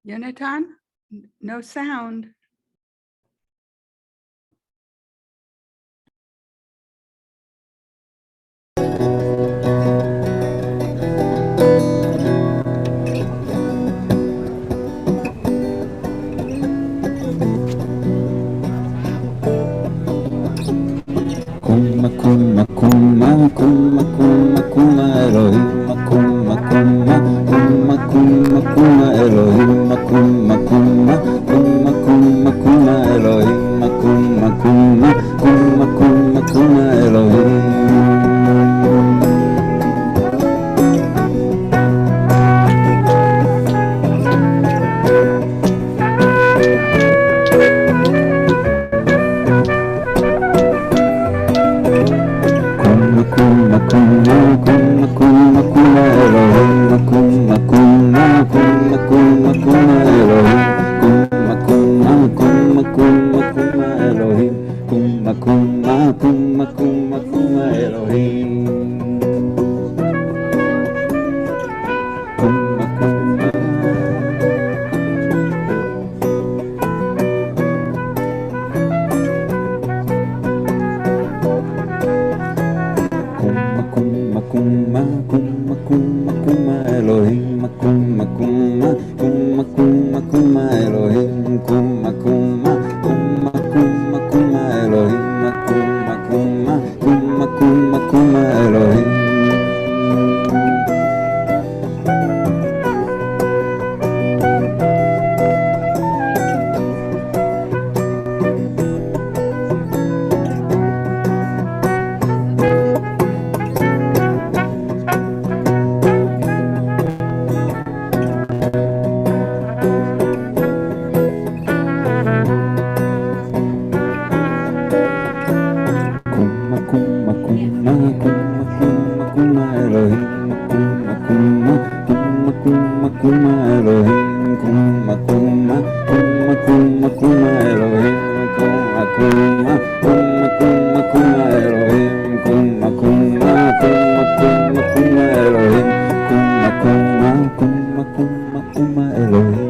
Yonatan? No sound. Kumah, kumah, kumah, kumah, kumah, kumah, Elohim, kumah, kumah, kumah, kumah, kumah, Elohim, kumah, kumah, kumah, kumah, kumah, Elohim, kumah, kumah, kumah, kumah, kumah, Elohim. Kumah, kumah, kumah, kumah, kumah, Elohim, kumah, kumah, kumah, kumah, kumah, Elohim, kumah, kumah, kumah, kumah, kumah, Elohim, kumah, kumah, kumah, kumah, kumah, Elohim. Kumah, kumah. Kumah, kumah, kumah, kumah, kumah, Elohim, kumah, kumah, kumah, kumah, kumah, Elohim, kumah, kumah, kumah, kumah, kumah, Elohim, kumah, kumah, kumah, kumah, kumah, Elohim. Kumah, kumah, kumah, kumah, kumah, kumah, Elohim, kumah, kumah, kumah, kumah, kumah, Elohim, kumah, kumah, kumah, kumah, kumah, Elohim, kumah, kumah, kumah, kumah, kumah, Elohim, kumah, kumah, kumah, kumah, kumah, Elohim, kumah, kumah, kumah, kumah, kumah, Elohim.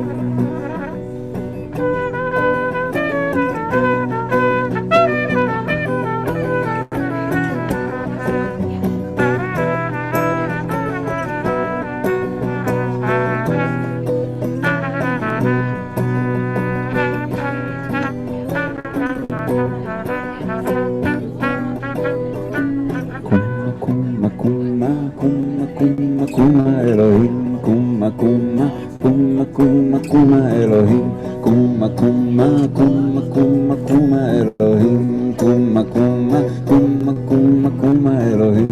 Kumah, kumah, kumah, kumah, kumah, kumah, Elohim, kumah, kumah, kumah, kumah, kumah, Elohim, kumah, kumah, kumah, kumah, kumah, Elohim, kumah, kumah, kumah, kumah, kumah, Elohim.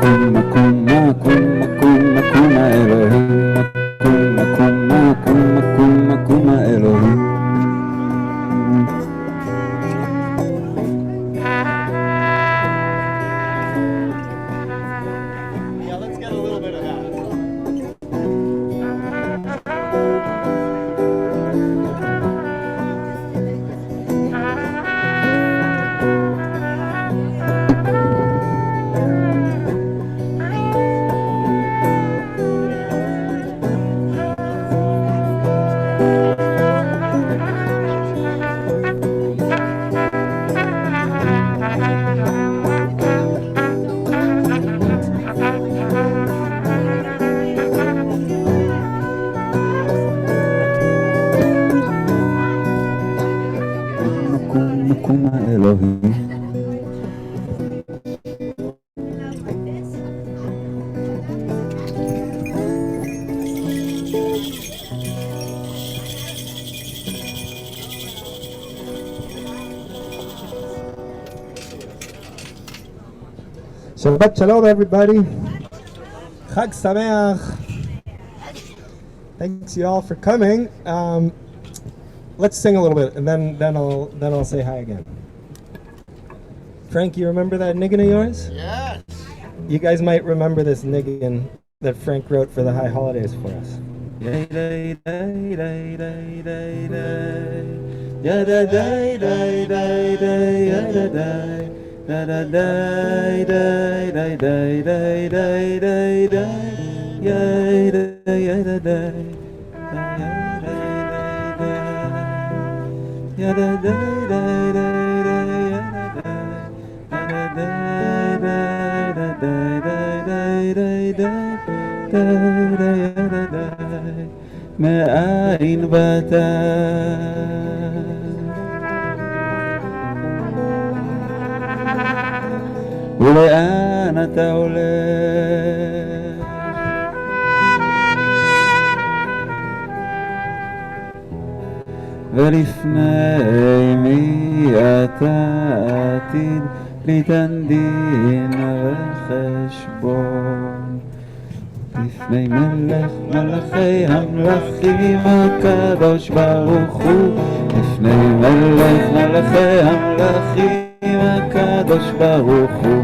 Kumah, kumah, kumah, kumah, kumah, Elohim, kumah, kumah, kumah, kumah, kumah, Elohim. Yeah, let's get a little bit of that. Shabbat Shalom, everybody. Chag Sameach. Thanks you all for coming. Let's sing a little bit, and then I'll say hi again. Frank, you remember that niggin of yours? Yes. You guys might remember this niggin that Frank wrote for the high holidays for us. מאין באת ולאן אתה הולך ולפני מי אתה עתיד ליתן דין וחשבון לפני מלך מלכי המלכים הקדוש ברוך הוא לפני מלך מלכי המלכים הקדוש ברוך הוא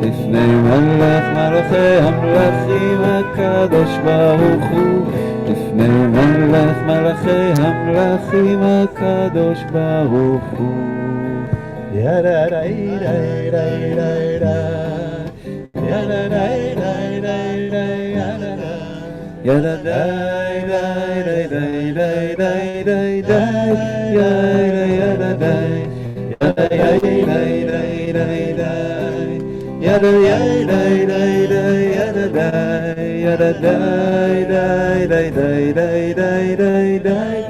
לפני מלך מלכי המלכים הקדוש ברוך הוא לפני מלך מלכי המלכים הקדוש ברוך הוא ידה די די די די די ידה די די די די yada dai dai dai dai dai dai dai yada yada dai yada dai dai dai dai yada dai dai dai yada dai yada dai dai dai dai dai dai dai dai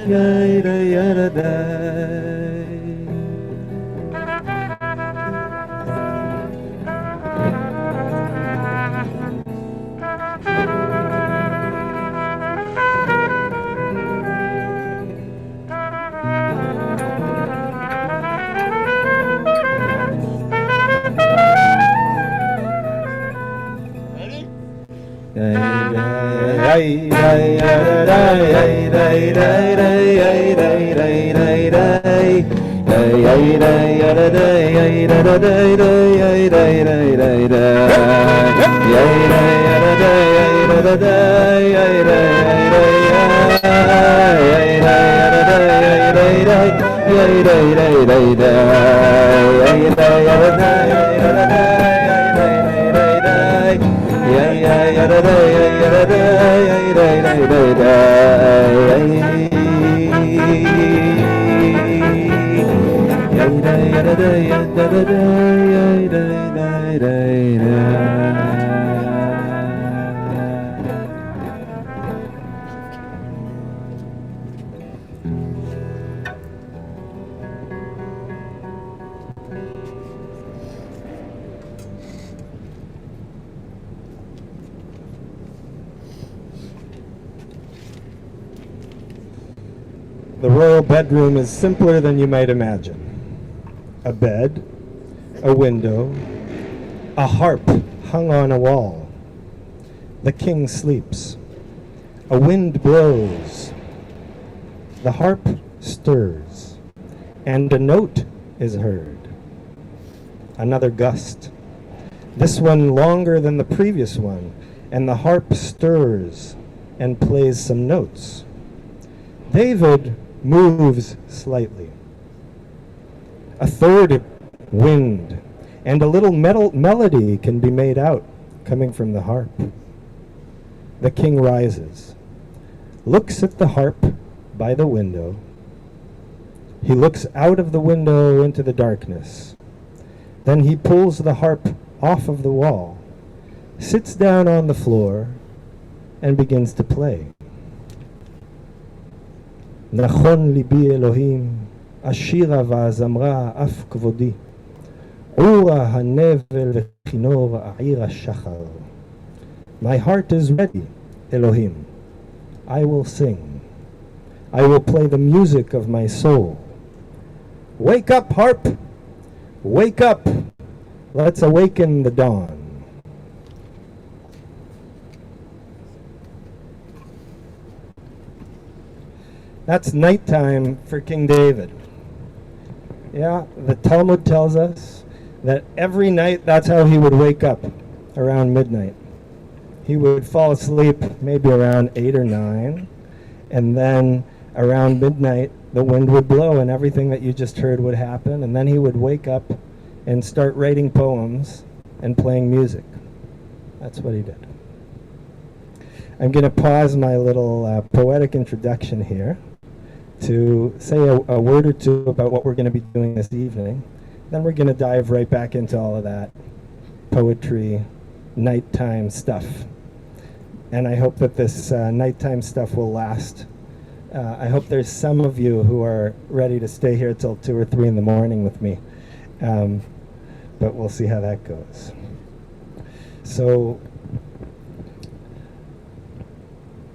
yada yada dai The royal bedroom is simpler than you might imagine. A bed, a window, a harp hung on a wall. The king sleeps. A wind blows. The harp stirs, and a note is heard. Another gust. This one longer than the previous one, and the harp stirs and plays some notes. David moves slightly. A third wind, and a little melody can be made out coming from the harp. The king rises, looks at the harp by the window. He looks out of the window into the darkness. Then he pulls the harp off of the wall, sits down on the floor, and begins to play. נכון ליבי אלוהים, השירה והזמרה אף כבודי, עורה הנבל וכינור העיר השחר. My heart is ready, Elohim. I will sing. I will play the music of my soul. Wake up, harp! Wake up! Let's awaken the dawn. That's nighttime for King David. Yeah, the Talmud tells us that every night that's how he would wake up, around midnight. He would fall asleep maybe around 8 or 9, and then around midnight the wind would blow and everything that you just heard would happen, and then he would wake up and start writing poems and playing music. That's what he did. I'm going to pause my little poetic introduction here to say a word or two about what we're going to be doing this evening. Then we're going to dive right back into all of that poetry, nighttime stuff. And I hope that this nighttime stuff will last. I hope there's some of you who are ready to stay here till 2 or 3 in the morning with me. But we'll see how that goes. So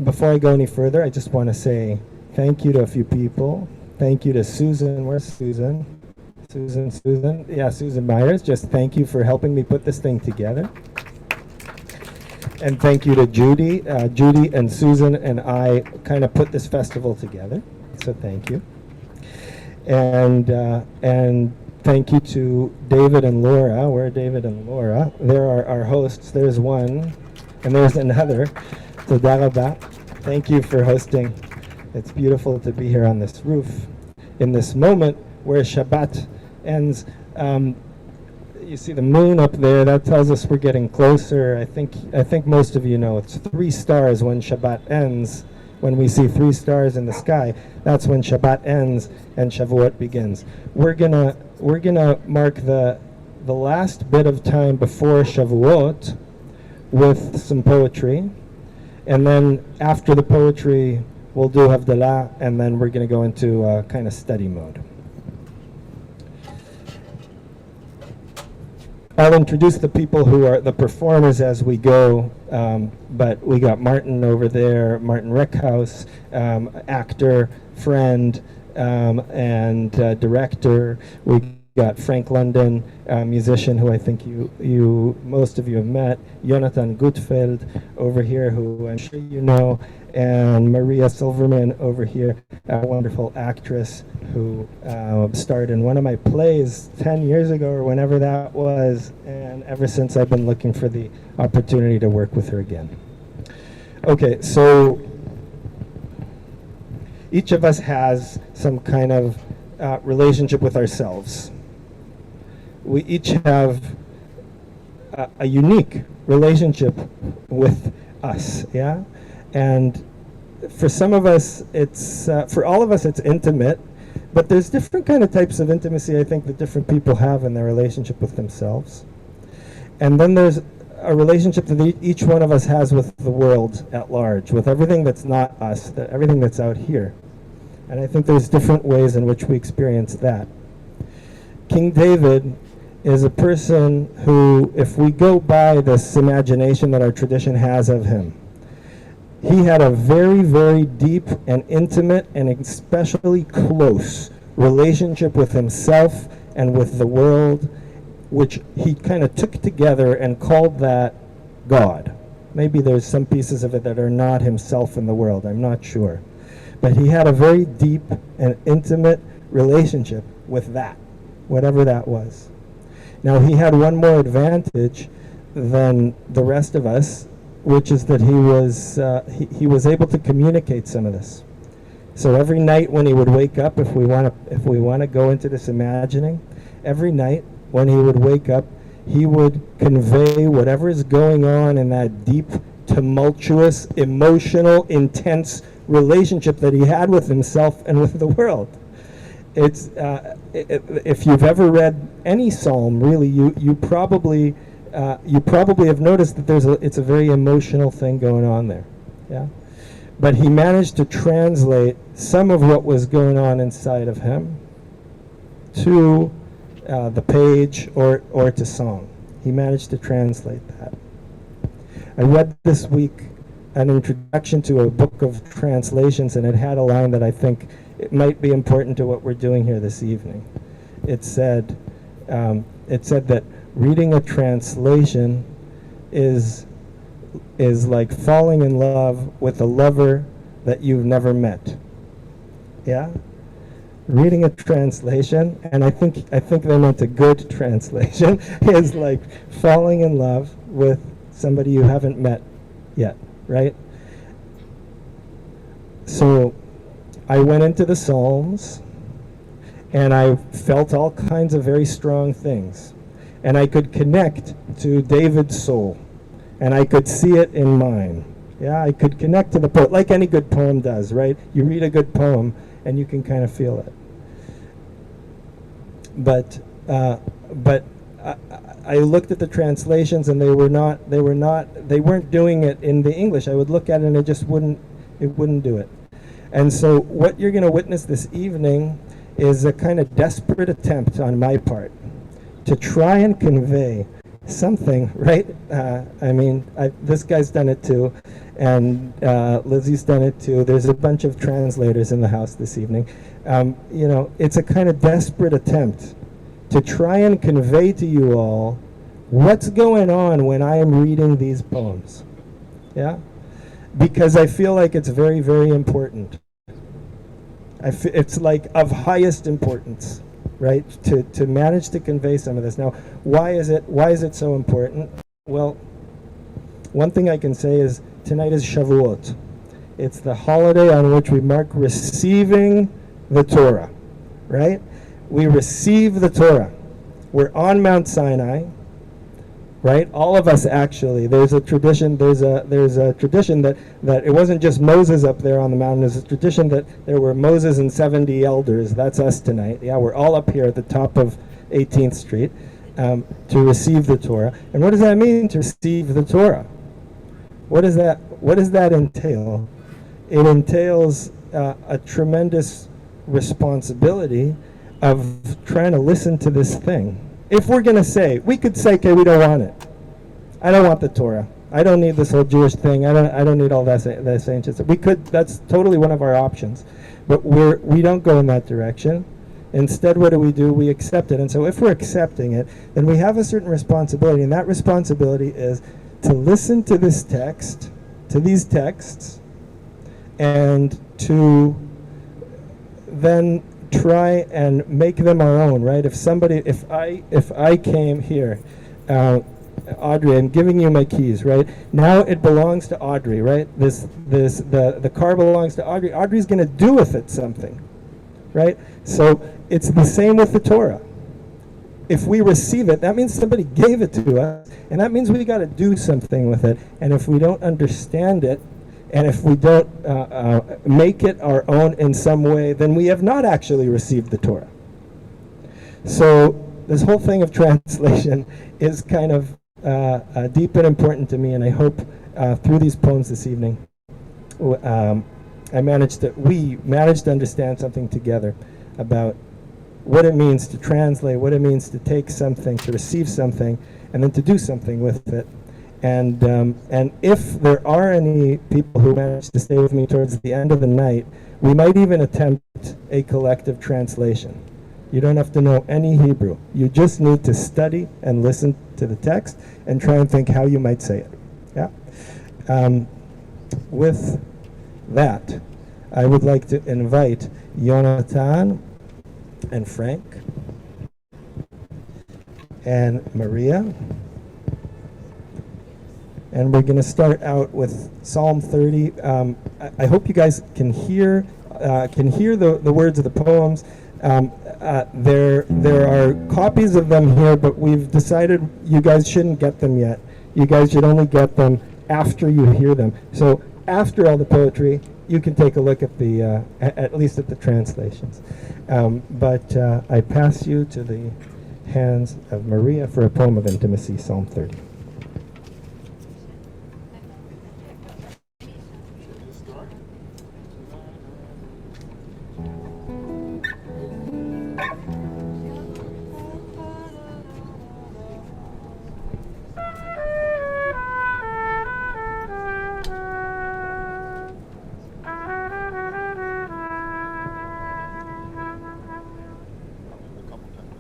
before I go any further, I just want to say thank you to a few people. Thank you to Susan. Where's Susan? Susan. Yeah, Susan Myers. Just thank you for helping me put this thing together. And thank you to Judy. Judy and Susan and I kind of put this festival together. So thank you. And thank you to David and Laura. Where are David and Laura? There are our hosts. There's one, and there's another. Toda rabba. Thank you for hosting. It's beautiful to be here on this roof in this moment where Shabbat ends. You see the moon up there. That tells us we're getting closer. I think most of you know it's 3 stars when Shabbat ends. When we see 3 stars in the sky, that's when Shabbat ends and Shavuot begins. We're gonna mark the last bit of time before Shavuot with some poetry, and then after the poetry we'll do Havdalah, and then we're gonna go into kind of study mode. I'll introduce the people who are the performers as we go, but we got Martin over there, Martin Reckhouse, actor, friend, and director. We got Frank London, musician who I think most of you have met, Jonathan Gutfeld over here, who I'm sure you know, and Maria Silverman over here, a wonderful actress who starred in one of my plays 10 years ago or whenever that was, and ever since I've been looking for the opportunity to work with her again. Okay, so each of us has some kind of relationship with ourselves. We each have a unique relationship with us, yeah? And for some of us, for all of us, it's intimate, but there's different kind of types of intimacy I think that different people have in their relationship with themselves. And then there's a relationship that each one of us has with the world at large, with everything that's not us, everything that's out here. And I think there's different ways in which we experience that. King David is a person who, if we go by this imagination that our tradition has of him, he had a very, very deep and intimate and especially close relationship with himself and with the world, which he kind of took together and called that God. Maybe there's some pieces of it that are not himself in the world, I'm not sure. But he had a very deep and intimate relationship with that, whatever that was. Now he had one more advantage than the rest of us, which is that he was able to communicate some of this. So every night when he would wake up, if we want to go into this imagining, every night when he would wake up, he would convey whatever is going on in that deep, tumultuous, emotional, intense relationship that he had with himself and with the world. It's if you've ever read any psalm, really, you probably have noticed that it's a very emotional thing going on there, yeah. But he managed to translate some of what was going on inside of him to the page or to song. He managed to translate that. I read this week an introduction to a book of translations, and it had a line that I think it might be important to what we're doing here this evening. It said that reading a translation is like falling in love with a lover that you've never met. Yeah, reading a translation, and I think they meant a good translation, is like falling in love with somebody you haven't met yet, right? So I went into the Psalms, and I felt all kinds of very strong things, and I could connect to David's soul, and I could see it in mine. Yeah, I could connect to the poet, like any good poem does, right? You read a good poem, and you can kind of feel it. But I looked at the translations, and they weren't doing it in the English. I would look at it, and it wouldn't do it. And so what you're going to witness this evening is a kind of desperate attempt on my part to try and convey something, right? This guy's done it too, and Lizzie's done it too. There's a bunch of translators in the house this evening. It's a kind of desperate attempt to try and convey to you all what's going on when I am reading these poems. Yeah? Because I feel like it's very, very important. It's like of highest importance, right? To manage to convey some of this. Now, why is it so important? Well, one thing I can say is tonight is Shavuot. It's the holiday on which we mark receiving the Torah, right? We receive the Torah. We're on Mount Sinai, right? All of us actually. There's a tradition that it wasn't just Moses up there on the mountain. There's a tradition that there were Moses and 70 elders. That's us tonight. Yeah, we're all up here at the top of 18th Street to receive the Torah. And what does that mean, to receive the Torah? What does that entail? It entails a tremendous responsibility of trying to listen to this thing. If we're going to say, we could say, okay, we don't want it. I don't want the Torah. I don't need this whole Jewish thing. I don't need all that ancient stuff. We could. That's totally one of our options, but we don't go in that direction. Instead, what do? We accept it. And so, if we're accepting it, then we have a certain responsibility, and that responsibility is to listen to this text, to these texts, and to then try and make them our own, right? If I came here, Audrey, I'm giving you my keys, right? Now it belongs to Audrey, right? The car belongs to Audrey. Audrey's going to do with it something, right? So it's the same with the Torah. If we receive it, that means somebody gave it to us, and that means we got to do something with it. And if we don't understand it, and if we don't make it our own in some way, then we have not actually received the Torah. So this whole thing of translation is kind of deep and important to me, and I hope through these poems this evening, we managed to understand something together about what it means to translate, what it means to take something, to receive something, and then to do something with it. And if there are any people who manage to stay with me towards the end of the night, we might even attempt a collective translation. You don't have to know any Hebrew. You just need to study and listen to the text and try and think how you might say it. Yeah. With that, I would like to invite Jonathan and Frank and Maria. And we're going to start out with Psalm 30. I hope you guys can hear the words of the poems. There are copies of them here, but we've decided you guys shouldn't get them yet. You guys should only get them after you hear them. So after all the poetry, you can take a look at at least at the translations. But I pass you to the hands of Maria for a poem of intimacy, Psalm 30. A couple times.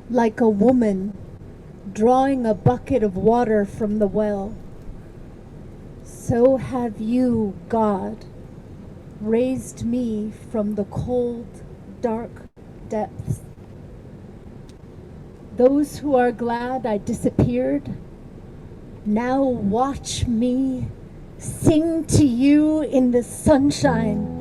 like a woman drawing a bucket of water from the well. So have you, God, raised me from the cold, dark depths. Those who are glad I disappeared, now watch me sing to you in the sunshine.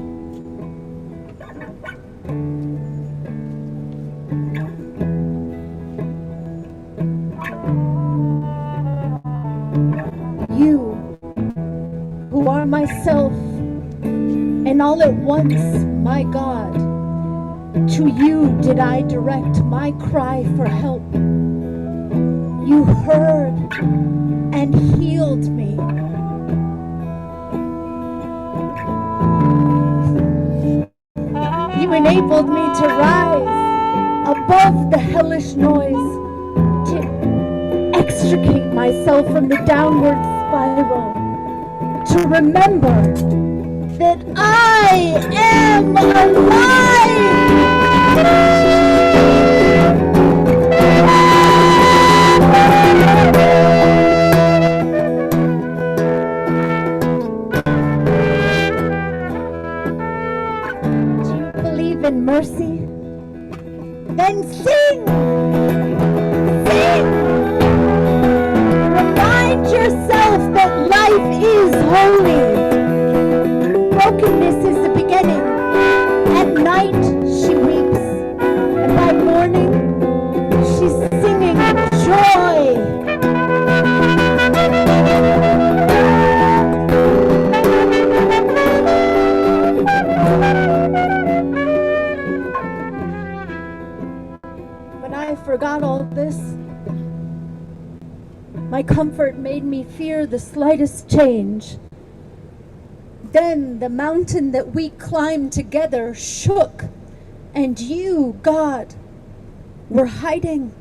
You, who are myself, and all at once, my God, to you did I direct my cry for help. You heard and healed me. You enabled me to rise above the hellish noise, to extricate myself from the downward spiral, to remember that I am alive! Do you believe in mercy? Then sing! Sing! Remind yourself that life is holy. Brokenness is the beginning. At night she weeps, and by morning she's singing joy. When I forgot all this, my comfort made me fear the slightest change. Then the mountain that we climbed together shook, and you, God, were hiding.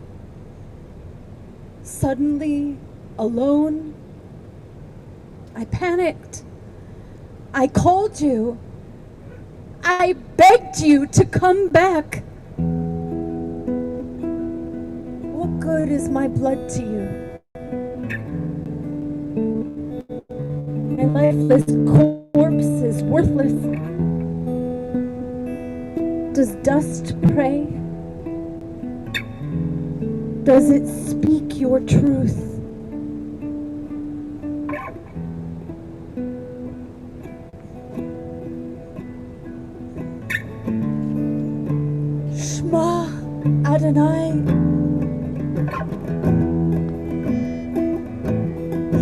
Suddenly, alone, I panicked. I called you. I begged you to come back. What good is my blood to you? My lifeless corpse is worthless. Does dust pray? Does it speak your truth? Shema Adonai.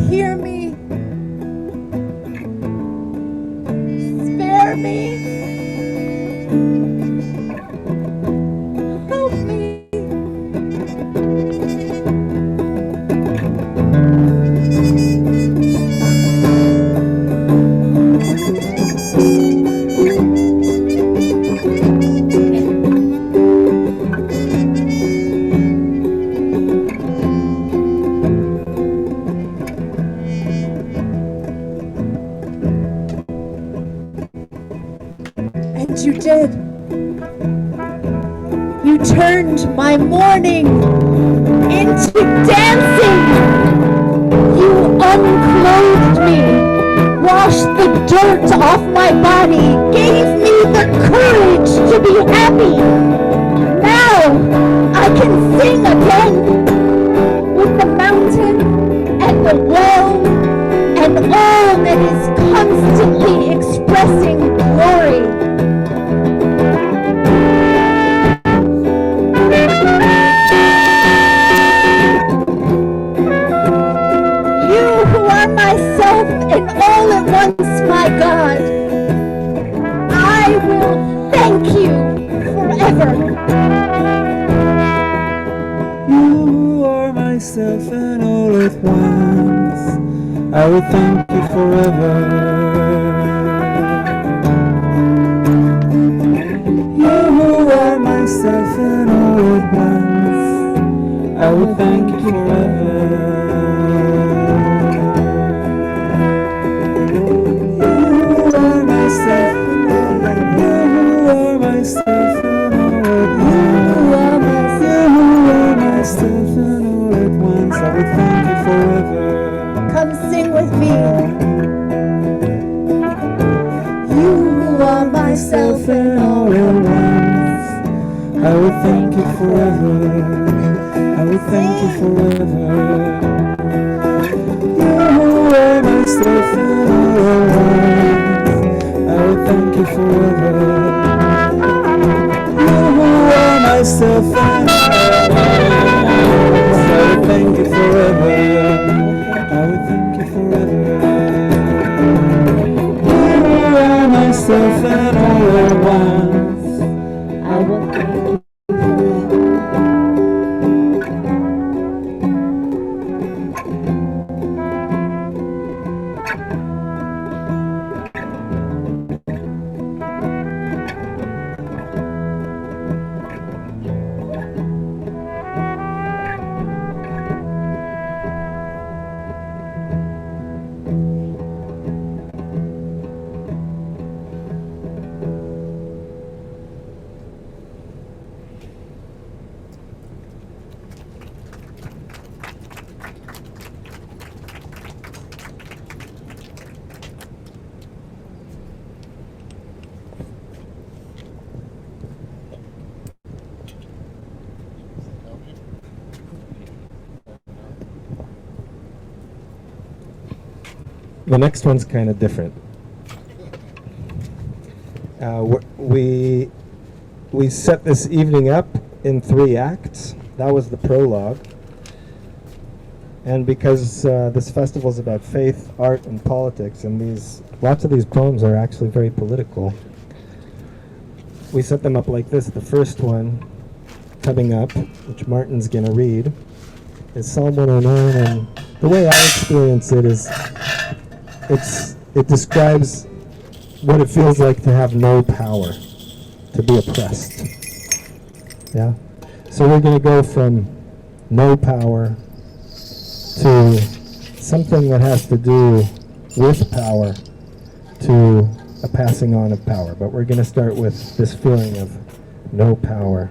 Hear me. Spare me. Help me. And you did. You turned my mourning into dancing. You unclothed me, washed the dirt off my body, gave me the courage to be happy. Now I can sing again with the mountain and the well and all that is constantly expressing glory. Myself and all at once, my God, I will thank you forever. You are myself and all at once. I will thank you forever. You are myself and all at once. I will thank you forever. You are myself and all at once. myself and all at once. I will thank you forever. I will thank you forever. You are myself and all at once. I will thank you forever. You are myself and all at once. I will thank you forever. I will thank you forever. You are myself and all at once. I will thank you forever. The next one's kind of different. We set this evening up in 3 acts. That was the prologue. And because this festival is about faith, art, and politics, and lots of these poems are actually very political, we set them up like this. The first one coming up, which Martin's going to read, is Psalm 109, and the way I experience it is it describes what it feels like to have no power, to be oppressed. Yeah? So we're going to go from no power to something that has to do with power to a passing on of power. But we're going to start with this feeling of no power.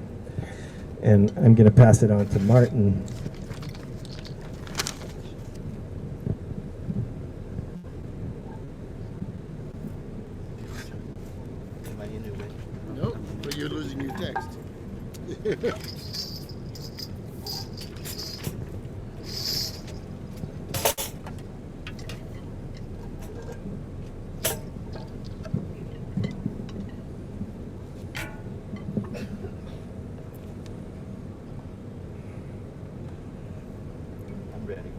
And I'm going to pass it on to Martin. Nope, but you're losing your text. I'm ready.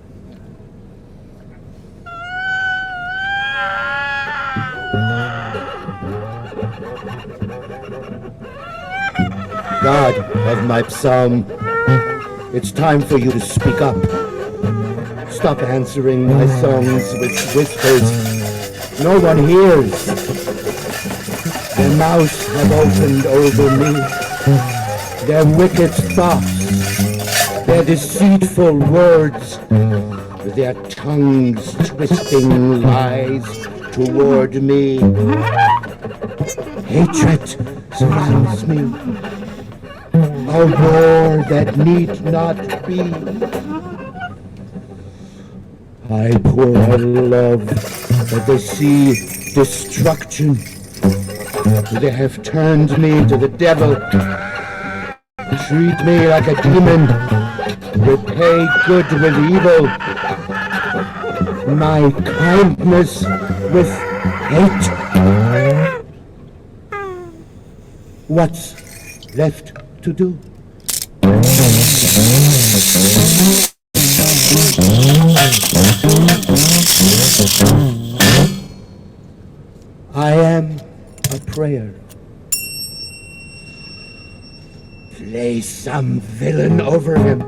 God of my psalm, it's time for you to speak up. Stop answering my songs with whispers. No one hears. Their mouths have opened over me. Their wicked thoughts, their deceitful words, their tongues twisting lies toward me. Hatred surrounds me. A war that need not be. I pour out love, but they see destruction. They have turned me to the devil. Treat me like a demon. Repay good with evil. My kindness with hate. What's left to do? I am a prayer. Lay some villain over him.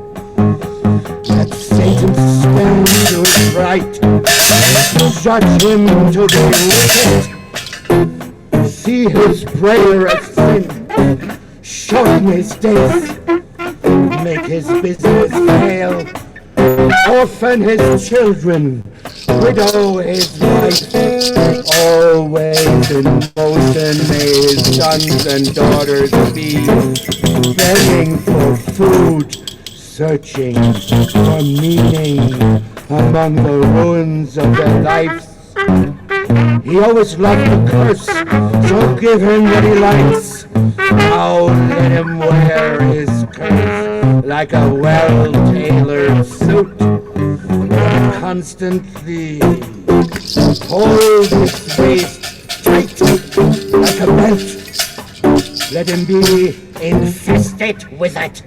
Let Satan stand to his right. Judge him to the wicked. See his prayer a sin. Shorten his days. Make his business fail. Orphan his children. Widow his wife. Always in motion may his sons and daughters be. Begging for food. Searching for meaning among the ruins of their lives. He always loved to curse, Don't give him what he likes. Now let him wear his curse like a well-tailored suit. Constantly hold his waist tight like a belt. Let him be infested with it.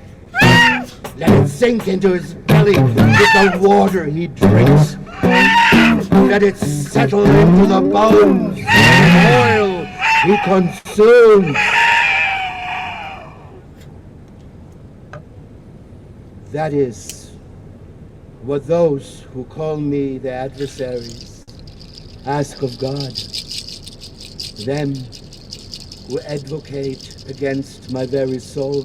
Let it sink into his belly with the water he drinks. Let it settle into the bones and oil he consumes. That is what those who call me the adversaries ask of God. Them who advocate against my very soul.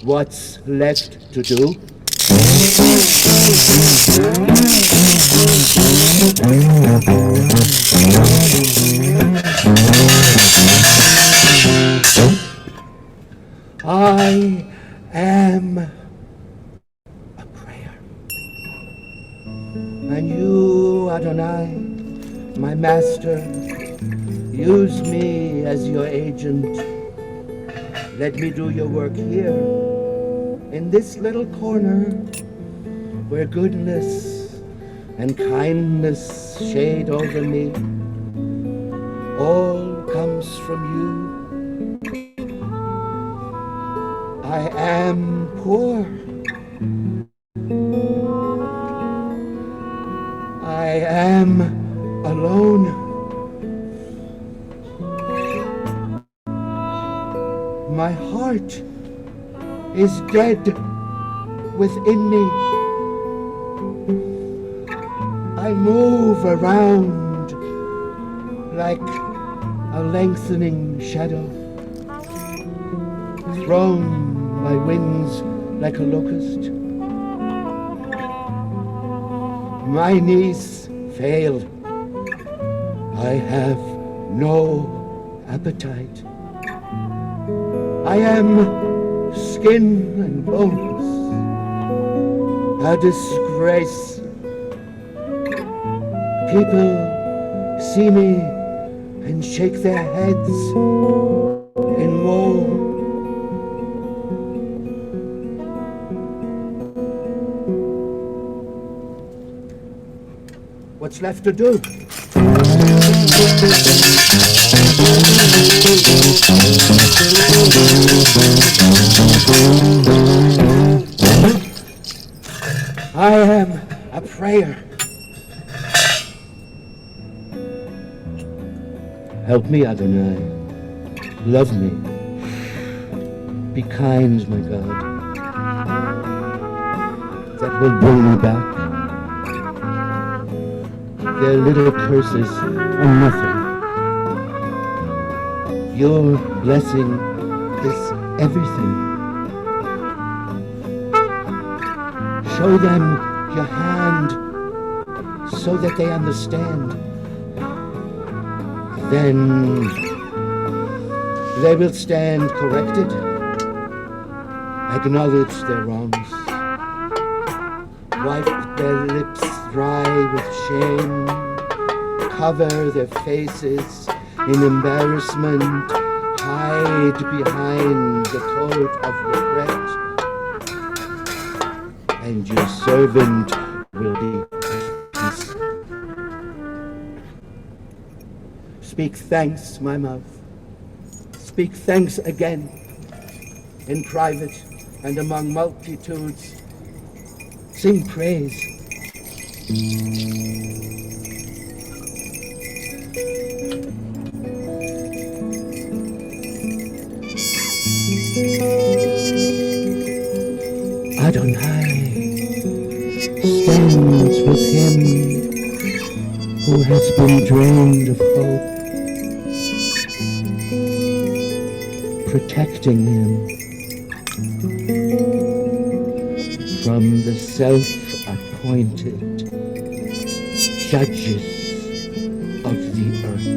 What's left to do? I am a prayer. And you, Adonai, my master, use me as your agent. Let me do your work here, in this little corner, where goodness and kindness shade over me. All comes from you. I am poor. I am alone. My heart is dead within me. I move around like a lengthening shadow, thrown by winds like a locust. My knees fail. I have no appetite. I am skin and bones, a disgrace. People see me and shake their heads in woe. What's left to do? I am a prayer. Help me, Adonai. Love me. Be kind, my God. That will bring me back. Their little curses are nothing. Your blessing is everything. Show them your hand so that they understand. Then they will stand corrected, acknowledge their wrongs, wipe their lips dry with shame, cover their faces in embarrassment, hide behind the coat of regret, and your servant will be peace. Speak thanks, my mouth. Speak thanks again, in private and among multitudes. Sing praise. Adonai stands with him who has been drained of hope, protecting him from the self-appointed judges of the earth.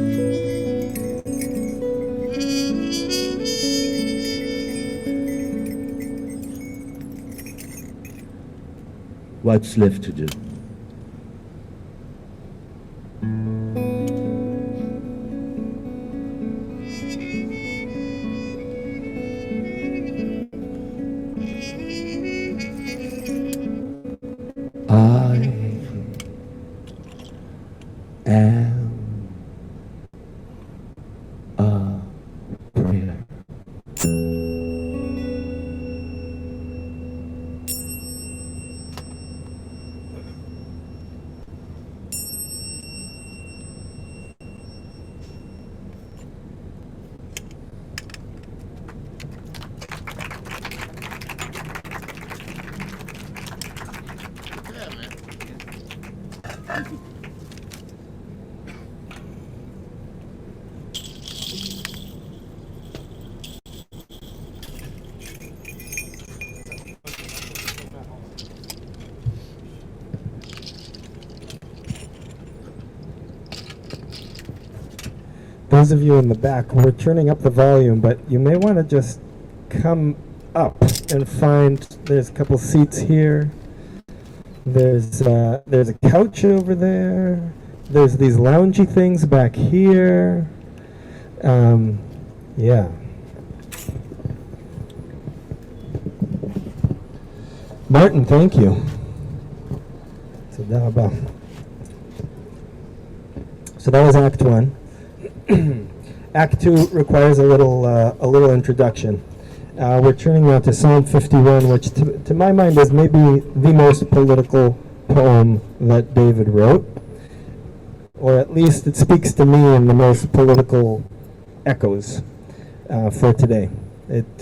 What's left to do? those of you in the back, we're turning up the volume, but you may want to just come up and find, there's a couple seats here. There's a couch over there. There's these loungy things back here. Yeah. Martin, thank you. So that was Act 1. Act 2 requires a little introduction. We're turning now to Psalm 51, which to my mind is maybe the most political poem that David wrote, or at least it speaks to me in the most political echoes for today. It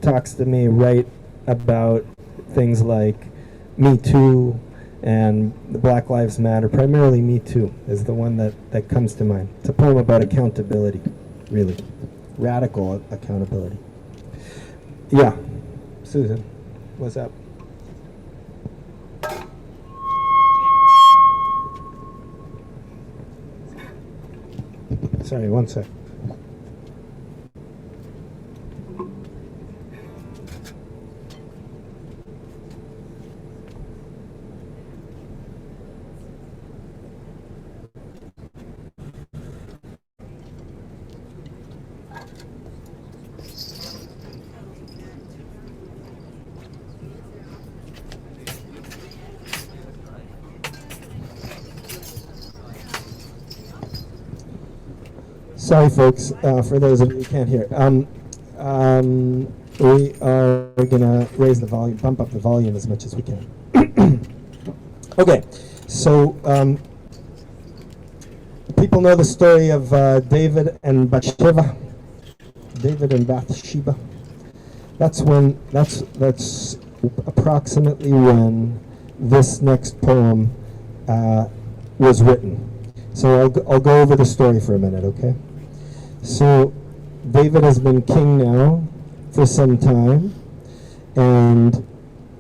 talks to me right about things like Me Too and the Black Lives Matter. Primarily Me Too is the one that comes to mind. It's a poem about accountability, really. Radical accountability. Yeah. Susan, what's up? Sorry, one sec. Sorry, folks, for those of you who can't hear. We are going to raise the volume, bump up the volume as much as we can. Okay, so people know the story of David and Bathsheba. David and Bathsheba. That's approximately when this next poem was written. So I'll go over the story for a minute, okay? So David has been king now for some time, and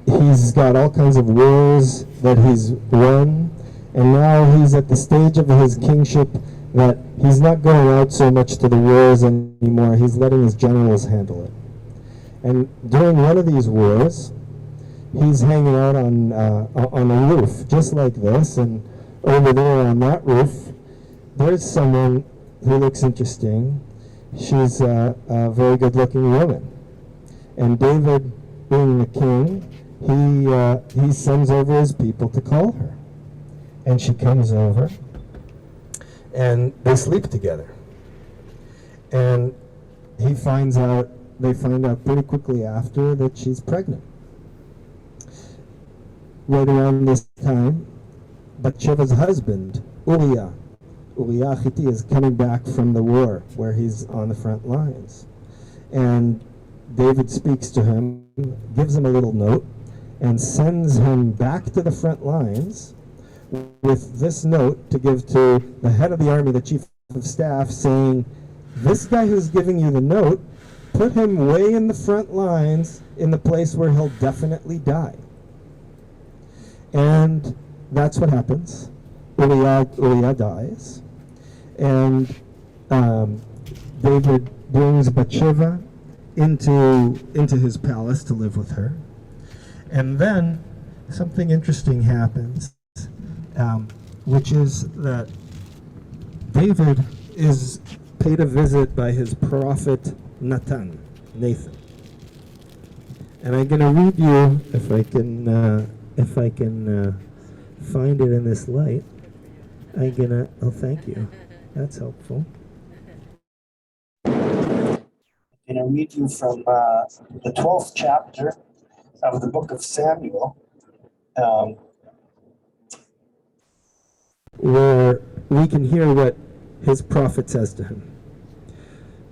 he's got all kinds of wars that he's won, and now he's at the stage of his kingship that he's not going out so much to the wars anymore. He's letting his generals handle it. And during one of these wars, he's hanging out on a roof just like this, and over there on that roof, there's someone who looks interesting. She's a very good-looking woman. And David, being the king, he sends over his people to call her. And she comes over, and they sleep together. And they find out pretty quickly after that she's pregnant. Right around this time, Bathsheba's husband, Uriah Hitti, is coming back from the war where he's on the front lines. And David speaks to him, gives him a little note, and sends him back to the front lines with this note to give to the head of the army, the chief of staff, saying, this guy who's giving you the note, put him way in the front lines in the place where he'll definitely die. And that's what happens. Uriah dies. And David brings Bathsheba into his palace to live with her. And then something interesting happens, which is that David is paid a visit by his prophet Nathan. And I'm going to read you, if I can find it in this light. Oh, thank you. That's helpful. I'm going to read you from the 12th chapter of the book of Samuel, where we can hear what his prophet says to him.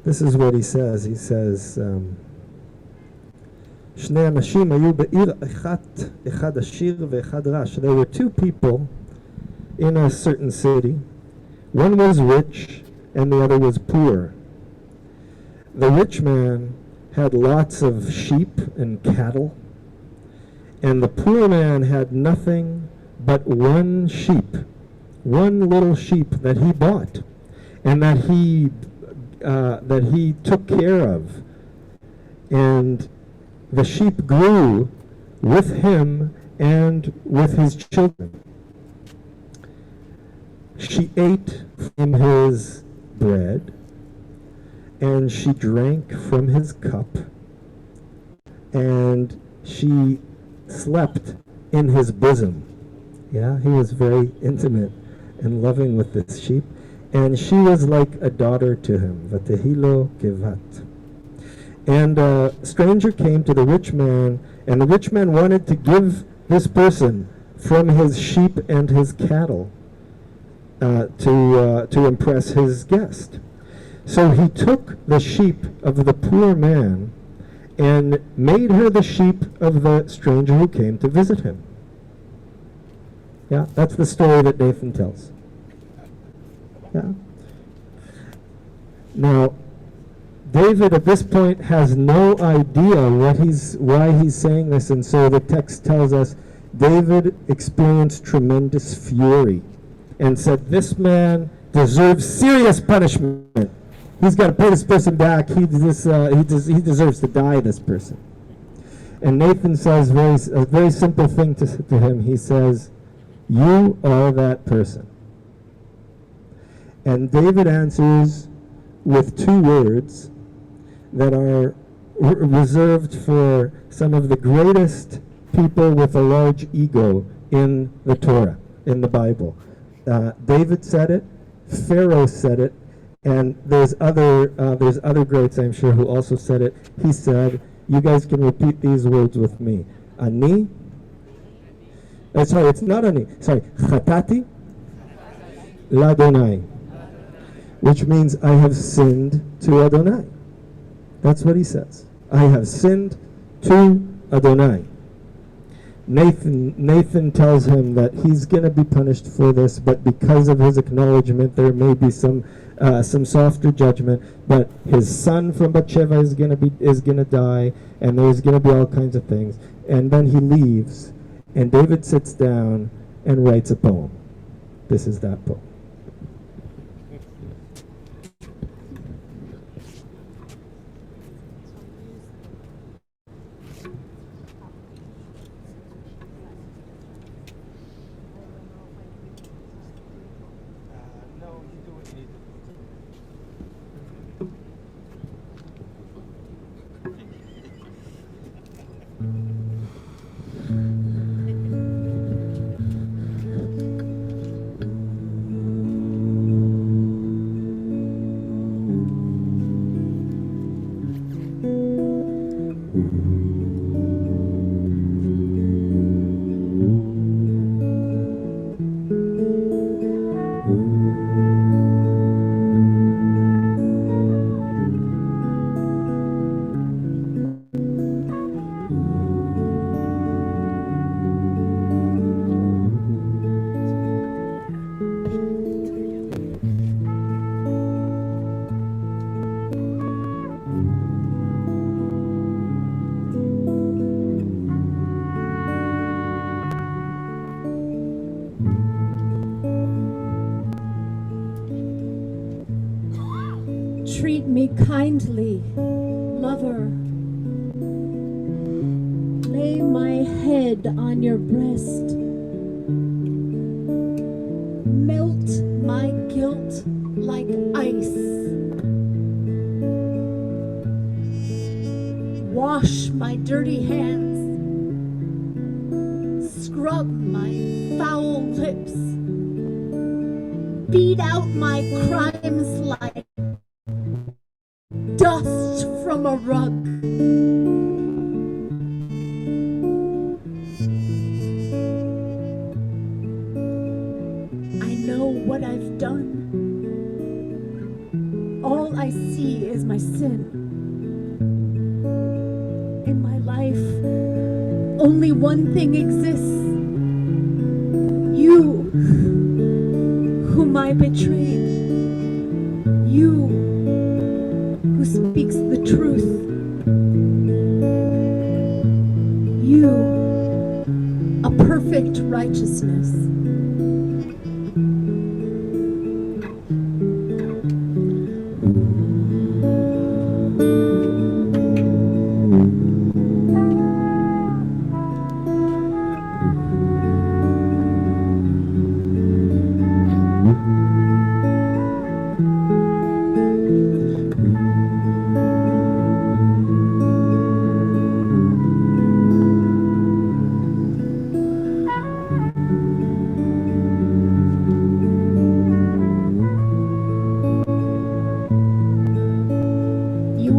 This is what he says. He says, there were two people in a certain city. One was rich and the other was poor. The rich man had lots of sheep and cattle, and the poor man had nothing but one sheep, one little sheep that he bought. and that he took care of. And the sheep grew with him and with his children. She ate from his bread, and she drank from his cup, and she slept in his bosom. Yeah, he was very intimate and loving with this sheep, and she was like a daughter to him. Vatehilo kevat. And a stranger came to the rich man, and the rich man wanted to give this person from his sheep and his cattle to impress his guest. So he took the sheep of the poor man and made her the sheep of the stranger who came to visit him. Yeah, that's the story that Nathan tells. Yeah. Now, David at this point has no idea why he's saying this, and so the text tells us David experienced tremendous fury and said, "This man deserves serious punishment. He's got to pay this person back. He deserves to die, this person." And Nathan says a very simple thing to him. He says, "You are that person." And David answers with two words that are reserved for some of the greatest people with a large ego in the Torah, in the Bible. David said it, Pharaoh said it, and there's other greats, I'm sure, who also said it. He said, you guys can repeat these words with me. Ani, sorry, it's not Ani, sorry, Chatati Ladonai, which means I have sinned to Adonai. That's what he says. I have sinned to Adonai. Nathan tells him that he's going to be punished for this, but because of his acknowledgement, there may be some softer judgment. But his son from Bathsheba is going to die, and there's going to be all kinds of things. And then he leaves, and David sits down and writes a poem. This is that poem. Treat me kindly, lover. Lay my head on your breast. Melt my guilt like ice. Wash my dirty hands. Scrub my foul lips. Beat out my crimes like dust from a rug. I know what I've done. All I see is my sin. In my life, only one thing exists. You, whom I betrayed. You, who speaks the truth. You, a perfect righteousness.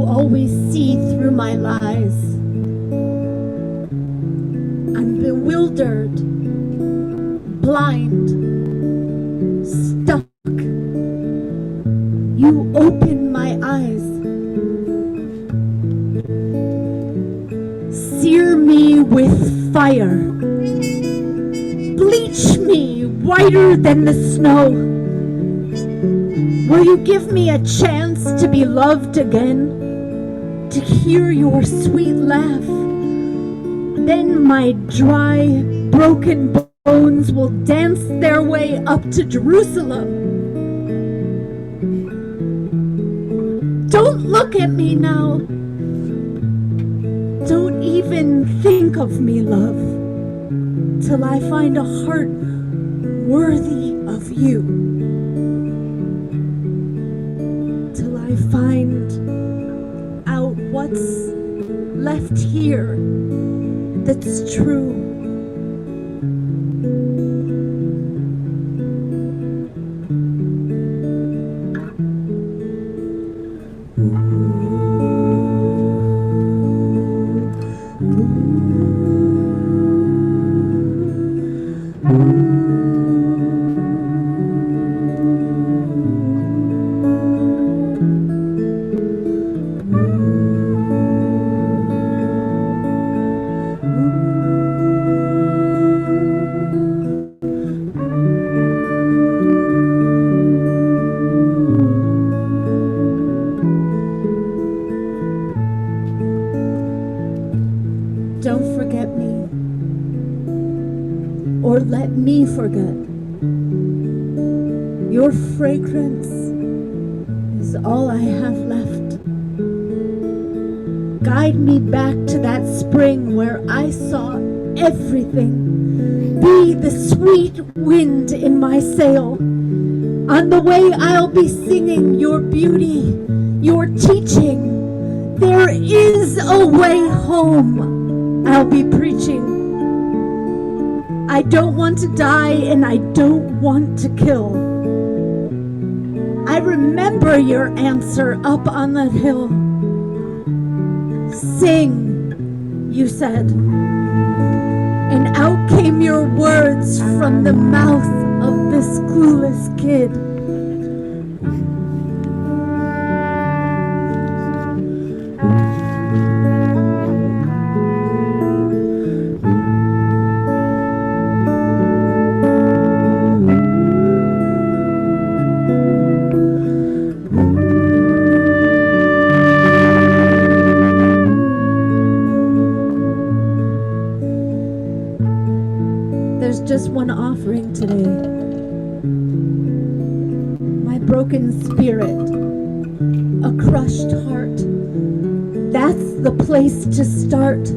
always see through my lies. I'm bewildered, blind, stuck. You open my eyes. Sear me with fire. Bleach me whiter than the snow. Will you give me a chance to be loved again? To hear your sweet laugh? Then my dry, broken bones will dance their way up to Jerusalem. Don't look at me now. Don't even think of me, love, till I find a heart worthy of you. Till I find out what's left here that's true. Don't forget me, or let me forget. Your fragrance is all I have left. Guide me back to that spring where I saw everything. Be the sweet wind in my sail. On the way I'll be singing your beauty, your teaching. There is a way home. I'll be preaching. I don't want to die and I don't want to kill. I remember your answer up on that hill. Sing, you said. And out came your words from the mouth of this clueless kid. There's just one offering today. My broken spirit, a crushed heart. That's the place to start.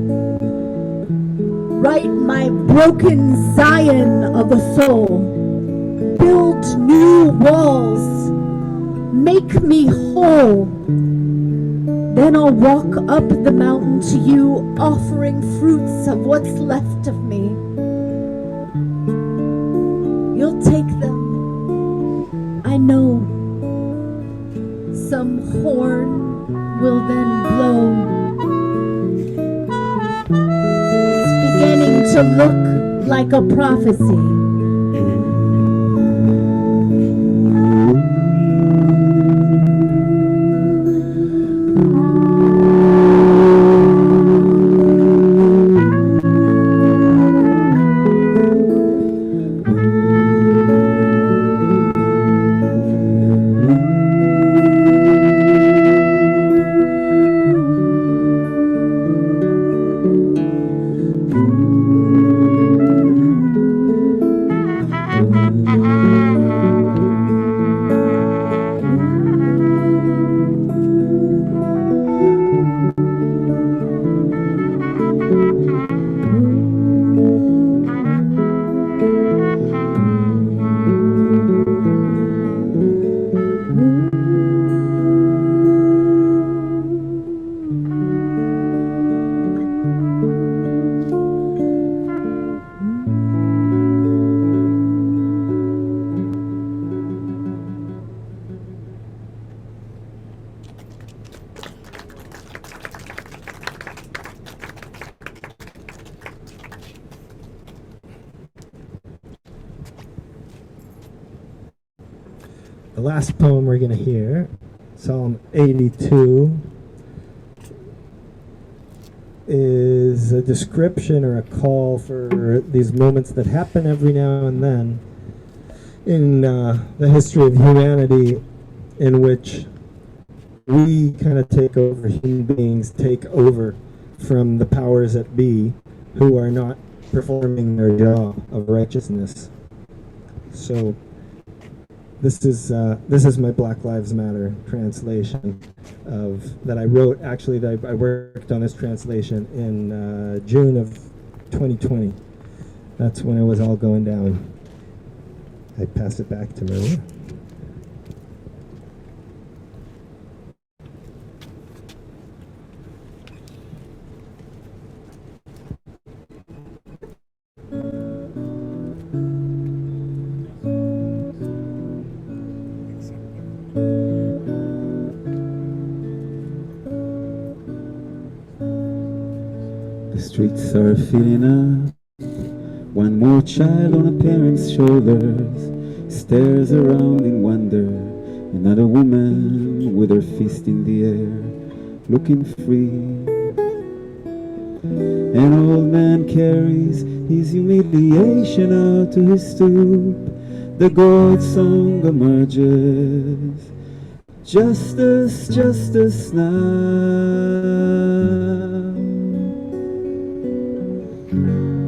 Write my broken Zion of a soul. Build new walls. Make me whole. Then I'll walk up the mountain to you, offering fruits of what's left of me. You'll take them, I know. Some horn will then blow. It's beginning to look like a prophecy. The last poem we're going to hear, Psalm 82, is a description or a call for these moments that happen every now and then in the history of humanity, in which we kind of take over, human beings take over from the powers that be who are not performing their job of righteousness. So this is my Black Lives Matter translation that I wrote. Actually, I worked on this translation in June of 2020. That's when it was all going down. I pass it back to Maria. The streets are filling up. One more child on a parent's shoulders stares around in wonder. Another woman with her fist in the air, looking free. An old man carries his humiliation out to his stoop. The God song emerges. Justice, justice now.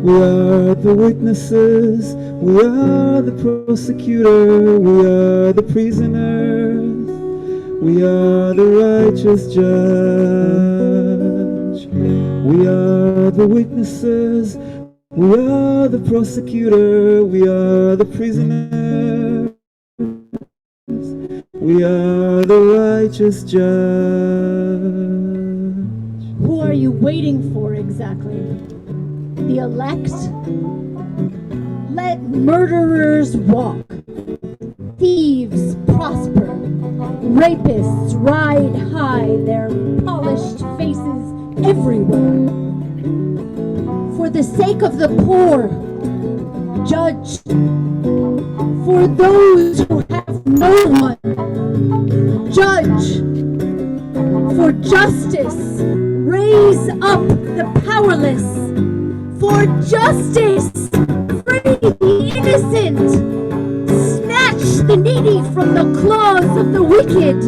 We are the witnesses, we are the prosecutor, we are the prisoners, we are the righteous judge. We are the witnesses, we are the prosecutor, we are the prisoners, we are the righteous judge. Who are you waiting for exactly? The elect? Let murderers walk, thieves prosper, rapists ride high, their polished faces everywhere. For the sake of the poor, judge. For those who have no one, judge. For justice, raise up the powerless. For justice, free the innocent, snatch the needy from the claws of the wicked.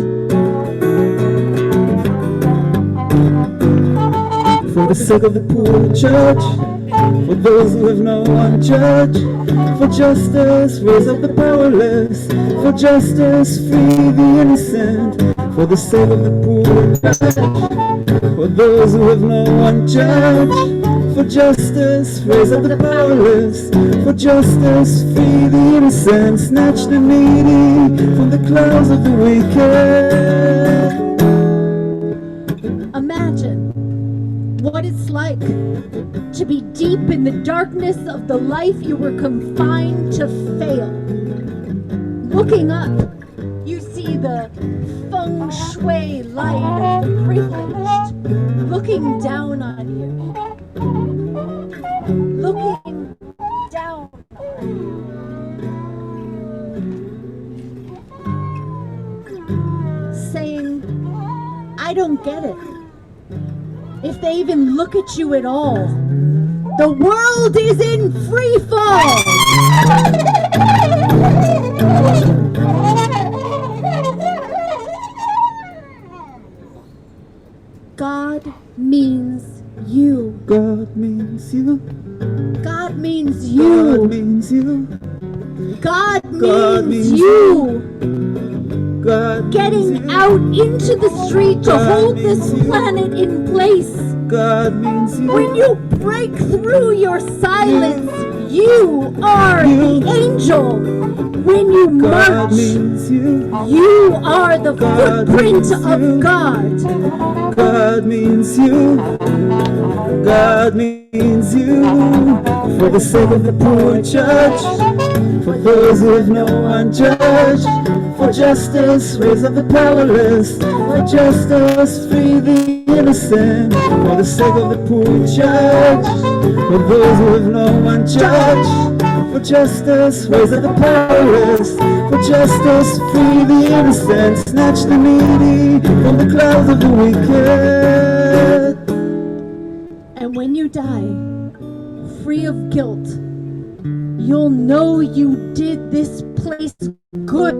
For the sake of the poor, judge. For those who have no one, judge. For justice, raise up the powerless. For justice, free the innocent. For the sake of the poor, judge. For those who have no one, judge. For justice, raise up the powerless. For justice, free the innocent. Snatch the needy from the claws of the wicked. Imagine what it's like to be deep in the darkness of the life you were confined to fail. Looking up, you see the feng shui light of the privileged looking down on you. Looking down on you. Saying, I don't get it. If they even look at you at all, the world is in free fall. God means you. God means you. God means you. God means you. God God means means you. God Getting means you. out into the street to God hold this means you. planet in place. God means you. When you break through your silence, you are You. the angel. When you God march, means you. you are the God footprint means of you. God. God means you. God means you. For the sake of the poor, judge. for those who have no one judge, for justice, raise up the powerless, for justice, free the innocent, for the sake of the poor judge, for those who have no one judge, for justice, raise up the powerless, for justice, free the innocent, snatch the needy from the clouds of the wicked. And when you die, free of guilt, you'll know you did this place good.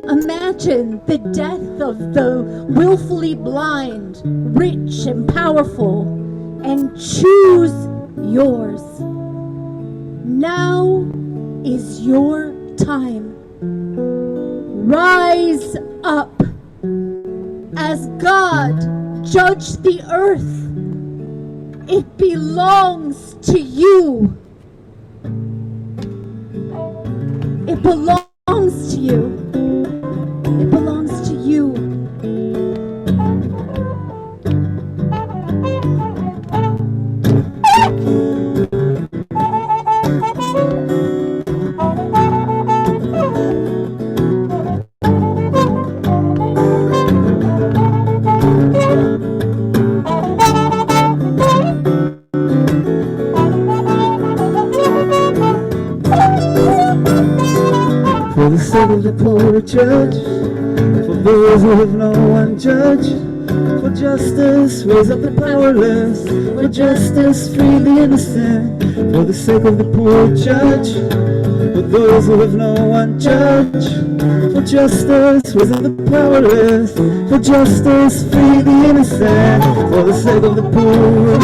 Imagine the death of the willfully blind, rich and powerful, and choose yours. Now is your time. Rise up as God judged the earth. It belongs to you. It belongs to you. It belongs to you. For the sake of the poor judge, for those who have no one judge, for justice, raise up the powerless, for justice, free the innocent, for the sake of the poor judge, for those who have no one judge, for justice, raise up the powerless, for justice, free the innocent, for the sake of the poor,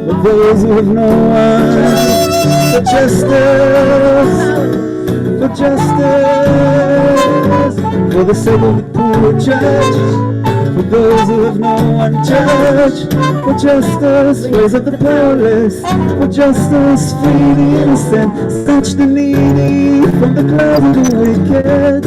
for those who have no one, for justice, for justice, for the sake of the poor judge, for those who have no one judge, for justice, raise up the powerless, for justice, free the innocent, snatch the needy from the clouds of the wicked.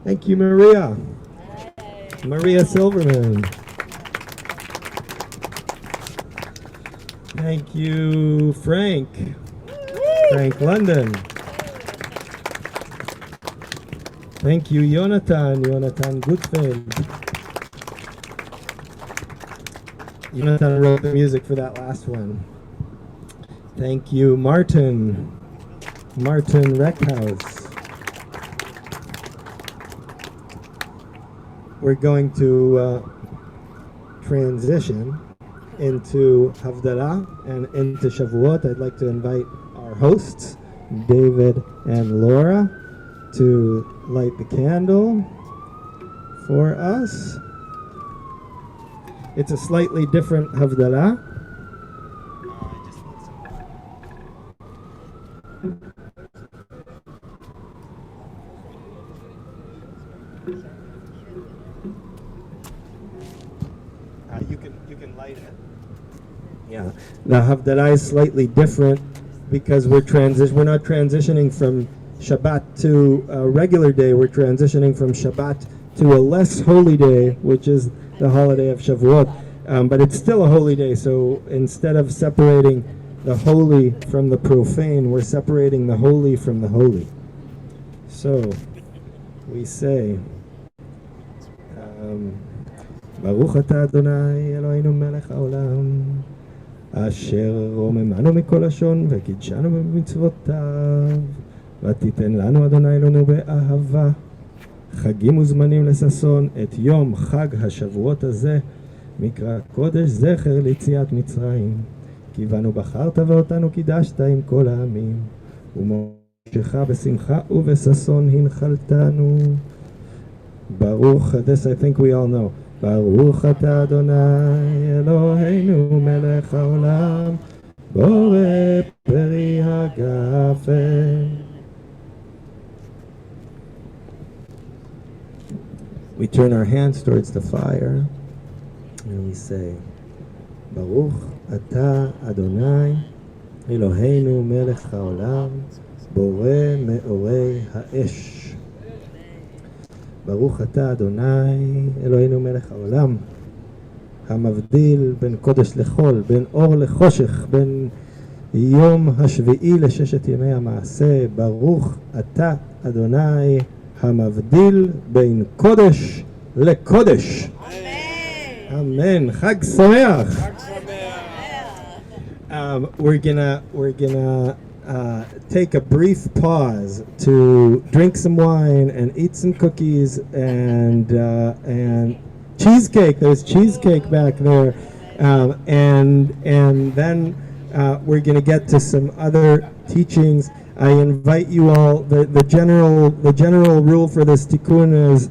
Thank you, Maria. Maria Silverman. Thank you, Frank. Frank London. Thank you, Jonathan. Jonathan Gutfeld. Jonathan wrote the music for that last one. Thank you, Martin. Martin Reckhouse. We're going to transition into Havdalah and into Shavuot. I'd like to invite our hosts, David and Laura, to light the candle for us. It's a slightly different Havdalah. You can light it. Yeah, the Havdalah is slightly different because we're not transitioning from Shabbat to a regular day. We're transitioning from Shabbat to a less holy day, which is the holiday of Shavuot. But it's still a holy day, so instead of separating the holy from the profane, we're separating the holy from the holy. So we say, ברוך אתה אדוני אלוהינו מלך העולם אשר רוממנו מכל לשון וקידשנו במצוותיו ותיתן לנו אדוני אלוהינו באהבה חגים וזמנים לששון את יום חג השבועות הזה מקרא קודש זכר ליציאת מצרים כי בנו בחרת ואותנו קידשת עם כל העמים ומושך בשמחה ובששון הנחלתנו ברוך. This I think we all know. ברוך אתה אדוני אלוהינו מלך העולם בורא פרי הגפן. We turn our hands towards the fire And we say, Baruch Ata Adonai, Eloheinu melech haolam, bore me'orei ha'esh. Baruch Ata Adonai, Eloheinu melech haolam, המבדיל בין קודש לחול, בין אור לחושך, בין יום השביעי לששת ימי המעשה. ברוך אתה אדוני המבדיל בין קודש לקודש. אמן. חג שמח. We're gonna take a brief pause to drink some wine and eat some cookies and cheesecake. There's cheesecake back there, and then we're going to get to some other teachings. I invite you all. The general rule for this tikkun is,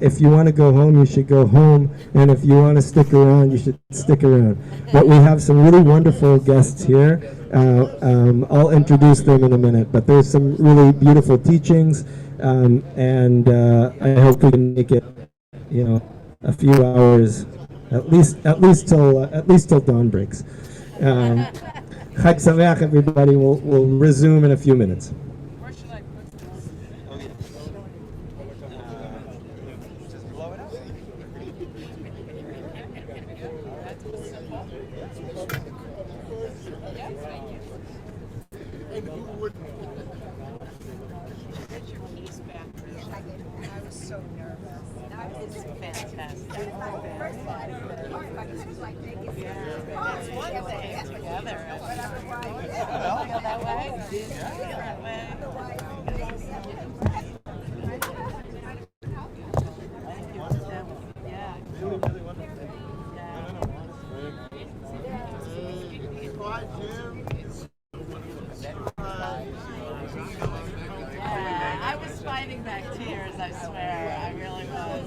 if you want to go home, you should go home, and if you want to stick around, you should stick around. But we have some really wonderful guests here. I'll introduce them in a minute. But there's some really beautiful teachings, and I hope we can make it, a few hours, at least till dawn breaks. Chag Sameach, everybody. We'll resume in a few minutes. Where should I put this? Oh, yeah. Just blow it up. That's simple. Yes, thank you. And who wouldn't? Get your keys back. I was so nervous. It's fantastic. That's one thing together. Feel that way? Feel that way? Yeah. Yeah, I was fighting back tears, I swear. I really was.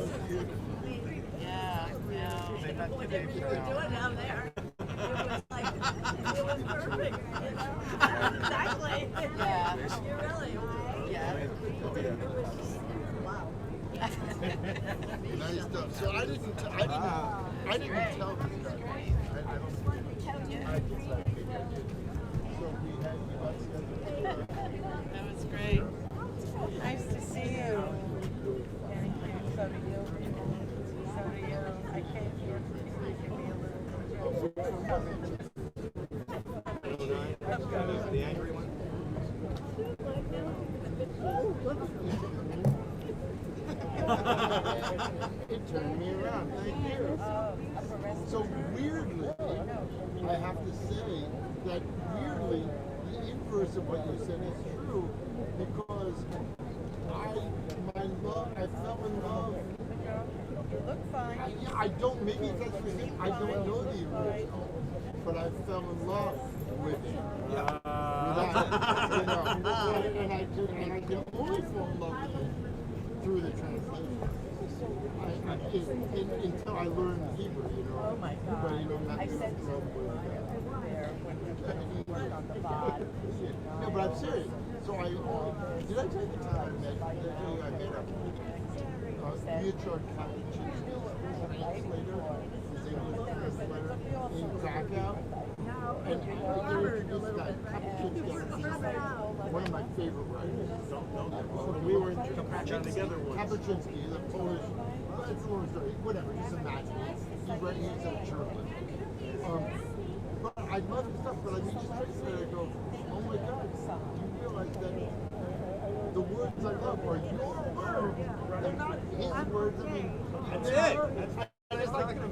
Yeah. What you were doing down there. It was like, it was perfect. Exactly. Yeah. You really, yeah. Wow. Nice stuff. So I didn't tell this guy. I don't So we had That was great. Nice to see you. Thank you. So do you. So do you. I came here to give me a little. the angry one. It turned me around. Thank you. So weirdly, I have to say that weirdly, the inverse of what you said is true, because I fell in love. You look fine. I don't, maybe that's the thing, I don't know the original, but I fell in love with it. And I can only fall in love with it through the translation. Until I learned Hebrew, Oh my God. But not I said to him there when we worked on the bod. No, but I'm serious. So did I tell you the time I met a Richard Kapuscinski translator, his English translator in Krakow? And this guy, Kapuscinski, one of my favorite writers. We were in together once. Kapuscinski is a Polish, it's a long story, whatever, just imagine it. He's a journalist. But I love his stuff, but I meet his translator and I go, oh my God, you realize that the words I love are your words. They're not his words. I mean, that's it. Exactly. And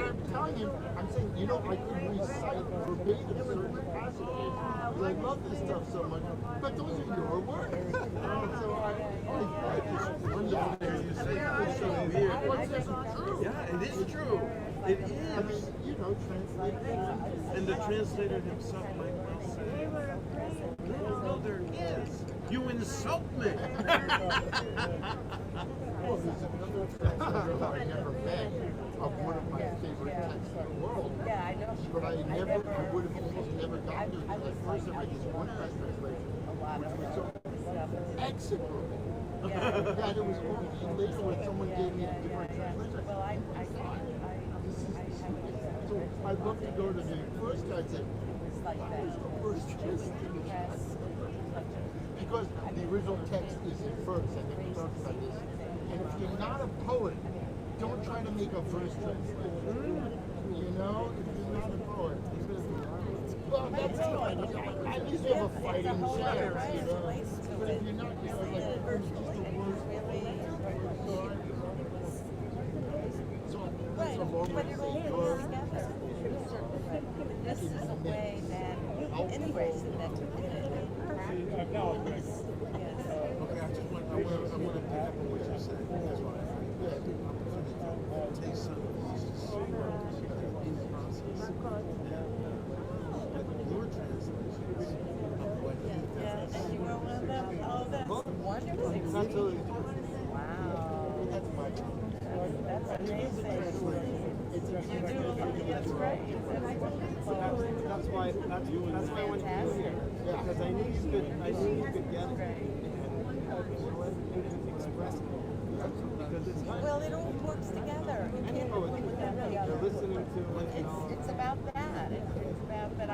I'm telling him, I'm saying, I can recite verbatim certain passages because I love this stuff so much, but those are your words. So I just wonderful. It's so weird. Yeah, it is true. It is. I mean, translation. And the translator himself might well say, no, there is. You insult me. Well, there's another translator that I never met of one of my favorite texts in the world. Yeah, I know. But I would have almost never gotten to it because first I read this one translation, which was so execrable. Yeah, and it was only later when someone gave me a different translation. Well, I I'd love to go to the first guy said, It's like that. first Press. because the original text is in verse. I think we talked about this. And if you're not a poet, don't try to make a verse translation. You know, if you're not a poet, well, that's at least you have a fighting chance, you know. But if you're not, you know, like it's just a word. So that's a long But it all way. goes together. This is a way that any race that practice. Okay, I want to pick up on what you said. That's why I take some of these words in the process. Your translations of what you Yeah, and you were one of them. Oh, that's wonderful. Absolutely. Wow. That's my job. That's amazing. You do a lot. That's great. That's wonderful. That's why I wanted to be here. Because I knew you could get it and express it. Because it's not. Well, it all works together. You can't do one without the other. You're listening to it and all. It's about that. It's about that. I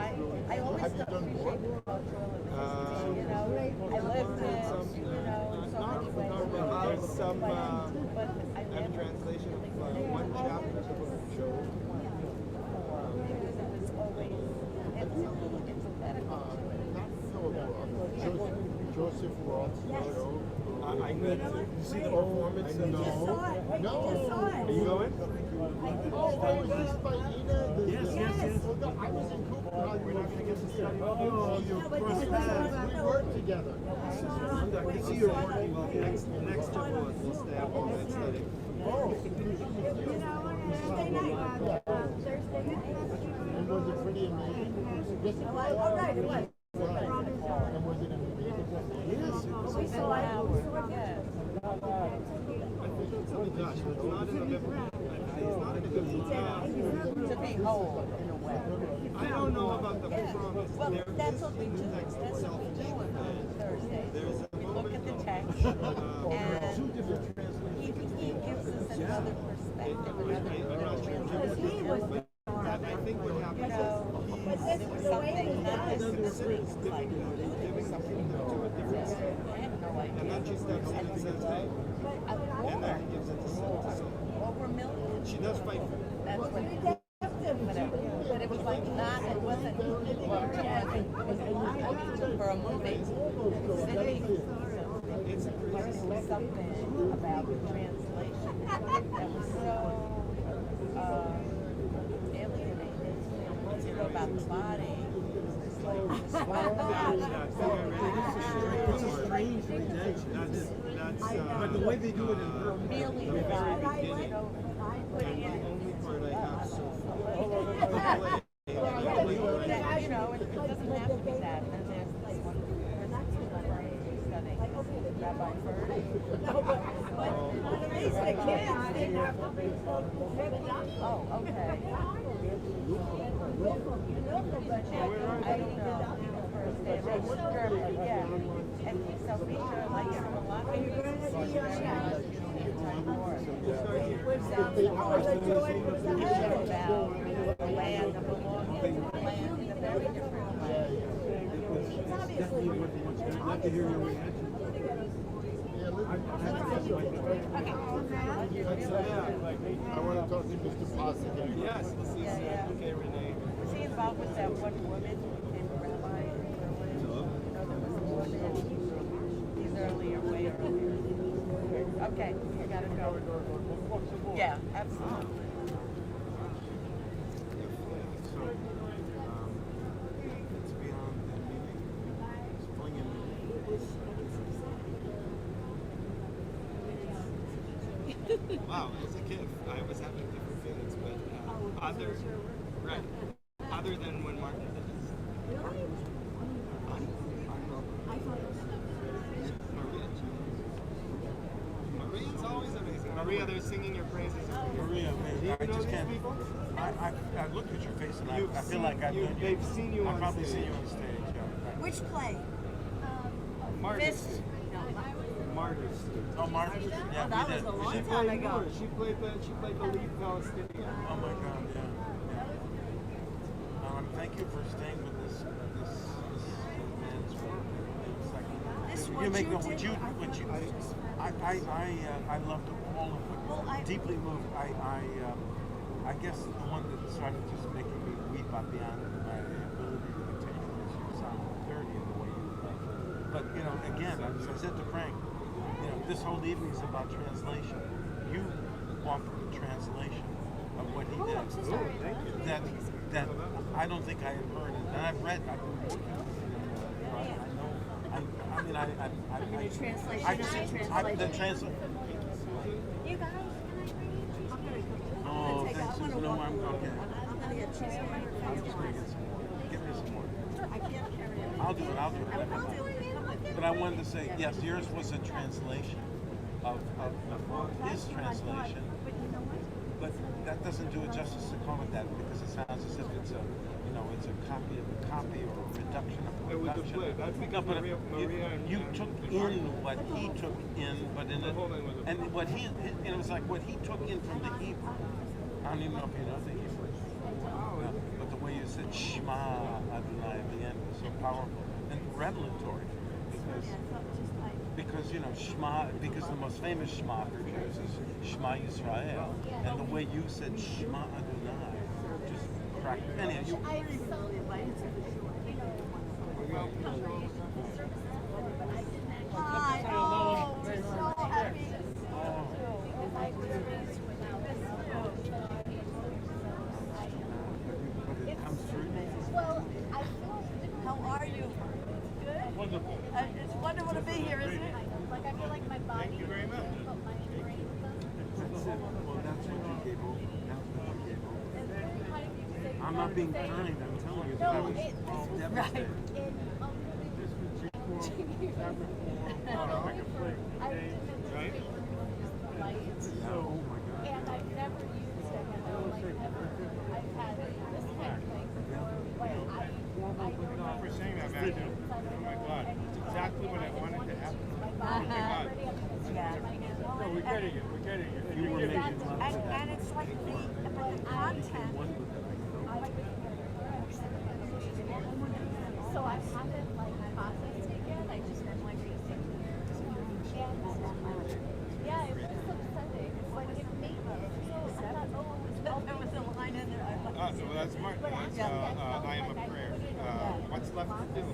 always appreciate the cultural diversity. You know, I lived it. You know, in so many ways. There's some But I have a translation of one chapter of the book of Shul. It's always it's antithetical. Not Philip Roth. Joseph Roth's photo. I need to. You see the performance? No. Are you going? Oh, is this by Ina? Yes. Oh, no, I was in Kumah. We're not going to get to study. Oh, you crossed paths. We worked together. I can see you're working well. Next trip we'll stay up all night studying. And was it pretty amazing? Yes, it was. All right, it was. And was it amazing? Yes. We saw it. Yes. I think it's on the Dutch, but it's not in the biblical. It's not in the biblical. To be whole in a way. I don't know about the Yeah. promise. Well, There that's is what we in do. the text That's itself. what we do on Thursday. There's a We look at the moment text of, and Different translations. he gives us another perspective, I'm not sure translation. I think what happens There was something not as is like giving something to a different state. I have no idea. And then she steps in and says, hey, and then he gives it to someone. Over million. She does fight for it. That's what whatever. But it was like not, it wasn't for a movie. City. It's a There crazy was something about the translation that was so alienating. Once you know about the body, it's It's a strange rejection. But the way they do it in her. really the body, you know, putting the it only part I have so far. that, you know, it doesn't have to be that. And then there's this one person studying Rabbi Bird. Oh, okay. I don't know. First day, Germany, yeah. And so be sure, like from a lot of about the land of belonging, the land in a very different way. Definitely worth watching. I'd like to hear your reaction. I want to talk to Mr. Pasta. Yes, this is Yeah. okay, Renee. Was he involved with that one woman in Rabbi? There was a woman. He's earlier, way earlier. Okay, you gotta go. Yeah, absolutely. So, it's beyond the meaning. It's pulling in. Wow, as a kid, I was having different feelings, but other than when Martin did this. Maria's always amazing. Maria, they're singing your praises. Maria, Do you I know just these can't. people? I looked at your face and You've I feel seen- like I've known you. they've seen you I've on probably stage. seen you on stage. Yeah. Which play? Martyrs. Martyrs. Oh, Marcus? Yeah, Oh, that we was did. a long She time played ago. She played the lead Palestinian. Oh my God, yeah. thank you for staying with this man's work. It's like This you what make you no, did, I loved all of it. Well, Deeply moved. I guess the one that started just making me weep out beyond my ability to attain was your Psalm 30 and the way you. But again, as I said to Frank, this whole evening is about translation. You offer the translation of what he did. Thank you. That I don't think I had heard it, and I've been working with him. I mean, the translation I is just, a the translation. translation. You guys, can I bring you cheese? Oh, thanks. I'm No, I'm okay. gonna get cheese. I'm just gonna get some more. Get me some more. I can't carry it. I'll do it. But I wanted to say, yes, yours was a translation of his translation. But that doesn't do it justice to call it that, because it sounds as if it's a, it's a copy of a copy or a reduction of a It was a reduction. play. That's because No, but Maria and you took in what he took in, but in The whole thing was a and what he, and it was like what he took in from the Hebrew. I don't even know if you know the Hebrew. But the way you said Shema Adonai at the end was so powerful and revelatory, because Shema, because the most famous Shema for Jews is Shema Yisrael, and the way you said Shema Adonai just cracked. Anyhow, you. Hi, oh, we're so happy. It comes through. How are you? Good? Wonderful. It's wonderful to be here, isn't it? Like I feel like my body. Thank you very much. But my brain doesn't. That's it. Well, that's what you gave over. That's what you gave over. It's very kind of you to say. I'm not being kind. I'm telling you. No, I was it- devastated. In This was before, that before, like a play. I didn't Right? light. Oh my God. And I've never used it, like ever. I've had this kind of thing. But I Thank you for saying that, Matthew. Oh my God. It's exactly what I wanted to happen. Oh my God. No, we're getting it. We're getting it. You were making love to that. And it's like but the content. So I haven't processed it yet. I just been reading. And yeah, it was upsetting. But it made me feel. I thought, oh, it was There was a line in there. Well, that's smart. That's, I am a prayer. What's left to do?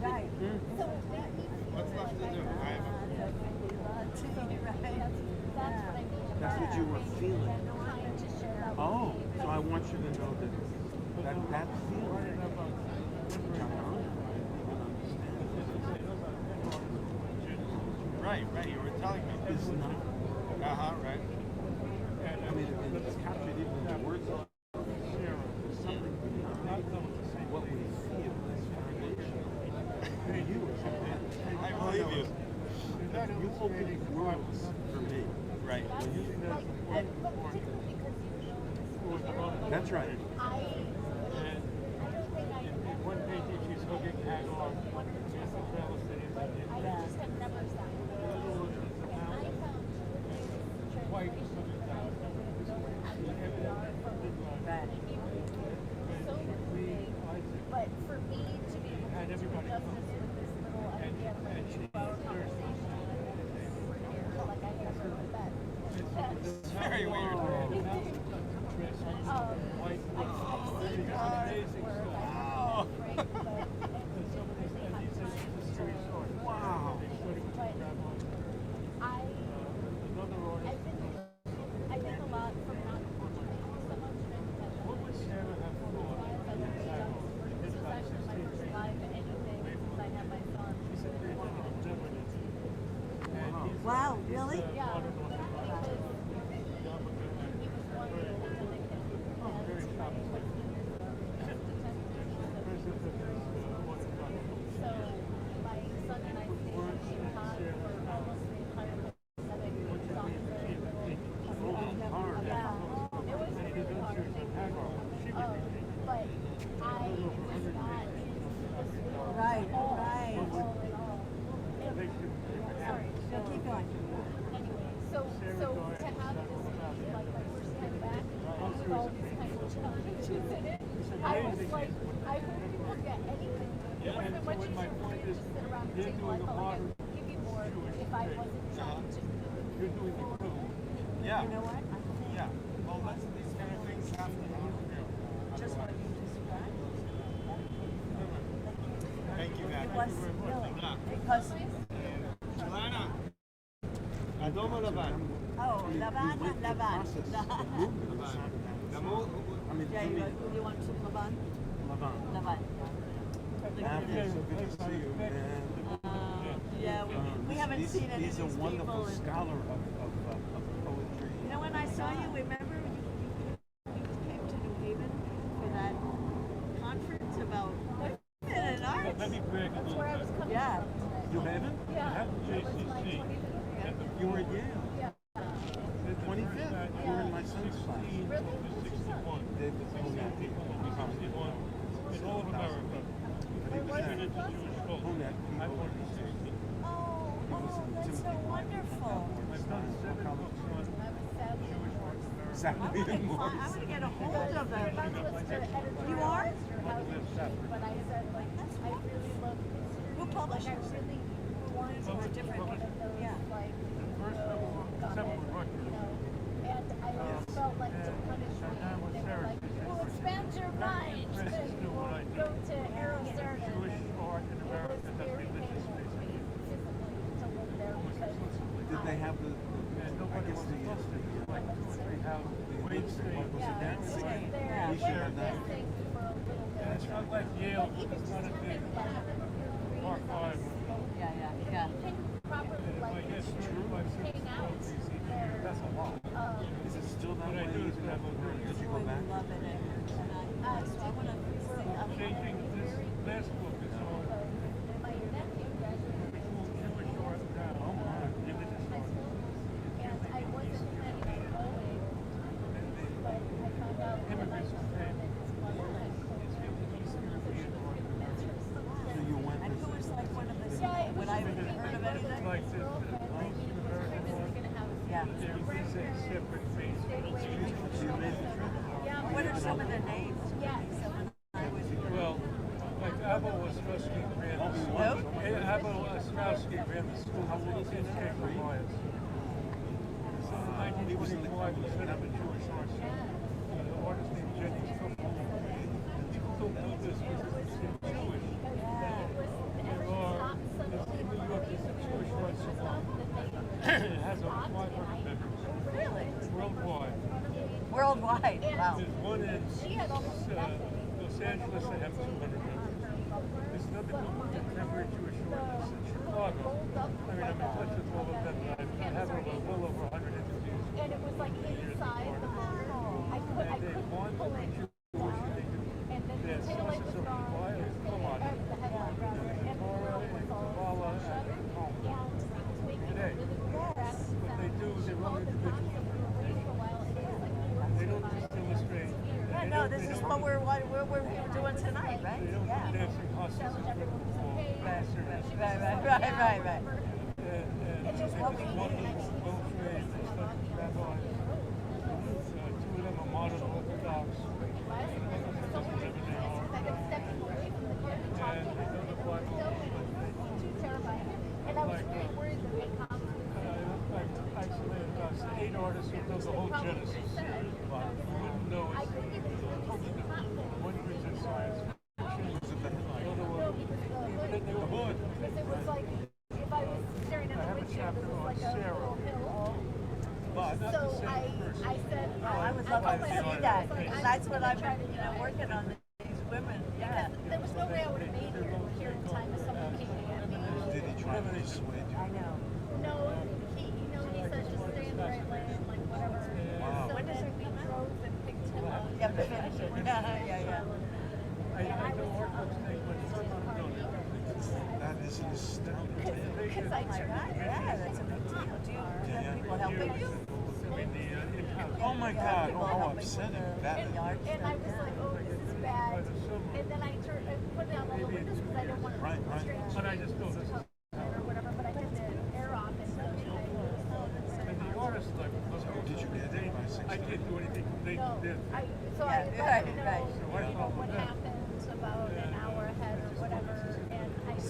Right. So it made me feel. What's left to do? I am a prayer. That's what I mean. That's what you were feeling. Trying to share that. Oh, so I want you to know that feeling, which I don't even understand, Right, you were telling me. is not. Right. I mean, it's captured even in the words. There's something beyond what we feel is foundational. You as a man. I believe you. You opened worlds for me. Right. When you, But particularly because you know that's right. everything I In one painting, she's hugging Hagar. She's the Palestinians. I just have never signed. And I found White translation coming down. Right. so moving. But for me to be able to do justice with this little idea of like 2-hour conversation, I feel like I never did that. It's very weird. Wow. Wow. I think a lot from not watching so much What would Sarah have thought? this is actually my first live anything since I had my son. Wow, really? Yeah, because he was 1 year older than the kid. So my son and I stayed in Kumah for almost the entire pandemic. Yeah, it was really hard. But I was not in the school. Right, right. All in all. Sorry, no, keep going. Anyway, wasn't what you my said. point is, Sit around and they're take doing life. a Like, I modern could give you more Jewish if I thing. wasn't trying to. You're doing the equivalent. Yeah. You know what? I think Yeah. Well, that's, these kind of things have to happen. just what you described. Thank you, It guys. was really because אדום או לבן? oh Laban. I mean, Yeah, you want some Laban? Laban. Matthew, so good to see you, man. Yeah, we haven't seen any He's of a these wonderful people. scholar of poetry. You know, when I saw you, remember you came to New Haven for that conference about women and art? Let me brag a little bit. Yeah. New Haven? I have the JCC. You were at Yale. 25th. You were in my son's class. 61. David Honet. In all of America. Contributed to Jewish culture. Honet. I won the 60. Oh, that's so wonderful. I've done 7 books on Jewish art in America. Saturday I'm going to get a hold of them. You are? But I said, like, I really love history. Who published Like, I it? really wanted to Or be different one of people? those, Yeah. like, First number one, seven were Rutgers. you know, and I always felt like to punish me, they were like, well, expand your mind. Francis knew what I Go to Arizona. Jewish art in America has religious basically. To live there because Did they have the, And I nobody guess was the, supposed to. Like 2 or 3 houses. Wayne State. what was it, yeah, Darren we State? were there. Yeah. We We shared were that. missing for a little bit. It's not like Yale, it's not a big Park 5. Yeah. You can properly I like guess hang out there. that's a lot. Is it still that What I way? do is Even grab a though- very Did you go back? Love it. And so I want to see. Changing this last book is on My nephew graduated Jewish art now. Oh, my. Religious art. and I wasn't planning on going, but I found out that my Immigrants son came. and his mother had It's really East European art. So you went And to, who was like one of the Yeah, it was would I just have heard of anything? Like this, Eastern American art. Yeah. There is a separate base. so you made the trip? What are some of their names? Yeah. Well, like Abba Ostrowski ran the school. Who? Abba Ostrowski ran the school. How old is he? Came from Myers. So in 1925, he set up a Jewish art center. The artist named Jenny Tupel. People don't do this because it's Jewish. There are, in New York, there's a Jewish art salon. It has over 500 members. Really? Worldwide. Worldwide. Wow. There's one in Los Angeles, they have 200 members. There's another group of contemporary Jewish artists in Chicago. I mean, I'm in touch with all of them, but I have well over 100 interviews. And it was like inside the model. I And they couldn't want pull to it be Jewish, down. and they do. And then Their the tail light sources was of gone. supply is Kumah, The headlight rather. And the Torah, girl was all Kabbalah, shut. and Talmud. And it was making Today. really crappy What they do is sounds. they She run called the individual. cops and we were waiting for a while and it was like They don't just illustrate. Yeah, no, this is what we're doing tonight, right? They don't Yeah. do dancing hustles and Right. And just what we need. wonderful, well-trained, instructed rabbis. Two of them are modern Orthodox. someone like stepping away from the kid and talking. And they know the Bible. Too terrifying. And I was really worried that they come I've isolated us 8 artists who built the whole Genesis series of Bible. You wouldn't know I it. couldn't even Totally different. One reads in science fiction. The other one, the hood. because it was like if I was staring at I the have a windshield, chapter it was on like a Sarah. little hill. But not So the same person. I said, I would love to see that. That's what I've been, working on these women. Yeah. There was no way I would have made it here in time if someone came to get me. Did he try to dissuade you? I know. No, he said just stay in the right lane, like whatever. Wow. So When does then it we come out? drove and picked him up. You have to finish it. Yeah. I know art books take much time. That is an astounding tale. Because I Oh my tried. God, yeah, that's a big deal. Do you have people helping you? I mean, the in-house. Oh my Yeah, God, people oh, how helping upsetting with that the is. yard And I stuff. was like, oh, this is bad. And then I put it on all the windows because I didn't want to Right. But I just know this is. or whatever, but I had the air off and And the artist, like, Did you get it by 6? I can't do anything. They no, did. so I Yeah, let them know, right. So I you know, followed what them. happened about an hour ahead or whatever, and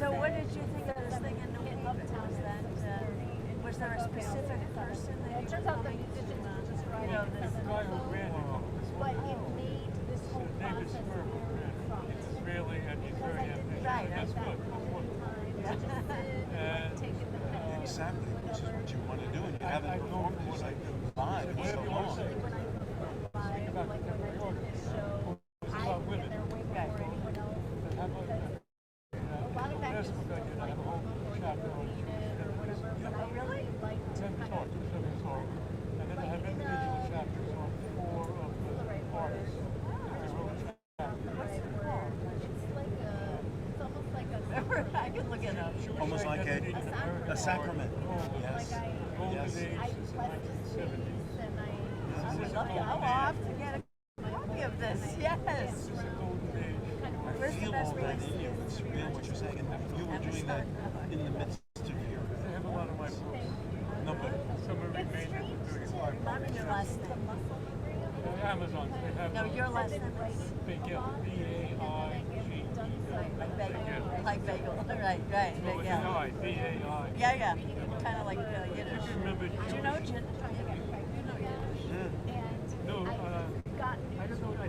So what did you think of this thing in New Haven? Was there a specific person that you were coming to, you know, this? The guy who ran it, But it made this whole his name is process Smurf. He's Israeli and he's very ambitious. Right, That's good. And Exactly, which is what you want to do, and you haven't performed it like live in so long. think about contemporary art. It's about women. Right. That have a Facebook I did, I have a whole chapter on Oh, really? 10 talk, 7 talk, and then I have individual chapters on 4 of the artists. They wrote a chapter. What's it called? It's almost like a I can look it up. Almost like a sacrament. Yes. Golden Yes. Age since the 1970s. I would love to. I will have to get a copy of this. Yes. This is a golden age. I Where's the feel best all that place? in you. It's real what you're saying. And you were doing that in the midst of your They have a lot of my books. no, but Some are remade after 35 Not in your last name. Amazon. They have No, your last name is Bagel. B-A-I-G-E-L. like bagel. Like bagel. Right, right. No, it's Yeah. an I. B-A-I. Yeah, yeah. Kind of like Yiddish. If you remember, Do you know Yiddish? You know Yiddish. no, I don't know. I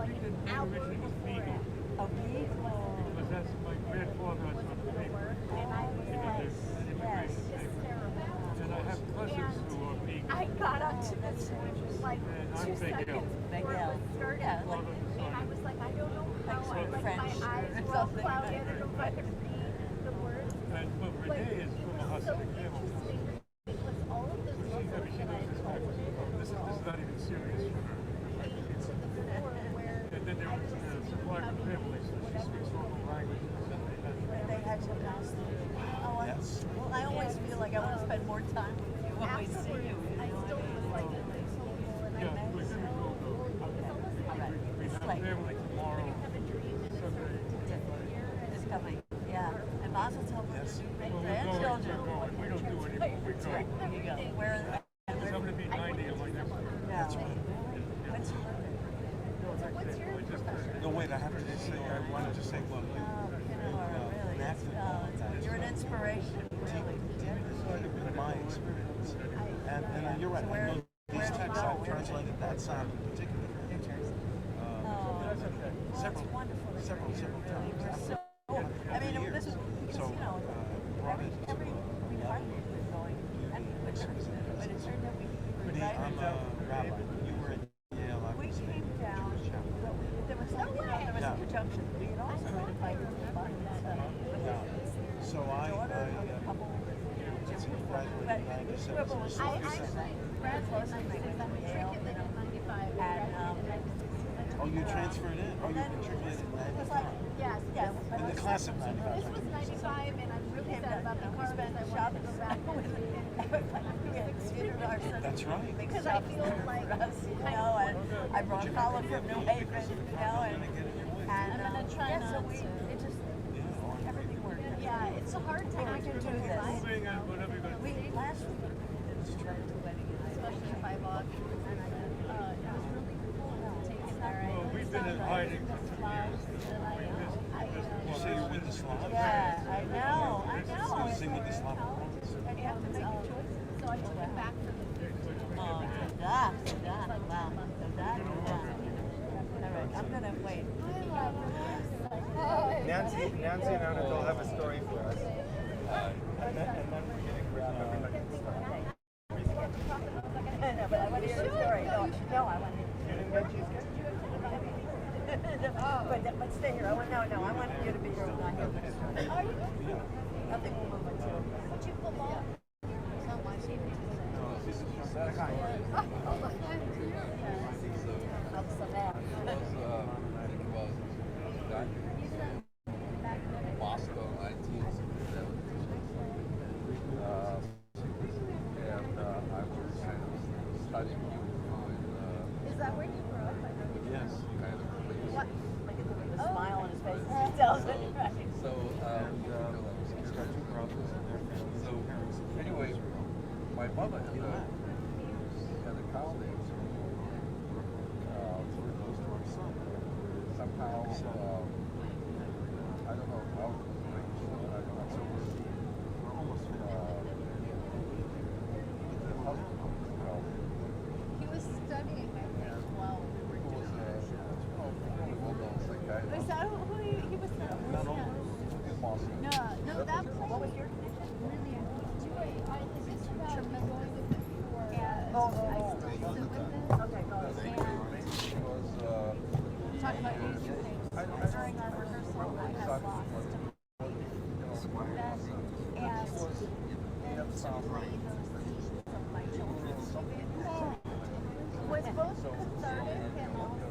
think the name originally was Beagle. A beagle. But that's my grandfather was from the paper. Yes. Yes. And I have cousins who are Beagle. I got onto this like And I'm 2 Bagel. seconds. Bagel. Yeah. One of them is And I was like, I don't know how. Like Like French my eyes or were all something. clouded. I don't know if I could read the words. But Renee is from a So Hasidic family. interesting because all of those lessons Every she that I knows this told backwards. This is not even serious for her. came to the fore where And then there was a supply of families, so she speaks local languages. And They had to pass through. Oh, Yes. well, I always feel like I want to spend more time with you when we see you. I still was like in high school and I yeah, met we're gonna go though. All right. We have Like- family tomorrow, Sunday. It's coming. Yeah. And Mazel Tov for Yes. the new Well, grandchildren. we're going. We don't do anymore. We're That's right. going. There you go. Where are they? So I'm gonna be 90 on my next one. Yeah. When's your birthday? What's your no, wait. I have to just say. I wanted to say, well, you. Really, you're an inspiration, really. With my experience, and you're right. I know these texts I've translated that sound in particular. Several times. So, I mean, this is because, So, you know, brought it to every we find it going, and but it turned out we I'm a rabbi. You were at Yale. I we was at came down, Jewish chapel. but there was no way. There was a conjunction. We had also invited Yeah. So I graduated in 97. So I actually graduated in 96. I'm matriculate in 95. oh, you transferred in? Oh, you matriculated in 95? Yes, Yeah, yes. In the class of 95. This was 95 and I'm really sad about the car because I wanted to go back. That's right. Because I feel like I brought Colin from New Haven, you know, and I'm gonna try yeah, not so we to. it just everything worked. Yeah, it's a hard time We can do to this. Moving and whatever you're gonna We last week especially if I walk. It was really cool to take it there. Well, we've been in hiding for 2 years. You say you're with the Slavs? Yeah, I know. You sing with the Slav choirs? And you have to make a choice. So I took it back for the 15th. Oh, wow. All right, I'm gonna wait. Nancy and Anatole have a story for us. And then we're going to grab everybody's stuff. No, but I want to hear the story. No, I want to hear. You didn't get cheesecake? But stay here. I want you to be here when I hear the story. Nothing will move until. Would you belong? It's not my favorite. I'm so mad. Moscow, 1967. And I was kind of studying you Is that where you grew up? Yes. kind of place. What? Look at the smile on his face. He tells it. Right. So, He's got two brothers and their families so and parents. anyway, my mother had a cow there. So we're close to our son. Somehow, I don't know how, I don't know, What was your condition? Okay, go ahead. Talk about you. During our rehearsal, I have lost. My children. Was both cathartic and also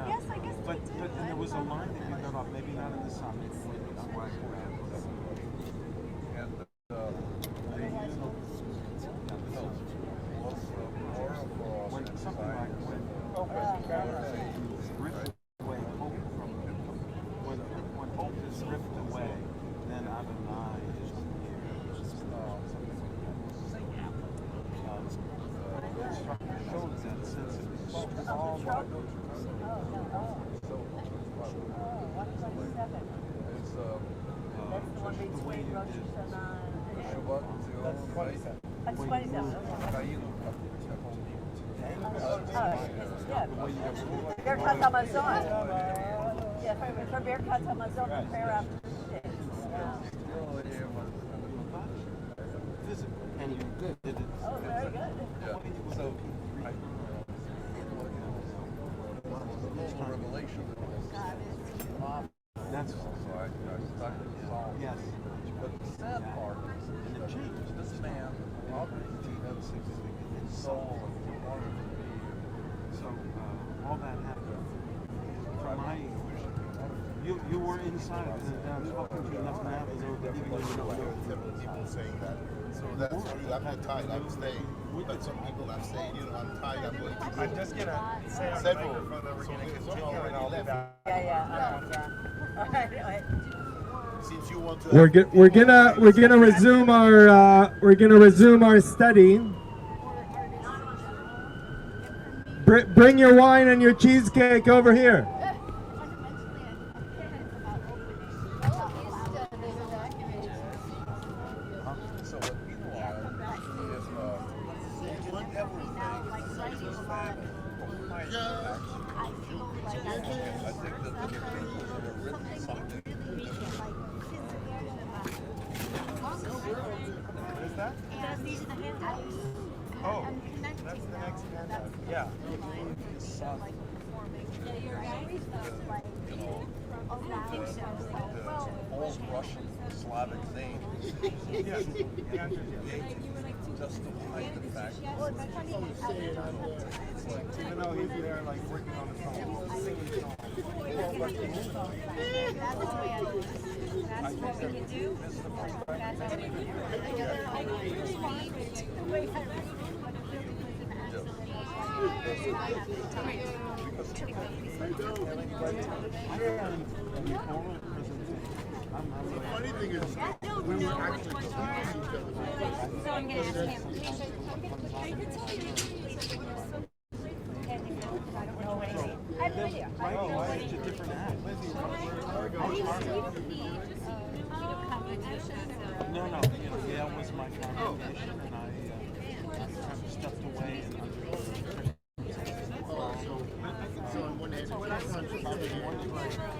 yes, I guess. But and there was a line that you got off, maybe not in the song. And When something like when ripped away hope from when hope is ripped away, then Adonai is here. The instructor shows that sense of all the way you did. That's 27. Birkat Hamazon. Yeah, for Birkat Hamazon, the prayer after 2 days. And you did it. Oh, very good. So, revelation. That's So I stuck with the song. yes. But the sad part is And it changed. this man, obviously, had his soul and he wanted to be. So all that happened. From my you were inside of it, and I'm talking to you enough now to know that even though you don't know. People saying that. So that's true. I'm not tired. I'm staying. But some people are saying, I'm tired. I'm going to go. I'm just gonna say on the Several. microphone that we're So gonna there's continue already and I'll be left. back. Yeah. All right. Since you want to. We're gonna resume our study. Bring your wine and your cheesecake over here. So what people are is doing everything is bad. I think that the people that have written something. What is that? Oh, that's the next handout. Yeah. Old Russian Slavic name. Yes. Just to hide the fact. Even though he's there, like working on the song, singing songs. The funny thing is, we were actually talking to each other. So I'm going to ask him. I don't know anything. I have no idea. Why it's a different act? No, Yale was my congregation, and I kind of stepped away and So on one hand, when I punch probably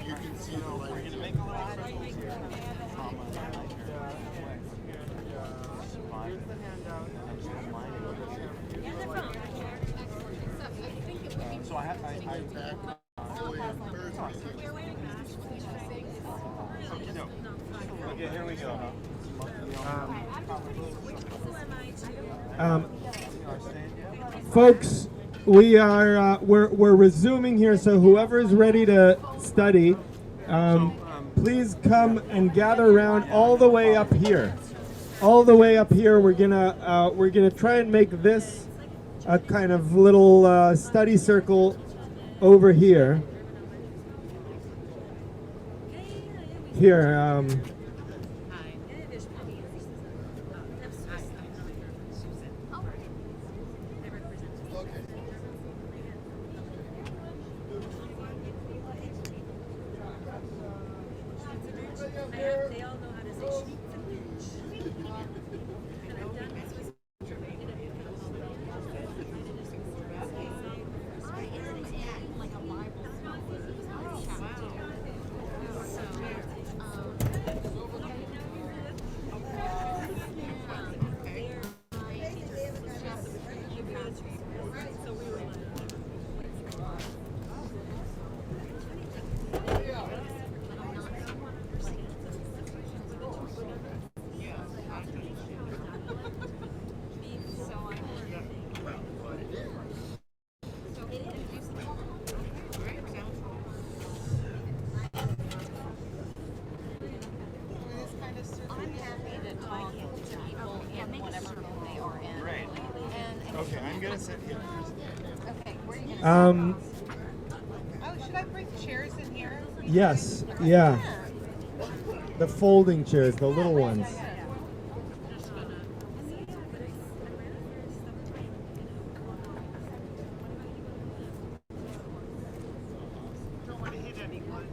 you can see the light. So I Okay, here we go. Folks, we're resuming here. So whoever is ready to study, please come and gather around all the way up here. All the way up here. We're gonna try and make this a kind of little study circle over here. Here. They all know how to say Um, Oh, should I bring chairs in here? yes, yeah. The folding chairs, the little ones. Don't want to hit anyone.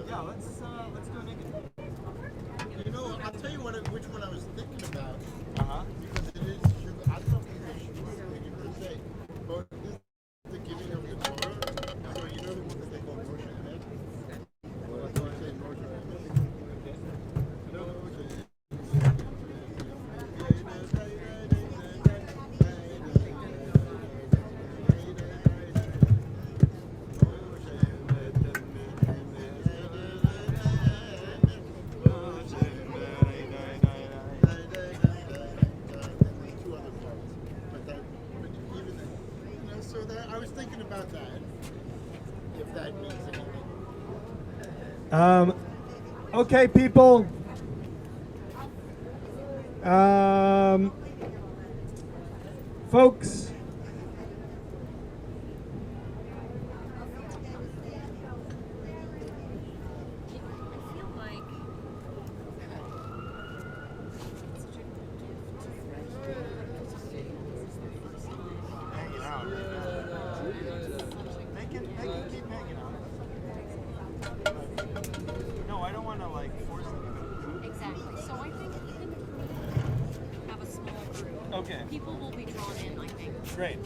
Yeah, let's go naked. You know, I'll tell you which one I was thinking about. Because it is Shul. I don't know if it's a Shul thing per se, but this is the giving of the Torah. So you know the ones they call Moshe Emet? Well, I thought I said Moshe Emet. No, two other parts. But even then, you know, so that I was thinking about that. If that means anything. Okay, people. Folks. I feel like Hanging out. They can keep hanging out. No, I don't want to like force them. exactly. So I think even if we have a small group, Okay, people will be drawn in. I think. great.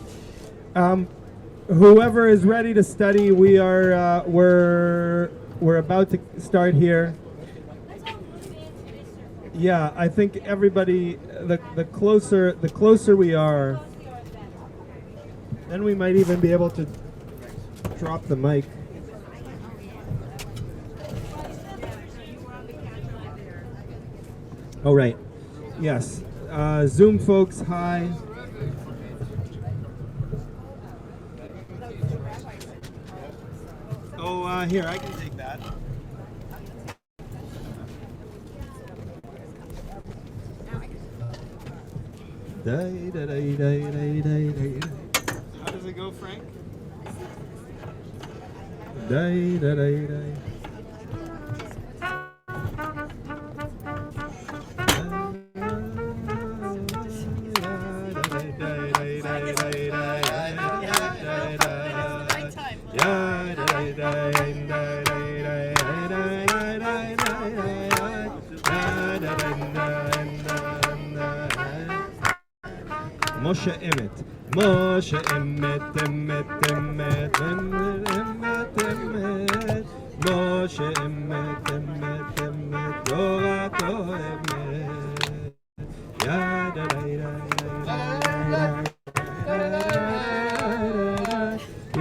Whoever is ready to study, we're about to start here. Yeah, I think everybody, the closer we are, then we might even be able to drop the mic. Oh, right. Yes. Zoom folks, hi. Oh, here, I can take that. How does it go, Frank? Moshe Emet. Moshe Emet, Emet, Emet, Emet, Emet, Emet. Moshe Emet, Emet, Emet, Torato Emet. Ya da da da da da.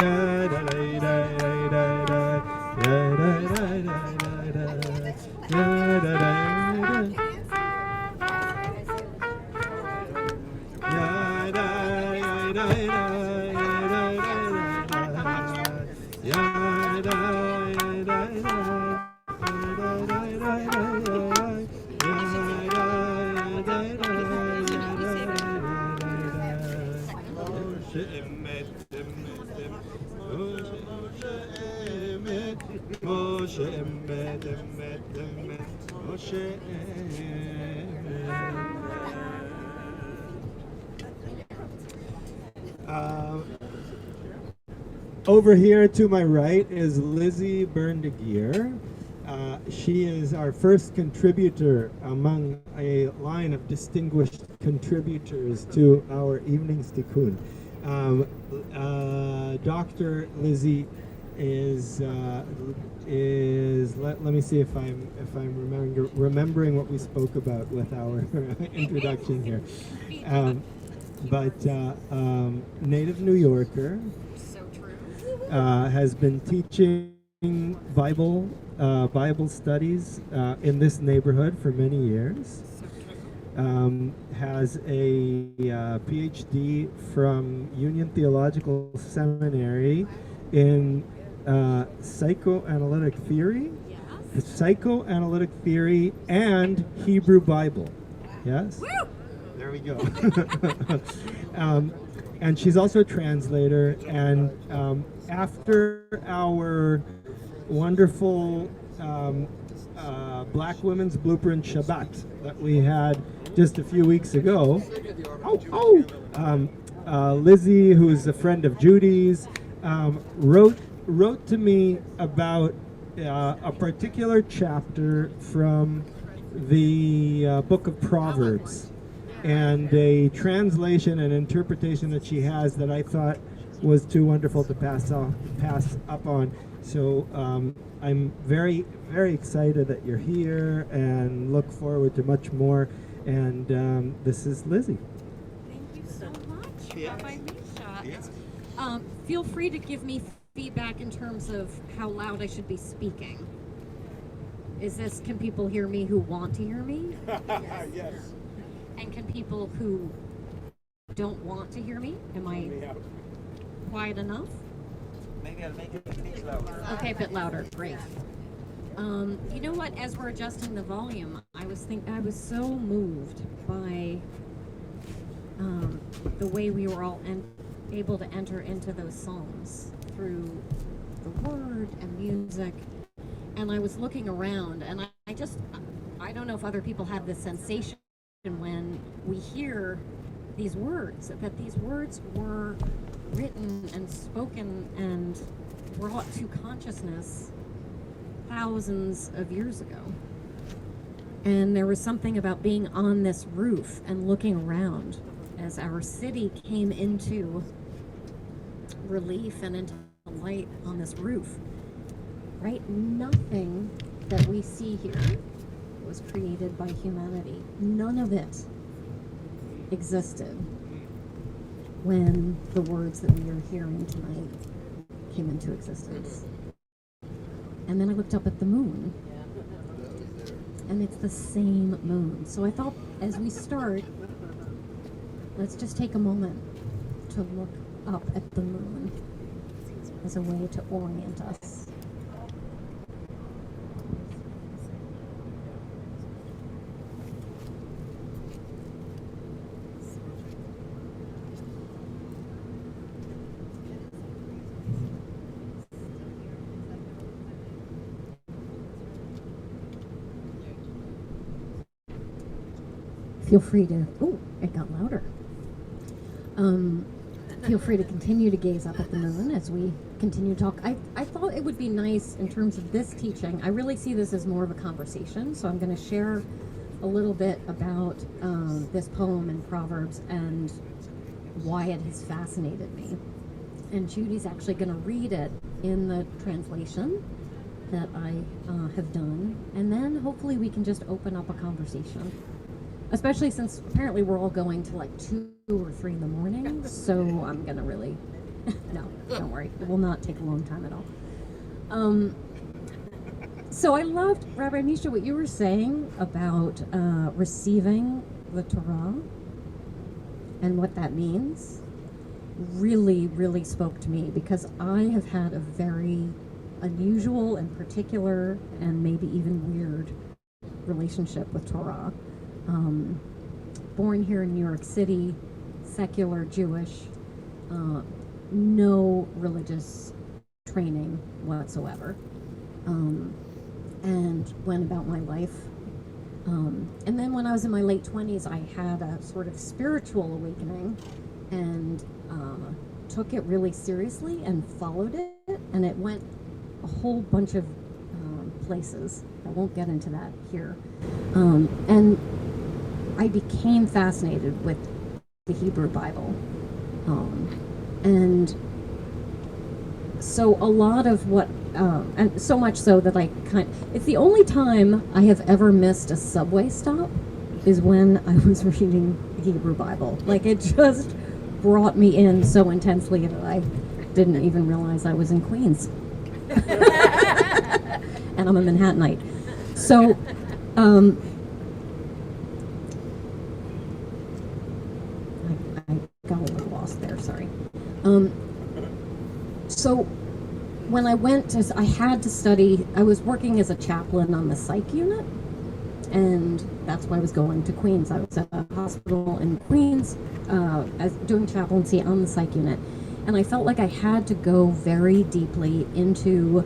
Ya da da da da da. Ya da da da da da. Ya da da da. Moshe Emet, Emet, Emet, Moshe Emet. Over here to my right is Lizzie Berndegeer. She is our first contributor among a line of distinguished contributors to our evening's tikkun. Dr. Lizzie is let me see if I'm remembering what we spoke about with our introduction here. Native New Yorker, has been teaching Bible studies in this neighborhood for many years. Has a PhD from Union Theological Seminary in psychoanalytic theory, Yes. the psychoanalytic theory, and Hebrew Bible. Yes? Woo! There we go. And she's also a translator. And after our wonderful Black Women's Blueprint Shabbat that we had just a few weeks ago, Lizzie, who's a friend of Judy's, wrote to me about a particular chapter from the book of Proverbs, and a translation and interpretation that she has that I thought was too wonderful to pass up on. So I'm very, very excited that you're here and look forward to much more. And this is Lizzie. Thank you so much, Rabbi Misha. Feel free to give me feedback in terms of how loud I should be speaking. Can people hear me who want to hear me? Yes. And can people who don't want to hear me? Am I quiet enough? Maybe I'll make it a bit louder. Okay, a bit louder. Great. You know what? As we're adjusting the volume, I was so moved by the way we were all able to enter into those songs through the word and music. And I was looking around, and I don't know if other people have this sensation when we hear these words, that these words were written and spoken and brought to consciousness thousands of years ago. And there was something about being on this roof and looking around as our city came into relief and into light on this roof. Right? Nothing that we see here was created by humanity. None of it existed when the words that we are hearing tonight came into existence. And then I looked up at the moon, and it's the same moon. So I thought, as we start, let's just take a moment to look up at the moon as a way to orient us. Feel free to, it got louder. Feel free to continue to gaze up at the moon as we continue to talk. I thought it would be nice in terms of this teaching. I really see this as more of a conversation, so I'm going to share a little bit about this poem in Proverbs and why it has fascinated me. And Judy's actually going to read it in the translation that I have done, and then hopefully we can just open up a conversation. Especially since apparently we're all going to like 2 or 3 in the morning, so I'm gonna really, no, don't worry, it will not take a long time at all. So I loved, Rabbi Misha, what you were saying about receiving the Torah and what that means. Really, really spoke to me, because I have had a very unusual and particular and maybe even weird relationship with Torah. Born here in New York City, secular Jewish, no religious training whatsoever, and went about my life. And then when I was in my late 20s, I had a sort of spiritual awakening and took it really seriously and followed it, and it went a whole bunch of places. I won't get into that here. And I became fascinated with the Hebrew Bible. And so a lot of what, and so much so that it's the only time I have ever missed a subway stop is when I was reading the Hebrew Bible. Like, it just brought me in so intensely that I didn't even realize I was in Queens. And I'm a Manhattanite. So, I got a little lost there, sorry. So when I went to, I had to study, I was working as a chaplain on the psych unit, and that's why I was going to Queens. I was at a hospital in Queens doing chaplaincy on the psych unit, and I felt like I had to go very deeply into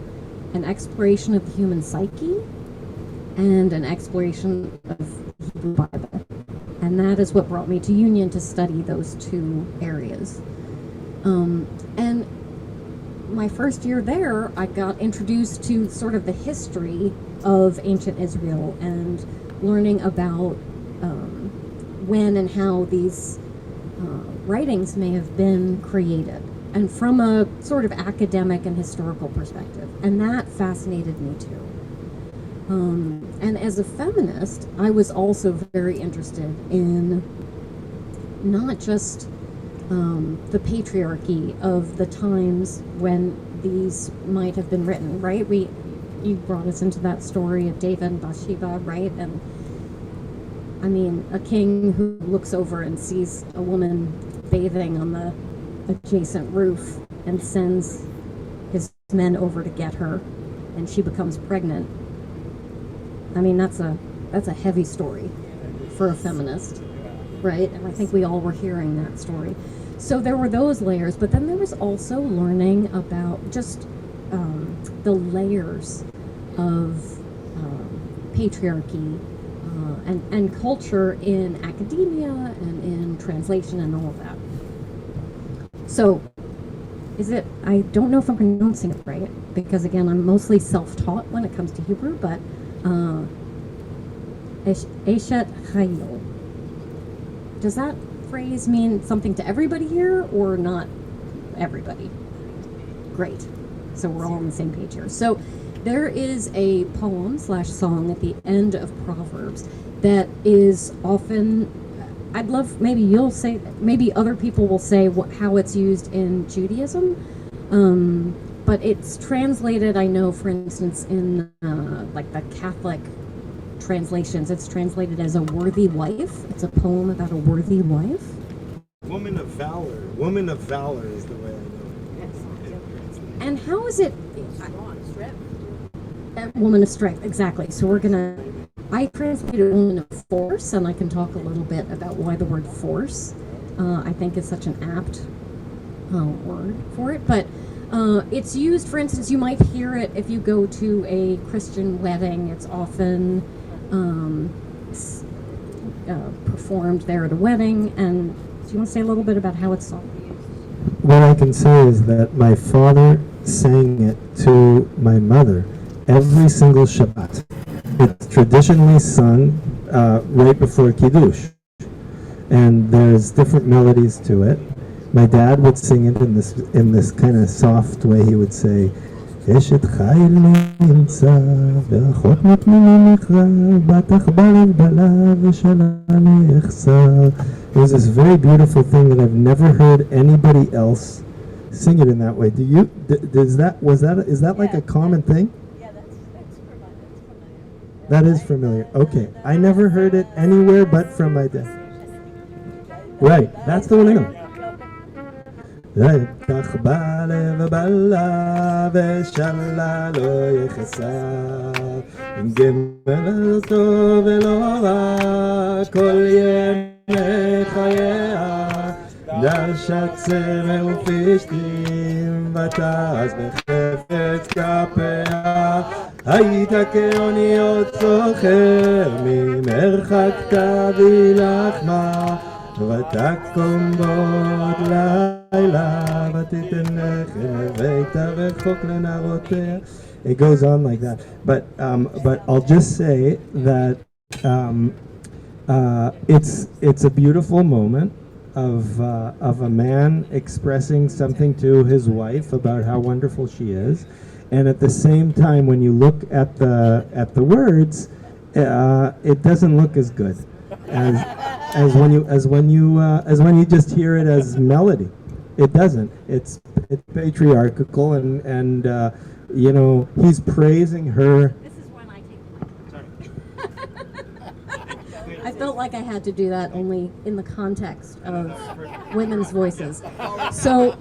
an exploration of the human psyche and an exploration of the Hebrew Bible. And that is what brought me to Union to study those two areas. And my first year there, I got introduced to sort of the history of ancient Israel and learning about when and how these writings may have been created, and from a sort of academic and historical perspective. And that fascinated me too. And as a feminist, I was also very interested in not just the patriarchy of the times when these might have been written, right? You brought us into that story of David and Bathsheba, right? And I mean, a king who looks over and sees a woman bathing on the adjacent roof and sends his men over to get her, and she becomes pregnant. I mean, that's a heavy story for a feminist, right? And I think we all were hearing that story. So there were those layers, but then there was also learning about just the layers of patriarchy and culture in academia and in translation and all of that. So I don't know if I'm pronouncing it right, because again, I'm mostly self-taught when it comes to Hebrew, but Eshet Chayil. Does that phrase mean something to everybody here, or not everybody? Great. So we're all on the same page here. So there is a poem/song at the end of Proverbs that is often, I'd love, maybe you'll say, maybe other people will say how it's used in Judaism, but it's translated, I know, for instance, in like the Catholic translations, it's translated as a worthy wife. It's a poem about a worthy wife. Woman of valor. Woman of valor is the way I know it. And how is it? Woman of strength, exactly. So I translated woman of force, and I can talk a little bit about why the word force, I think, is such an apt word for it. But it's used, for instance, you might hear it if you go to a Christian wedding. It's often performed there at a wedding. And do you want to say a little bit about how it's sung? What I can say is that my father sang it to my mother every single Shabbat. It's traditionally sung right before Kiddush, and there's different melodies to it. My dad would sing it in this kind of soft way. He would say, "Eshet Chayil nimtza, ve'achot notnim mikra, batach balev bala v'shalane echsar." It was this very beautiful thing that I've never heard anybody else sing it in that way. Is that like a common thing? Yeah, that's familiar. That is familiar. Okay, I never heard it anywhere but from my dad. Right, that's the one I know. בטח בלב בלה ושלה לא יחסר, עם גמל טוב ולא רע כל ימי חייה, דרשת צמר ופשתים ותעש בחפץ כפיה, היית כאוניות סוחר ממרחק תביא לחמה, ותקום בעוד לילה ותיתן לחם לביתה וחוק לנערותיה. It goes on like that, but I'll just say that it's a beautiful moment of a man expressing something to his wife about how wonderful she is, and at the same time, when you look at the words, it doesn't look as good as when you just hear it as melody. It doesn't. It's patriarchal, and you know, he's praising her. This is when I take the mic. Sorry. I felt like I had to do that only in the context of women's voices. So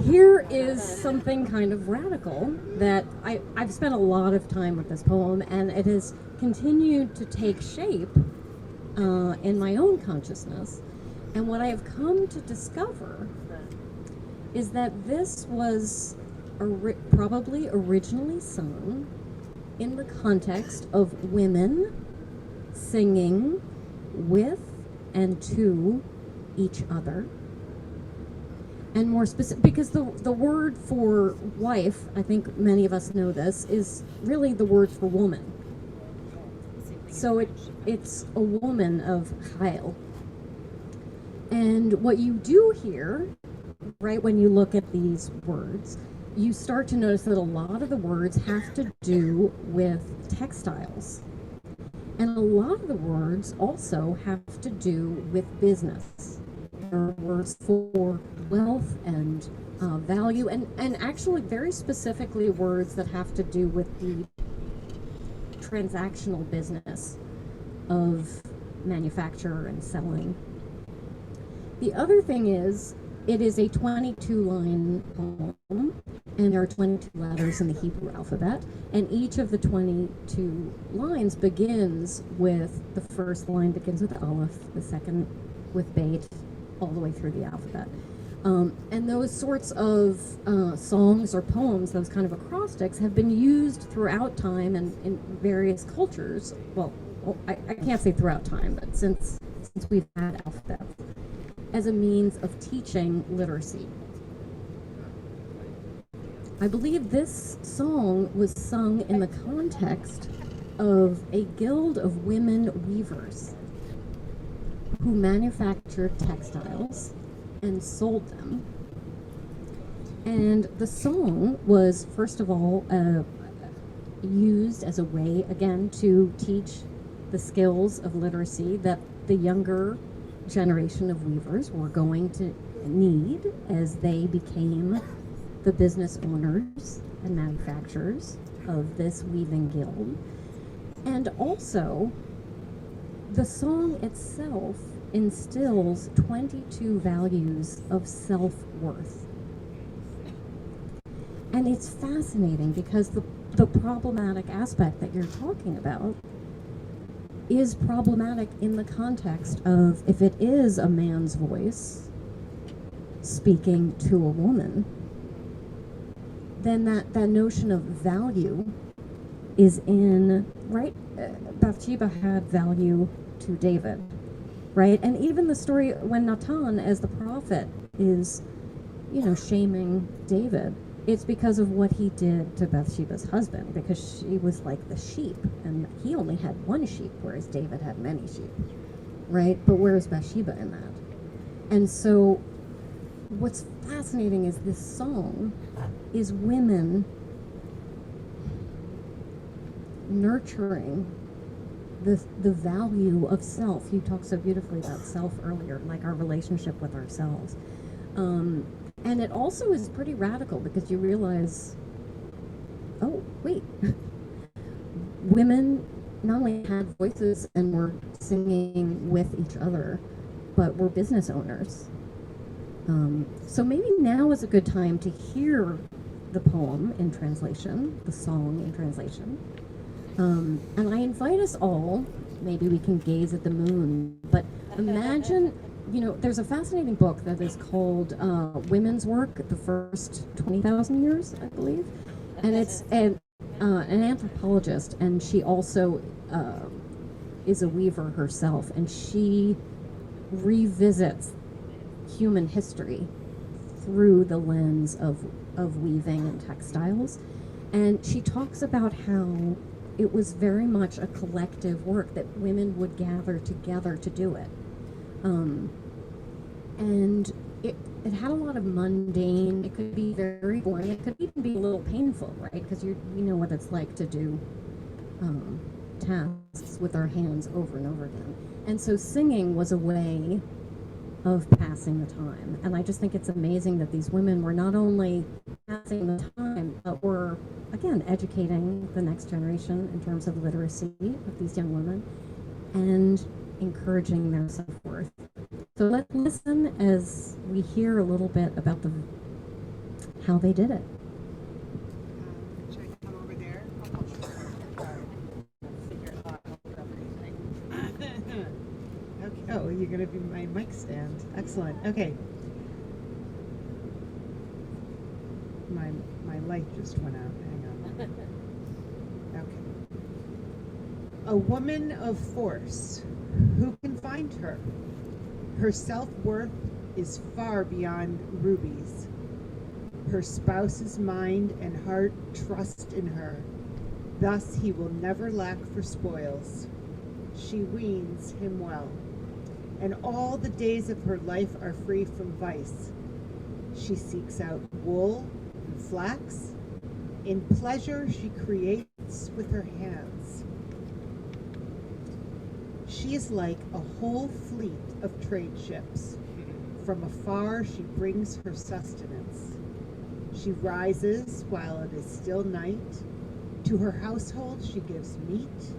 here is something kind of radical that I've spent a lot of time with this poem, and it has continued to take shape in my own consciousness. And what I have come to discover is that this was probably originally sung in the context of women singing with and to each other. And more specific, because the word for wife, I think many of us know this, is really the word for woman. So it's a woman of Chayil. And what you do here, right, when you look at these words, you start to notice that a lot of the words have to do with textiles. And a lot of the words also have to do with business. There are words for wealth and value, and actually very specifically words that have to do with the transactional business of manufacture and selling. The other thing is, it is a 22-line poem, and there are 22 letters in the Hebrew alphabet, and each of the 22 lines begins with, the first line begins with Aleph, the second with Beit, all the way through the alphabet. And those sorts of songs or poems, those kind of acrostics, have been used throughout time and in various cultures. Well, I can't say throughout time, but since we've had alphabets, as a means of teaching literacy. I believe this song was sung in the context of a guild of women weavers who manufactured textiles and sold them. And the song was, first of all, used as a way, again, to teach the skills of literacy that the younger generation of weavers were going to need as they became the business owners and manufacturers of this weaving guild. And also, the song itself instills 22 values of self-worth. And it's fascinating because the problematic aspect that you're talking about is problematic in the context of, if it is a man's voice speaking to a woman, then that notion of value is in, right? Bathsheba had value to David, right? And even the story when Natan, as the prophet, is, shaming David, it's because of what he did to Bathsheba's husband, because she was like the sheep, and he only had one sheep, whereas David had many sheep, right? But where's Bathsheba in that? And so what's fascinating is this song is women nurturing the value of self. You talked so beautifully about self earlier, like our relationship with ourselves. And it also is pretty radical because you realize, oh, wait, women not only had voices and were singing with each other, but were business owners. So maybe now is a good time to hear the poem in translation, the song in translation. And I invite us all, maybe we can gaze at the moon, but imagine, there's a fascinating book that is called Women's Work, the First 20,000 Years, I believe. And it's an anthropologist, and she also is a weaver herself, and she revisits human history through the lens of weaving and textiles. And she talks about how it was very much a collective work, that women would gather together to do it. And it had a lot of mundane, it could be very boring, it could even be a little painful, right? Because you know what it's like to do tasks with our hands over and over again. And so singing was a way of passing the time. And I just think it's amazing that these women were not only passing the time, but were, again, educating the next generation in terms of literacy of these young women, and encouraging their self-worth. So let's listen as we hear a little bit about how they did it. Should I come over there? Okay. Oh, you're going to be my mic stand. Excellent. Okay. My light just went out. Hang on. Okay. A woman of force. Who can find her? Her self-worth is far beyond rubies. Her spouse's mind and heart trust in her. Thus he will never lack for spoils. She weans him well. And all the days of her life are free from vice. She seeks out wool and flax. In pleasure she creates with her hands. She is like a whole fleet of trade ships. From afar she brings her sustenance. She rises while it is still night. To her household she gives meat,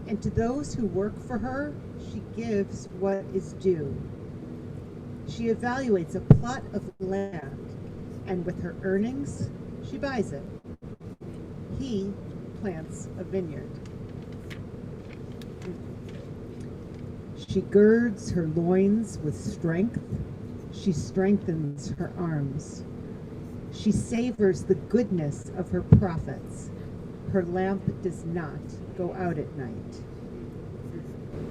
and to those who work for her she gives what is due. She evaluates a plot of land, and with her earnings she buys it. He plants a vineyard. She girds her loins with strength. She strengthens her arms. She savors the goodness of her profits. Her lamp does not go out at night.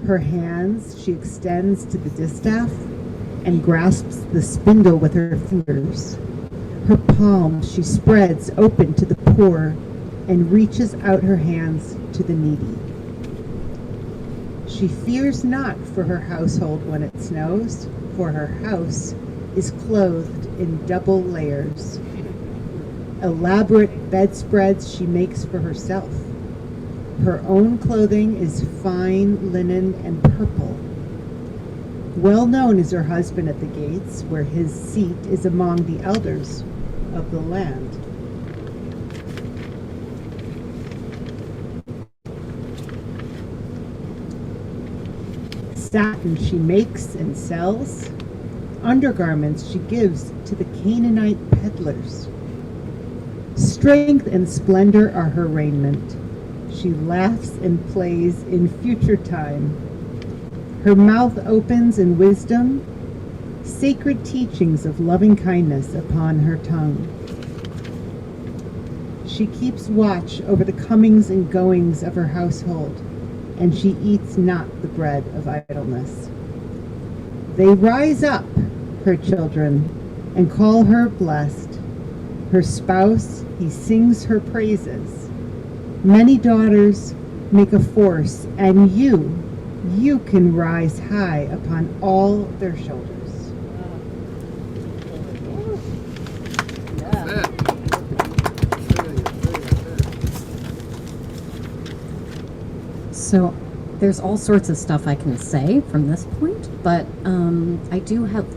Her hands she extends to the distaff and grasps the spindle with her fingers. Her palms she spreads open to the poor and reaches out her hands to the needy. She fears not for her household when it snows, for her house is clothed in double layers. Elaborate bedspreads she makes for herself. Her own clothing is fine linen and purple. Well known is her husband at the gates, where his seat is among the elders of the land. Satin she makes and sells. Undergarments she gives to the Canaanite peddlers. Strength and splendor are her raiment. She laughs and plays in future time. Her mouth opens in wisdom, sacred teachings of loving kindness upon her tongue. She keeps watch over the comings and goings of her household, and she eats not the bread of idleness. They rise up, her children, and call her blessed. Her spouse, he sings her praises. Many daughters make a force, and you can rise high upon all their shoulders. So there's all sorts of stuff I can say from this point, but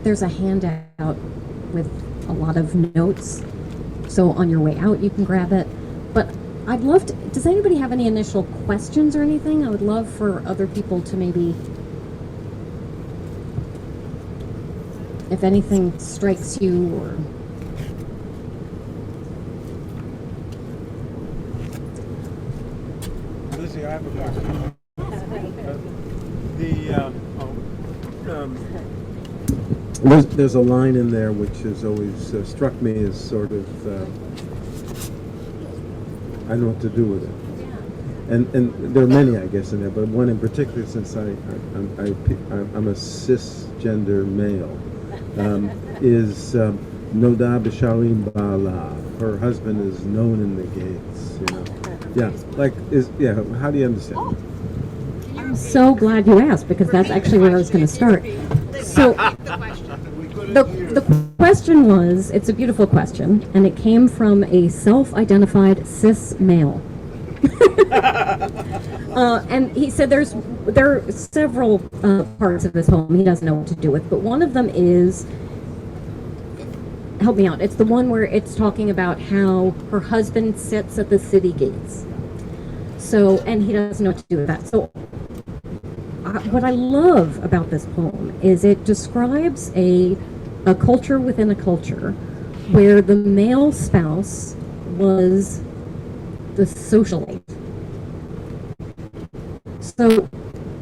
there's a handout with a lot of notes. So on your way out, you can grab it. But I'd love to, does anybody have any initial questions or anything? I would love for other people to maybe, if anything strikes you or. Lizzie, I have a question. There's a line in there which has always struck me as sort of, I don't know what to do with it. And there are many, I guess, in there, but one in particular, since I'm a cisgender male, is Noda B'Sharim Ba'ala. Her husband is known in the gates, you know. How do you understand? I'm so glad you asked, because that's actually where I was going to start. So the question was, it's a beautiful question, and it came from a self-identified cis male. And he said there are several parts of his home he doesn't know what to do with, but one of them is, help me out, it's the one where it's talking about how her husband sits at the city gates. So, and he doesn't know what to do with that. So what I love about this poem is it describes a culture within a culture where the male spouse was the socialite. So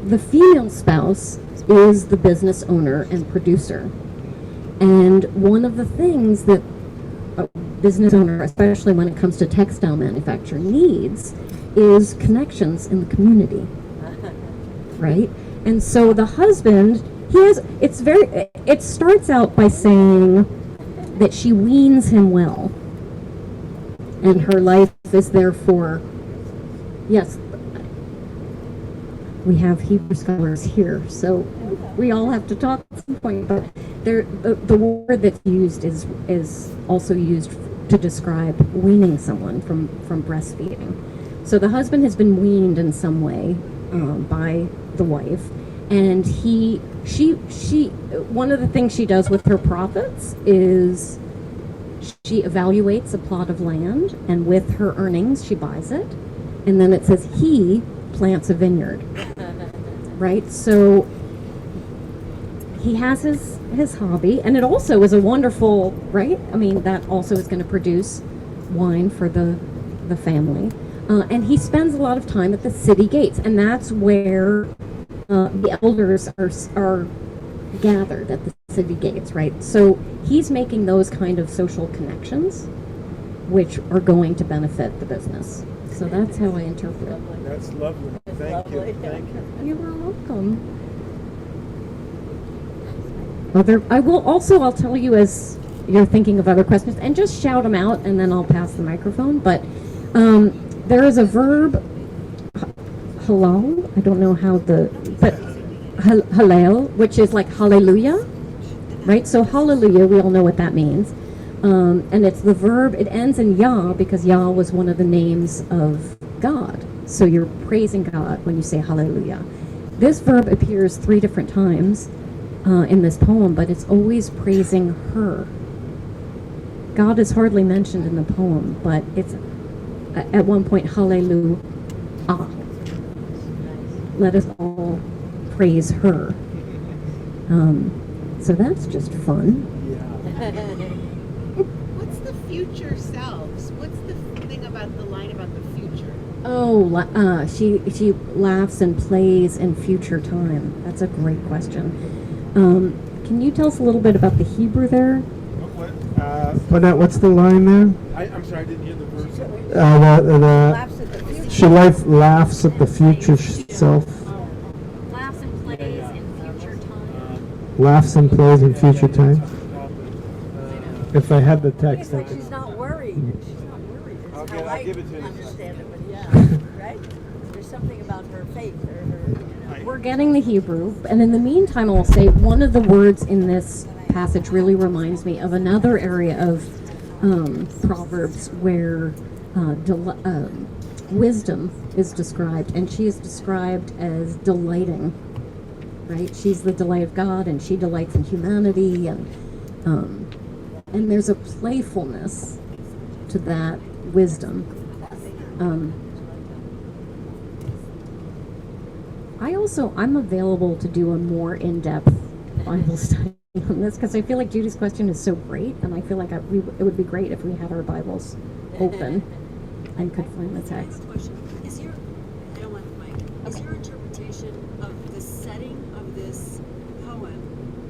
the female spouse is the business owner and producer. And one of the things that a business owner, especially when it comes to textile manufacture, needs is connections in the community. Right? And so the husband, it starts out by saying that she weans him well. And her life is therefore, yes, we have Hebrew scholars here, so we all have to talk at some point, but the word that's used is also used to describe weaning someone from breastfeeding. So the husband has been weaned in some way by the wife, and one of the things she does with her profits is she evaluates a plot of land, and with her earnings she buys it, and then it says he plants a vineyard. Right? So he has his hobby, and it also is a wonderful, right? I mean, that also is going to produce wine for the family. And he spends a lot of time at the city gates, and that's where the elders are gathered at the city gates, right? So he's making those kind of social connections, which are going to benefit the business. So that's how I interpret it. That's lovely. Thank you. Thank you. You are welcome. I'll tell you as you're thinking of other questions, and just shout them out, and then I'll pass the microphone. But there is a verb, halal. I don't know how but halal, which is like hallelujah, right? So hallelujah, we all know what that means. And it's the verb, it ends in Yah because Yah was one of the names of God. So you're praising God when you say hallelujah. This verb appears 3 different times in this poem, but it's always praising her. God is hardly mentioned in the poem, but it's at one point, hallelujah. Let us all praise her. So that's just fun. What's the future selves? What's the thing about the line about the future? Oh, she laughs and plays in future time. That's a great question. Can you tell us a little bit about the Hebrew there? What's the line there? I'm sorry, I didn't hear the verse. She laughs at the future self. Laughs and plays in future time. Laughs and plays in future time. If I had the text, I could. She's not worried. She's not worried. It's how I give it to you. understand it, but yeah, right? There's something about her faith or her. We're getting the Hebrew, and in the meantime, I'll say one of the words in this passage really reminds me of another area of Proverbs where wisdom is described, and she is described as delighting, right? She's the delight of God, and she delights in humanity, and there's a playfulness to that wisdom. I'm available to do a more in-depth Bible study on this because I feel like Judy's question is so great, and I feel like it would be great if we had our Bibles open and could find the text. Is your interpretation of the setting of this poem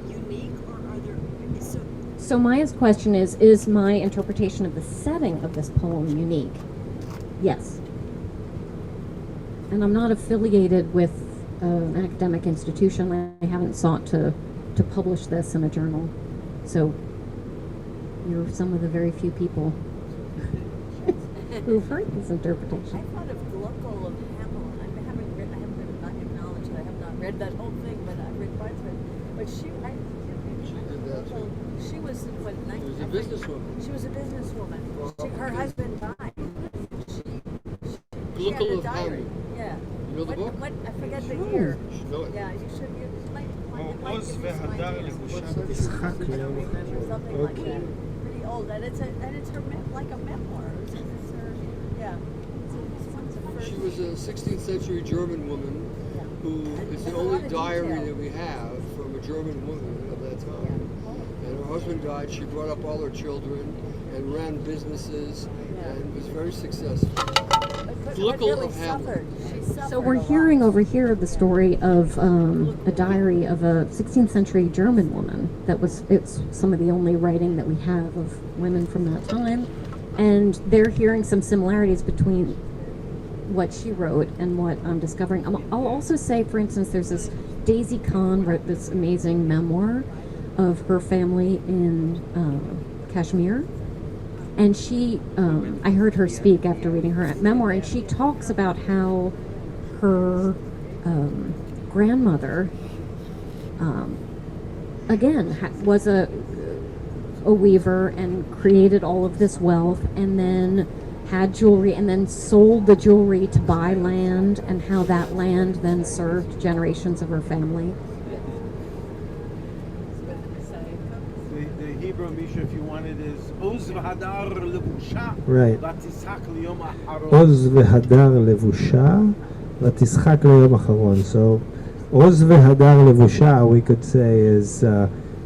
unique, or are there? So Maya's question is my interpretation of the setting of this poem unique? Yes. And I'm not affiliated with an academic institution. I haven't sought to publish this in a journal. So you're some of the very few people who've heard this interpretation. I thought of Gluckle of Hamel. I haven't acknowledged that I have not read that whole thing, but I've read parts of it. But she was what? She was a businesswoman. She was a businesswoman. Her husband died. She had a diary. Yeah. You know the book? I forget the year. Know it. Yeah, you should. Something like that. Pretty old, and it's her like a memoir. It's her, yeah. She was a 16th century German woman who is the only diary that we have from a German woman of that time. And her husband died. She brought up all her children and ran businesses and was very successful. Typical of Hamlet. So we're hearing over here the story of a diary of a 16th century German woman it's some of the only writing that we have of women from that time, and they're hearing some similarities between what she wrote and what I'm discovering. I'll also say, for instance, there's this Daisy Kahn wrote this amazing memoir of her family in Kashmir. And she, I heard her speak after reading her memoir, and she talks about how her grandmother, again, was a weaver and created all of this wealth, and then had jewelry, and then sold the jewelry to buy land, and how that land then served generations of her family. The Hebrew, Misha, if you want it, is Oz v'hadar levusha. Right. V'tischak liyom ha'aron. עוז והדר לבושה ותשחק ליום אחרון. So, עוז והדר לבושה, we could say, is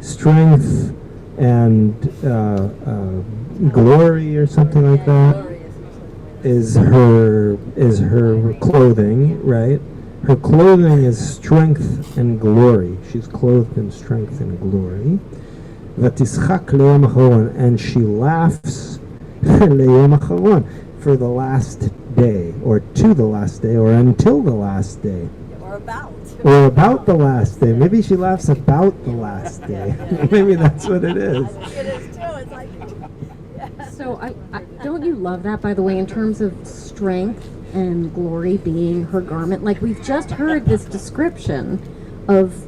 strength and glory or something like that. Is her clothing, right? Her clothing is strength and glory. She's clothed in strength and glory. ותשחק ליום אחרון, and she laughs ליום אחרון, for the last day, or to the last day, or until the last day. Or about the last day. Maybe she laughs about the last day. Maybe that's what it is. It is too. It's like, So I don't you love that, by the way, in terms of strength and glory being her garment? Like, we've just heard this description of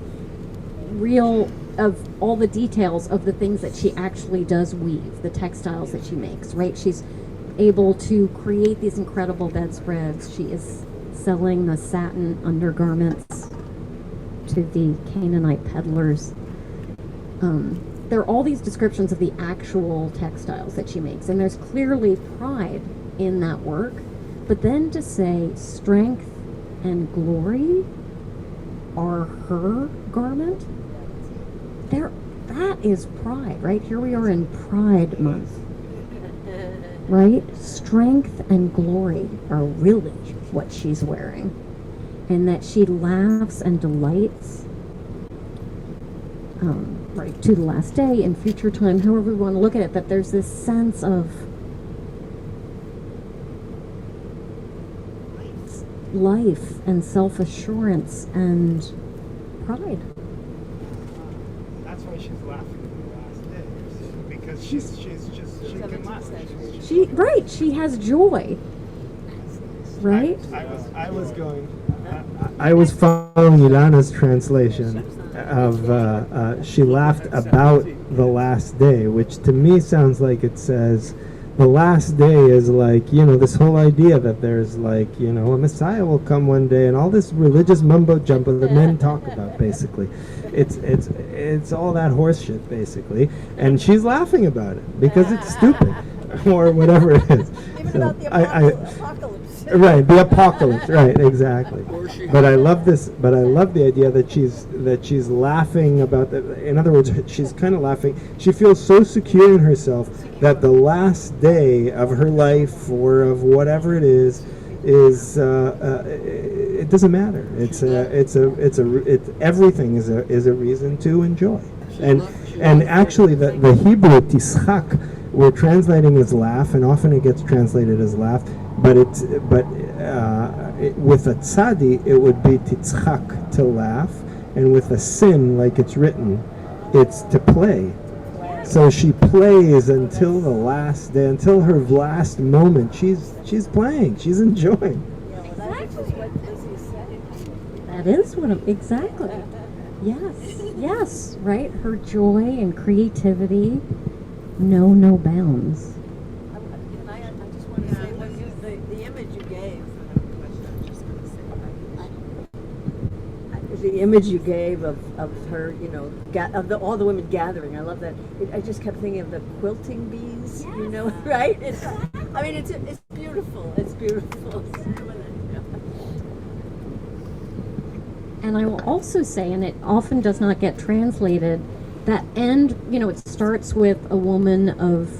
all the details of the things that she actually does weave, the textiles that she makes, right? She's able to create these incredible bedspreads. She is selling the satin undergarments to the Canaanite peddlers. There are all these descriptions of the actual textiles that she makes, and there's clearly pride in that work. But then to say strength and glory are her garment, that is pride, right? Here we are in Pride Month, right? Strength and glory are really what she's wearing, and that she laughs and delights, right, to the last day, in future time, however we want to look at it, that there's this sense of life and self-assurance and pride. That's why she's laughing at the last day, because she can laugh. She has joy, right? I was following Ilana's translation of she laughed about the last day, which to me sounds like it says the last day is like, this whole idea that there's like, a Messiah will come one day, and all this religious mumbo jumbo that men talk about, basically. It's all that horse shit, basically. And she's laughing about it because it's stupid or whatever it is. even about the apocalypse. Right, the apocalypse, right, exactly. But I love this, but I love the idea that she's laughing about that. In other words, she's kind of laughing. She feels so secure in herself that the last day of her life, or of whatever it is it doesn't matter. Everything is a reason to enjoy. And actually the Hebrew tischak, we're translating as laugh, and often it gets translated as laugh, but with a tzadi it would be titzchak, to laugh, and with a sin, like it's written, it's to play. So she plays until the last day, until her last moment. She's playing. She's enjoying. That is exactly. Yes, right? Her joy and creativity know no bounds. I just want to say, the image you gave. The image you gave of her, of all the women gathering, I love that. I just kept thinking of the quilting bees, right? It's beautiful. It's beautiful. And I will also say, and it often does not get translated, that end, it starts with a woman of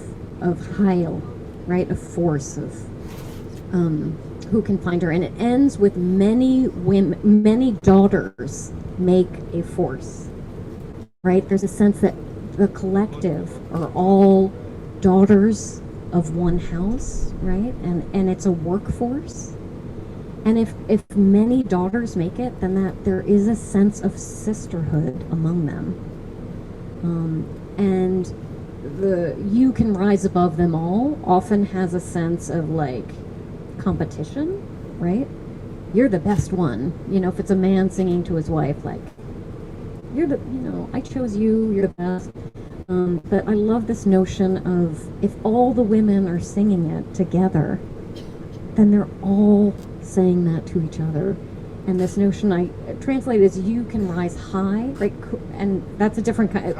Heil, right? Of force, of who can find her. And it ends with many women, many daughters make a force, right? There's a sense that the collective are all daughters of one house, right? And it's a workforce. And if many daughters make it, then that there is a sense of sisterhood among them. And the you can rise above them all often has a sense of like competition, right? You're the best one. If it's a man singing to his wife, like, you're the, I chose you, you're the best. But I love this notion of if all the women are singing it together, then they're all saying that to each other. And this notion I translate as you can rise high, right? And that's a different kind of,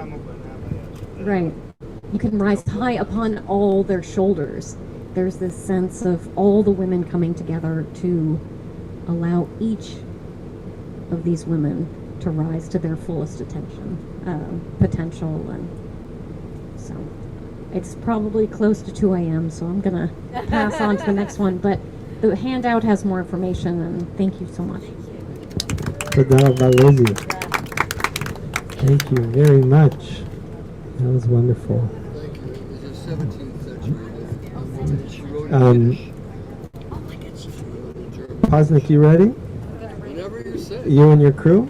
right. You can rise high upon all their shoulders. There's this sense of all the women coming together to allow each of these women to rise to their fullest potential. And so it's probably close to 2 a.m., so I'm gonna pass on to the next one. But the handout has more information, and thank you so much. Toda raba, Lizzie. Thank you very much. That was wonderful. Thank you. It was the 17th century. She wrote in Yiddish. Posnick, you ready? Whenever you say. You and your crew?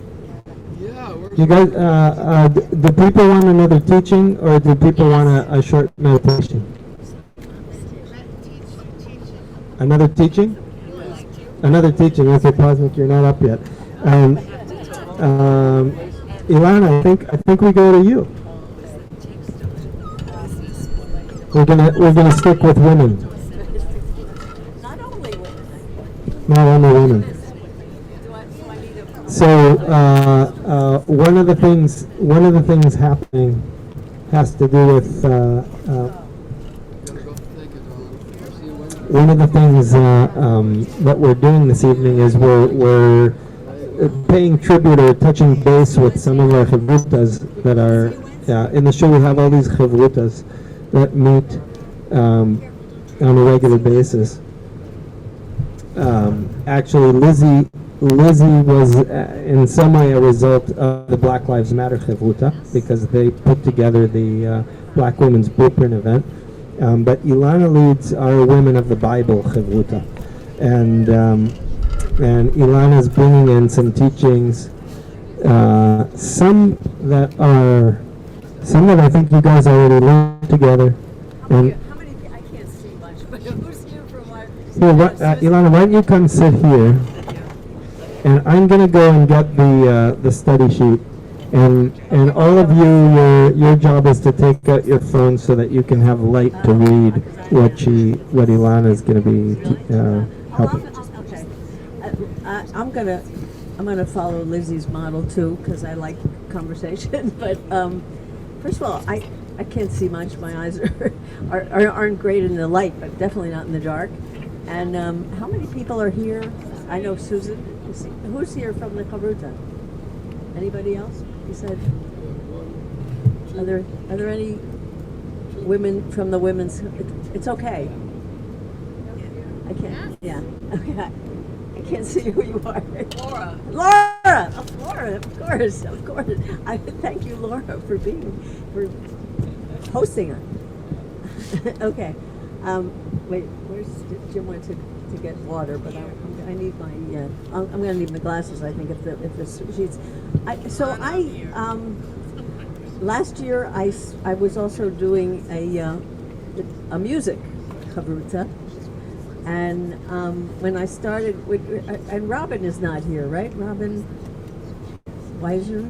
Yeah. You guys, do people want another teaching, or do people want a short meditation? Another teaching? Another teaching. Okay, Posnick, you're not up yet. Ilana, I think we go to you. We're gonna stick with women. Not only women. Not only women. So one of the things happening has to do with one of the things that we're doing this evening is we're paying tribute or touching base with some of our chavrutas that are in the show. We have all these chavrutas that meet on a regular basis. Actually, Lizzie was in some way a result of the Black Lives Matter chavruta, because they put together the Black Women's Blueprint event. But Ilana leads our Women of the Bible chavruta, and Ilana's bringing in some teachings, some that I think you guys already learned together. And How many? I can't see much, but who's here from our? Ilana, why don't you come sit here, and I'm going to go and get the study sheet, and all of you, your job is to take out your phone so that you can have light to read what Ilana is going to be helping. Okay. I'm gonna follow Lizzie's model too, because I like conversation. But first of all, I can't see much. My eyes aren't great in the light, but definitely not in the dark. And how many people are here? I know Susan. Who's here from the Chavruta? Anybody else? You said. Are there any women from the women's? It's okay. I can't. Yeah. Okay. I can't see who you are. Laura. Oh, Laura, of course. I thank you, Laura, for hosting it. Okay. Wait. Where's Jim? Went to get water, but I need my. I'm going to need my glasses. I think if the sheets. Last year I was also doing a music chavruta. And when I started, and Robin is not here, right? Robin Weiser?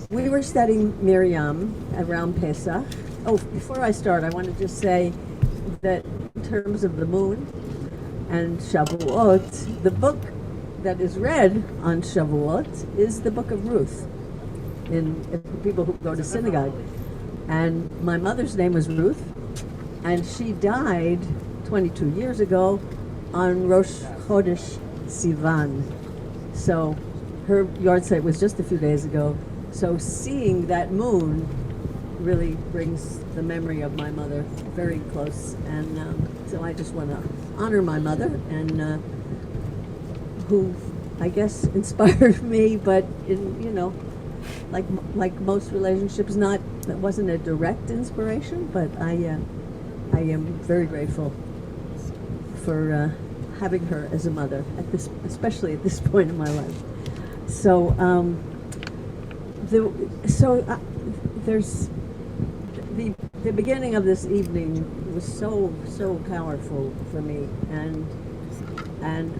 We were studying Miriam around Pesach. Oh, before I start, I want to just say that in terms of the moon and Shavuot, the book that is read on Shavuot is the book of Ruth, for people who go to synagogue. And my mother's name was Ruth. And she died 22 years ago on Rosh Chodesh Sivan. So her yard site was just a few days ago. So seeing that moon really brings the memory of my mother very close. And so I just want to honor my mother, and who I guess inspired me, but like most relationships, that wasn't a direct inspiration, but I am very grateful for having her as a mother especially at this point in my life. So there's the beginning of this evening was so powerful for me, and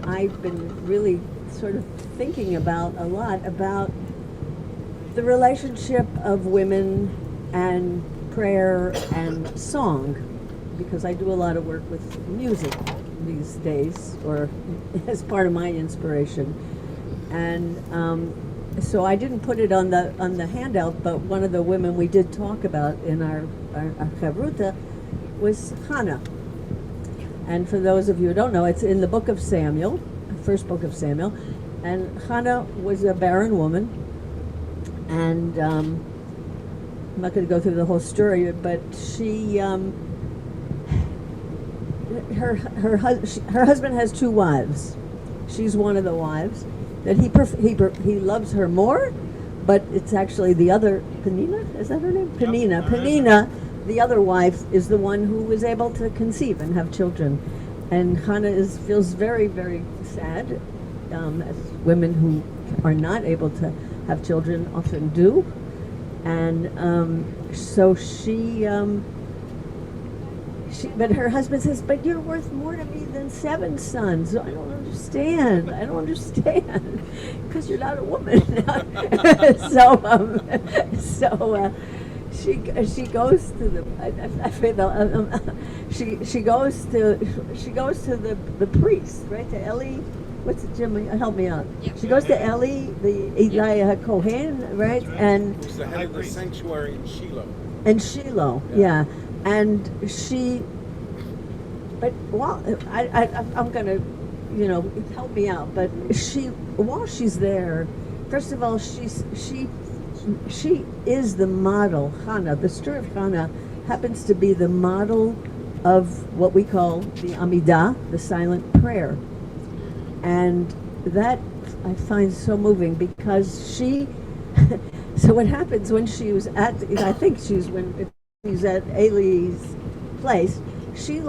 I've been really sort of thinking a lot about the relationship of women and prayer and song, because I do a lot of work with music these days, or as part of my inspiration. And so I didn't put it on the handout, but one of the women we did talk about in our chavruta was Hannah. And for those of you who don't know, it's in the book of Samuel, first book of Samuel. And Hannah was a barren woman. And I'm not going to go through the whole story, but she, her husband has 2 wives. She's one of the wives that he loves her more, but it's actually the other, Penina, is that her name? Penina. Penina, the other wife, is the one who was able to conceive and have children. And Hannah feels very, very sad, as women who are not able to have children often do. And so but her husband says, but you're worth more to me than 7 sons. I don't understand. Because you're not a woman. She goes to the priest, right, to Eli. What's it, Jim? Help me out. Yeah. She goes to Eli, the Eli Kohen, right? And who's the head of the sanctuary in Shiloh. In Shiloh, yeah. And I'm gonna, help me out. But while she's there, first of all, she is the model. Hannah, the story of Hannah happens to be the model of what we call the Amidah, the silent prayer. And that I find so moving, because so what happens when she was at Eli's place, she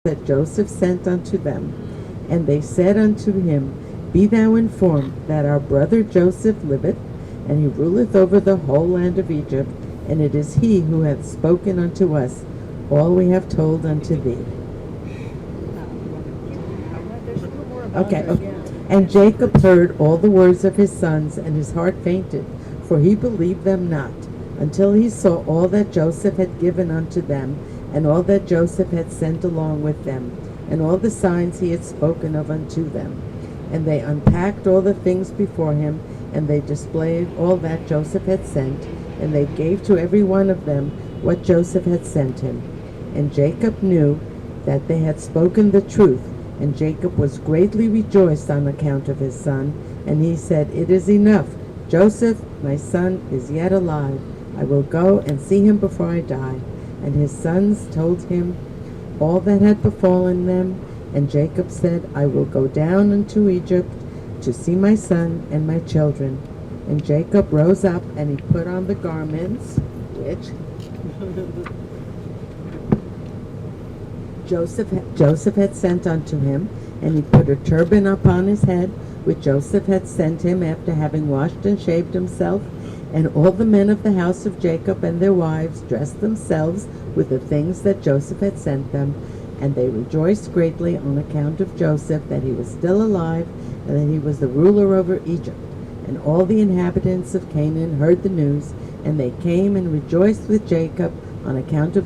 that Joseph sent unto them. And they said unto him, Be thou informed that our brother Joseph liveth, and he ruleth over the whole land of Egypt, and it is he who hath spoken unto us all we have told unto thee. Okay. And Jacob heard all the words of his sons, and his heart fainted, for he believed them not, until he saw all that Joseph had given unto them, and all that Joseph had sent along with them, and all the signs he had spoken of unto them. And they unpacked all the things before him, and they displayed all that Joseph had sent, and they gave to every one of them what Joseph had sent him. And Jacob knew that they had spoken the truth, and Jacob was greatly rejoiced on account of his son. And he said, It is enough. Joseph, my son, is yet alive. I will go and see him before I die. And his sons told him all that had befallen them. And Jacob said, I will go down into Egypt to see my son and my children. And Jacob rose up, and he put on the garments which Joseph had sent unto him, and he put a turban upon his head, which Joseph had sent him after having washed and shaved himself. And all the men of the house of Jacob and their wives dressed themselves with the things that Joseph had sent them. And they rejoiced greatly on account of Joseph, that he was still alive, and that he was the ruler over Egypt. And all the inhabitants of Canaan heard the news, and they came and rejoiced with Jacob on account of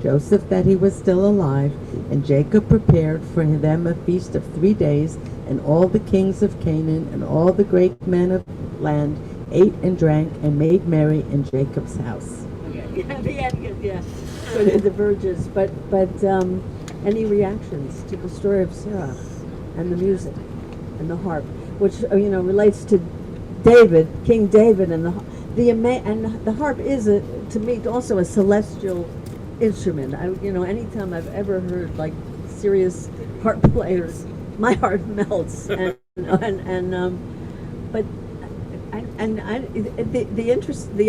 Joseph, that he was still alive. And Jacob prepared for them a feast of 3 days, and all the kings of Canaan and all the great men of land ate and drank and made merry in Jacob's house. Yeah. So did the Verges. But any reactions to the story of Sarah and the music and the harp, which relates to David, King David, and the harp is to me also a celestial instrument. Anytime I've ever heard like serious harp players, my heart melts. The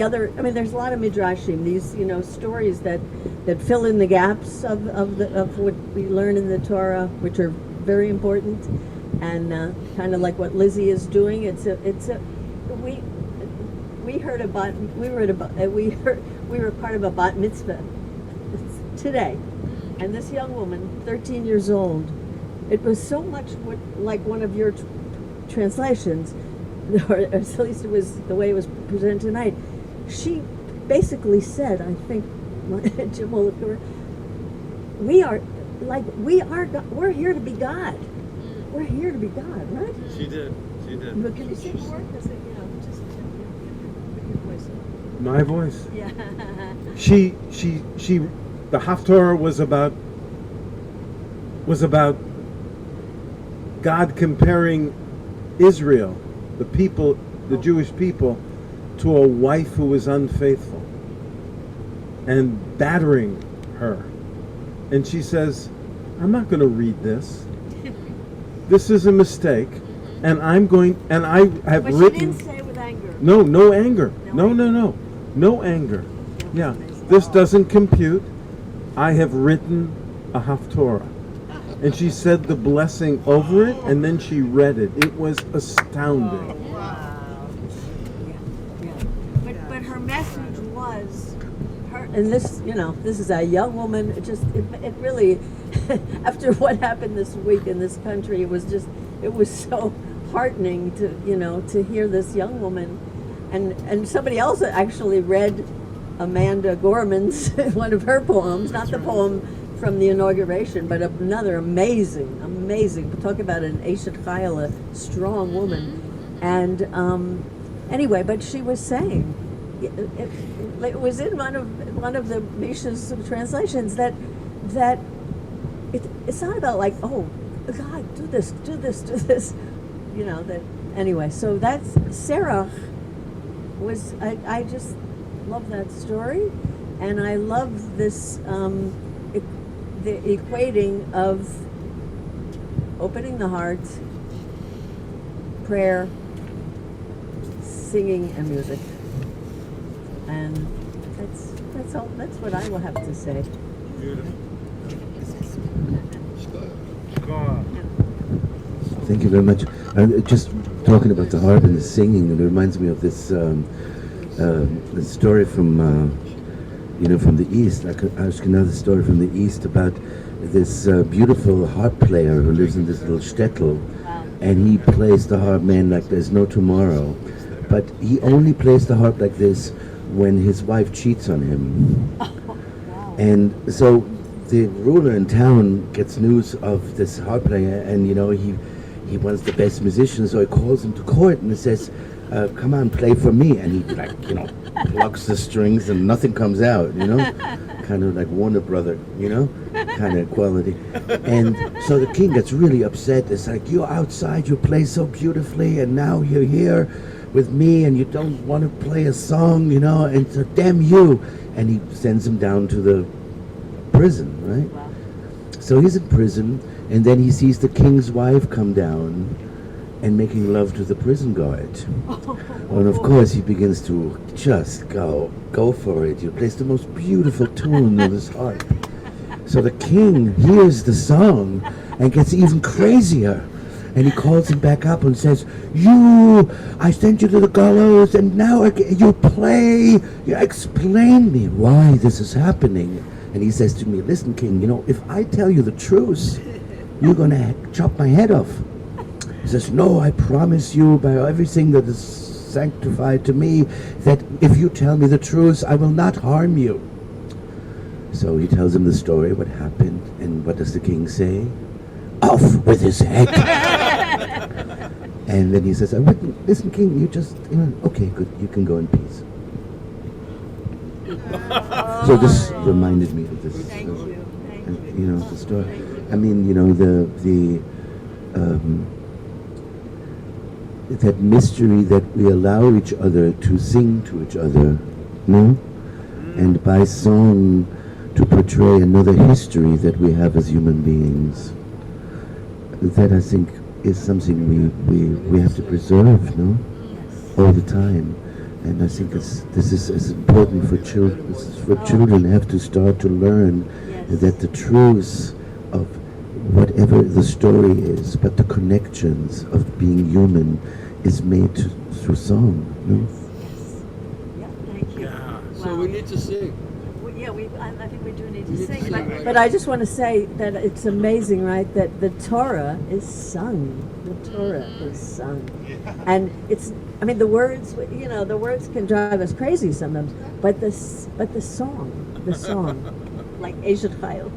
other, there's a lot of midrashim, these stories that fill in the gaps of what we learn in the Torah, which are very important, and kind of like what Lizzie is doing. We were part of a bat mitzvah today, and this young woman, 13 years old, it was so much like one of your translations, or at least it was the way it was presented tonight. She basically said, I think, Jim will look over, we're here to be God. We're here to be God, right? She did. But can you sing more? Because just put your voice in. My voice. Yeah. She. The Haftorah was about God comparing Israel, the people, the Jewish people, to a wife who was unfaithful and battering her. And she says, I'm not going to read this. This is a mistake. And I have but written. She didn't say with anger. No anger. No anger. Yeah, this doesn't compute. I have written a Haftorah. And she said the blessing over it, and then she read it. It was astounding. Wow. Yeah. But her message was, and this is a young woman. It really, after what happened this week in this country, it was so heartening to hear this young woman, and somebody else actually read Amanda Gorman's one of her poems, not the poem from the inauguration, but another amazing, talk about an Eshet Chayil, a strong woman. And anyway, but she was saying, it was in one of the Misha's translations that it's not about like, oh God, do this, that anyway. So that's Sarah. I just love that story, and I love this. The equating of opening the heart, prayer, singing, and music, and that's all. That's what I will have to say. Beautiful. Thank you very much. Just talking about the harp and the singing, it reminds me of this story from from the East. I could ask another story from the East about this beautiful harp player who lives in this little shtetl, and he plays the harp, man, like there's no tomorrow. But he only plays the harp like this when his wife cheats on him. And so the ruler in town gets news of this harp player, and he wants the best musician, so he calls him to court and he says, come on, play for me. And he plucks the strings and nothing comes out, kind of like Warner Brother, kind of quality. And so the king gets really upset. It's like, you're outside, you play so beautifully, and now you're here with me and you don't want to play a song, and so damn you. And he sends him down to the prison, right? Wow. So he's in prison, and then he sees the king's wife come down and making love to the prison guard. And of course he begins to just go for it. He plays the most beautiful tune of his harp. So the king hears the song and gets even crazier. And he calls him back up and says, I sent you to the gallows, and now you play. You explain me why this is happening. And he says to me, listen, king, if I tell you the truth, you're going to chop my head off. He says, no, I promise you by everything that is sanctified to me, that if you tell me the truth, I will not harm you. So he tells him the story, what happened, and what does the king say? Off with his head. And then he says, listen, king, you just, okay, good, you can go in peace. So this reminded me of this, the story. I mean, that mystery that we allow each other to sing to each other, and by song to portray another history that we have as human beings. That I think is something we have to preserve, all the time. And I think this is as important for children. Children have to start to learn that the truth of whatever the story is, but the connections of being human is made through song. Thank you. So we need to sing. I think we do need to sing. But I just want to say that it's amazing, right, that the Torah is sung. The Torah is sung. And the words, the words can drive us crazy sometimes, but the song, like Eshet Chayil.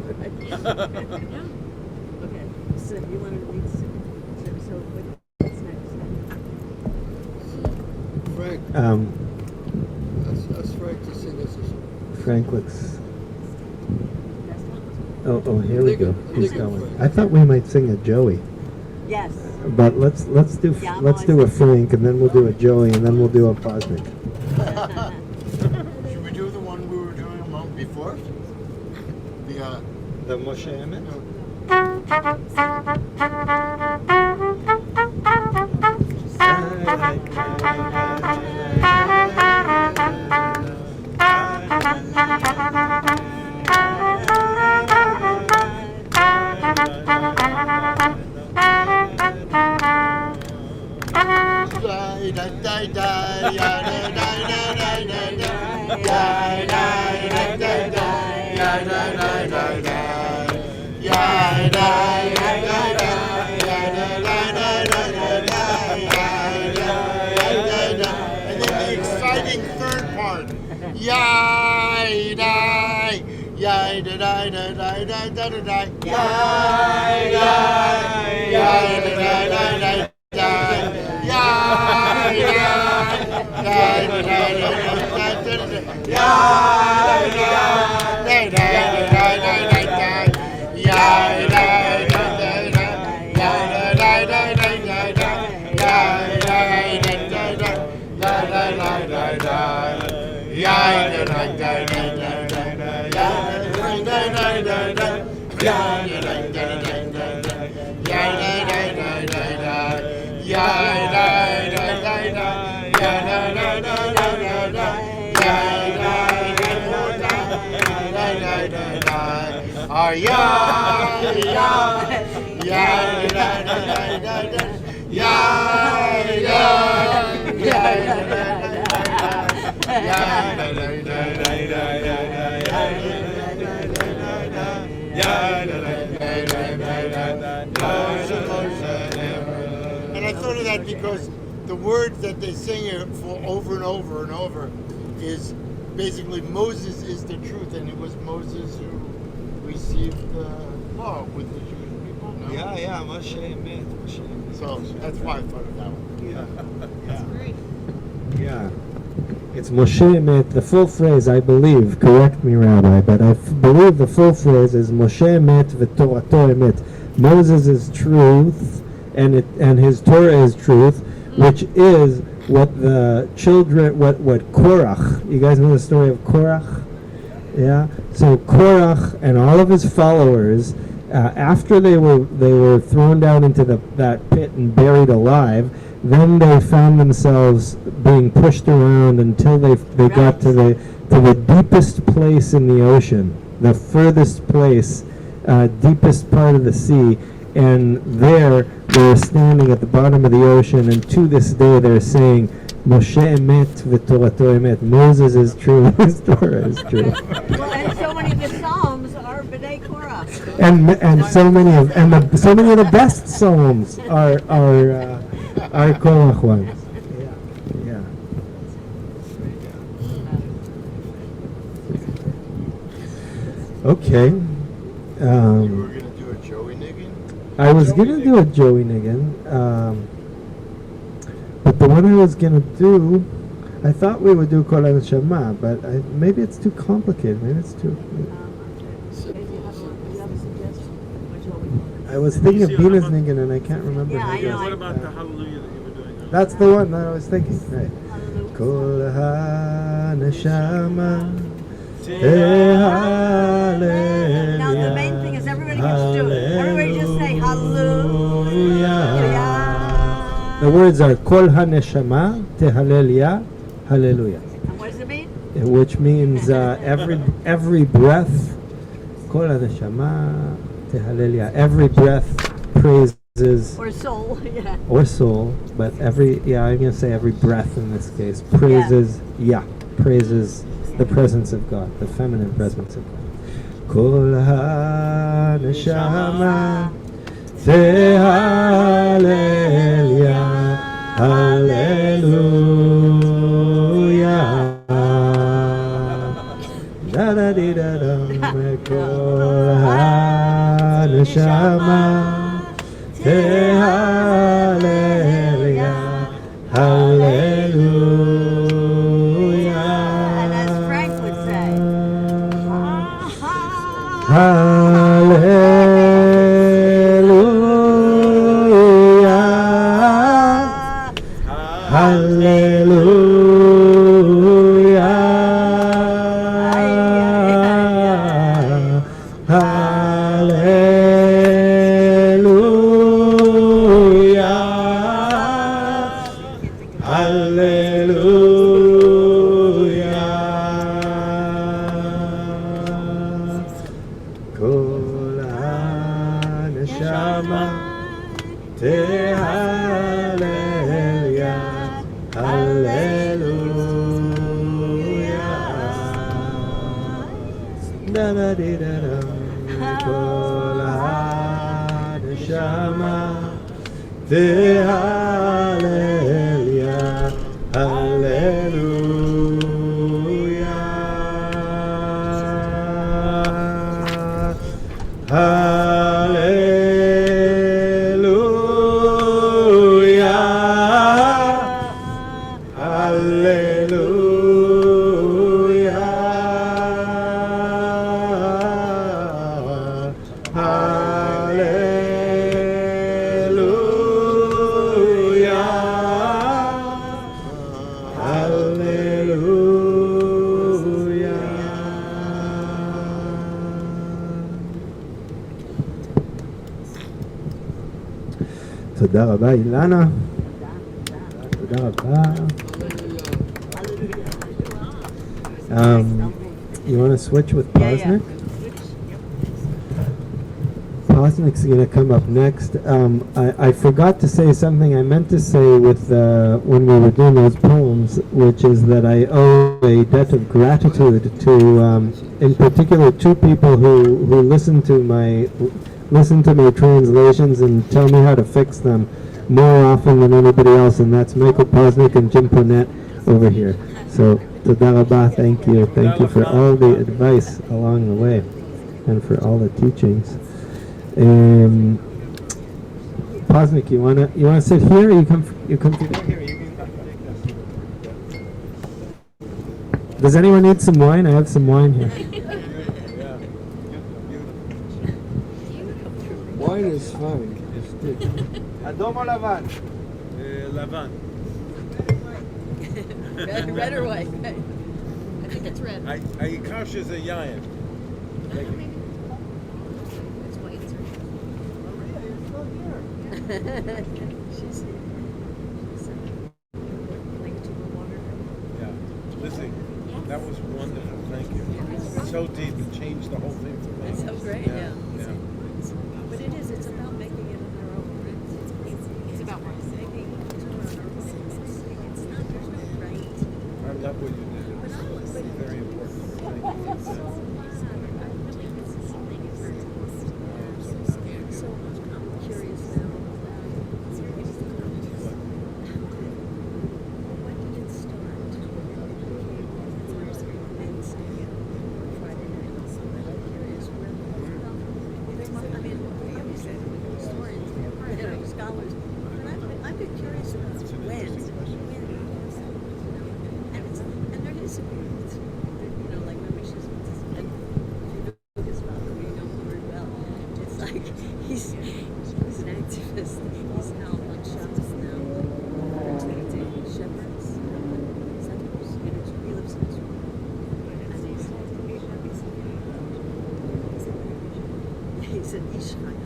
Okay, so you want to lead sing? So what's next? Frank. That's Frank to sing us a song. Frank, let's. Oh, here we go. He's going. I thought we might sing a Joey. Yes. But let's do a Frank, and then we'll do a Joey, and then we'll do a Posnick. Should we do the one we were doing a moment before? The Moshe Emet? And I thought of that because the words that they sing it for over and over and over is basically Moses is the truth, and it was Moses who received the law with the Jewish people. No? Yeah, Moshe Emet. So that's why I thought of that one. That's great. Yeah. It's Moshe Emet. The full phrase, I believe, correct me, Rabbi, but I believe the full phrase is Moshe Emet v'Torato Emet. Moses is truth, and his Torah is truth, which is what the children, what Korach. You guys know the story of Korach? Yeah. So Korach and all of his followers, after they were thrown down into that pit and buried alive, then they found themselves being pushed around until they got to the deepest place in the ocean, the furthest place, deepest part of the sea, and there they were standing at the bottom of the ocean, and to this day they're saying, Moshe Emet v'Torato Emet. Moses is true, his Torah is true. Well, and so many of the Psalms are B'nai Korah. And so many of the best psalms are Korach ones. Yeah. Okay. You were going to do a Joey Niggin? I was going to do a Joey Niggin, but the one I was going to do, I thought we would do Kol HaNeshama, but maybe it's too complicated. Maybe it's too... I was thinking of Bina's Niggin and I can't remember. Yeah, I know. What about the Hallelujah that you were doing earlier? That's the one that I was thinking. Right. Kol HaNeshama Tehalel. Now the main thing is everybody gets to do it. Everybody just say hallelujah. The words are Kol HaNeshama Tehalel Hallelujah. And what does it mean? Which means every breath, Kol HaNeshama Tehalel. Every breath praises. Or soul, yeah. Or soul, but I'm gonna say every breath in this case praises, praises the presence of God, the feminine presence of God. Kol ha-neshama tehalleluya, hallelujah. Da da di da da, kol ha-neshama Hallelujah, hallelujah. And as Frank would say, hallelujah, hallelujah, תודה רבה אילנה. תודה רבה. You want to switch with Posnick? Posnick's going to come up next. I forgot to say something I meant to say with when we were doing those poems, which is that I owe a debt of gratitude to, in particular, two people who listen to my translations and tell me how to fix them more often than anybody else, and that's Michael Posnick and Jim Ponette over here. So, Toda Rabah, thank you. Thank you for all the advice along the way and for all the teachings. Posnick, you wanna sit here, or you come here? You can come. Does anyone need some wine? I have some wine here. Wine is fine. It's good. Adom or Lavan? Lavan. Red or white? I think it's red. Kash is a yayin. It's white. She's like to the water. Yeah. Listen, that was wonderful. Thank you. So deep. It changed the whole thing for me. It's so great. Yeah. But it's about making it on our own, right? It's about making it on our own. It's not, there's no right. I love what you did. It's very important. Thank you. So I'm curious now. When did it start? Thursday, Wednesday, Friday night. I'm curious when. I mean, obviously, historians, scholars, but I've been curious about when. And there is a period, like Rabbi Shizman, and if you know his father, you know him very well. It's like he's an activist. He's now on Shabbos now, protecting shepherds, settlers. He lives in Israel, and he's an Ishmael.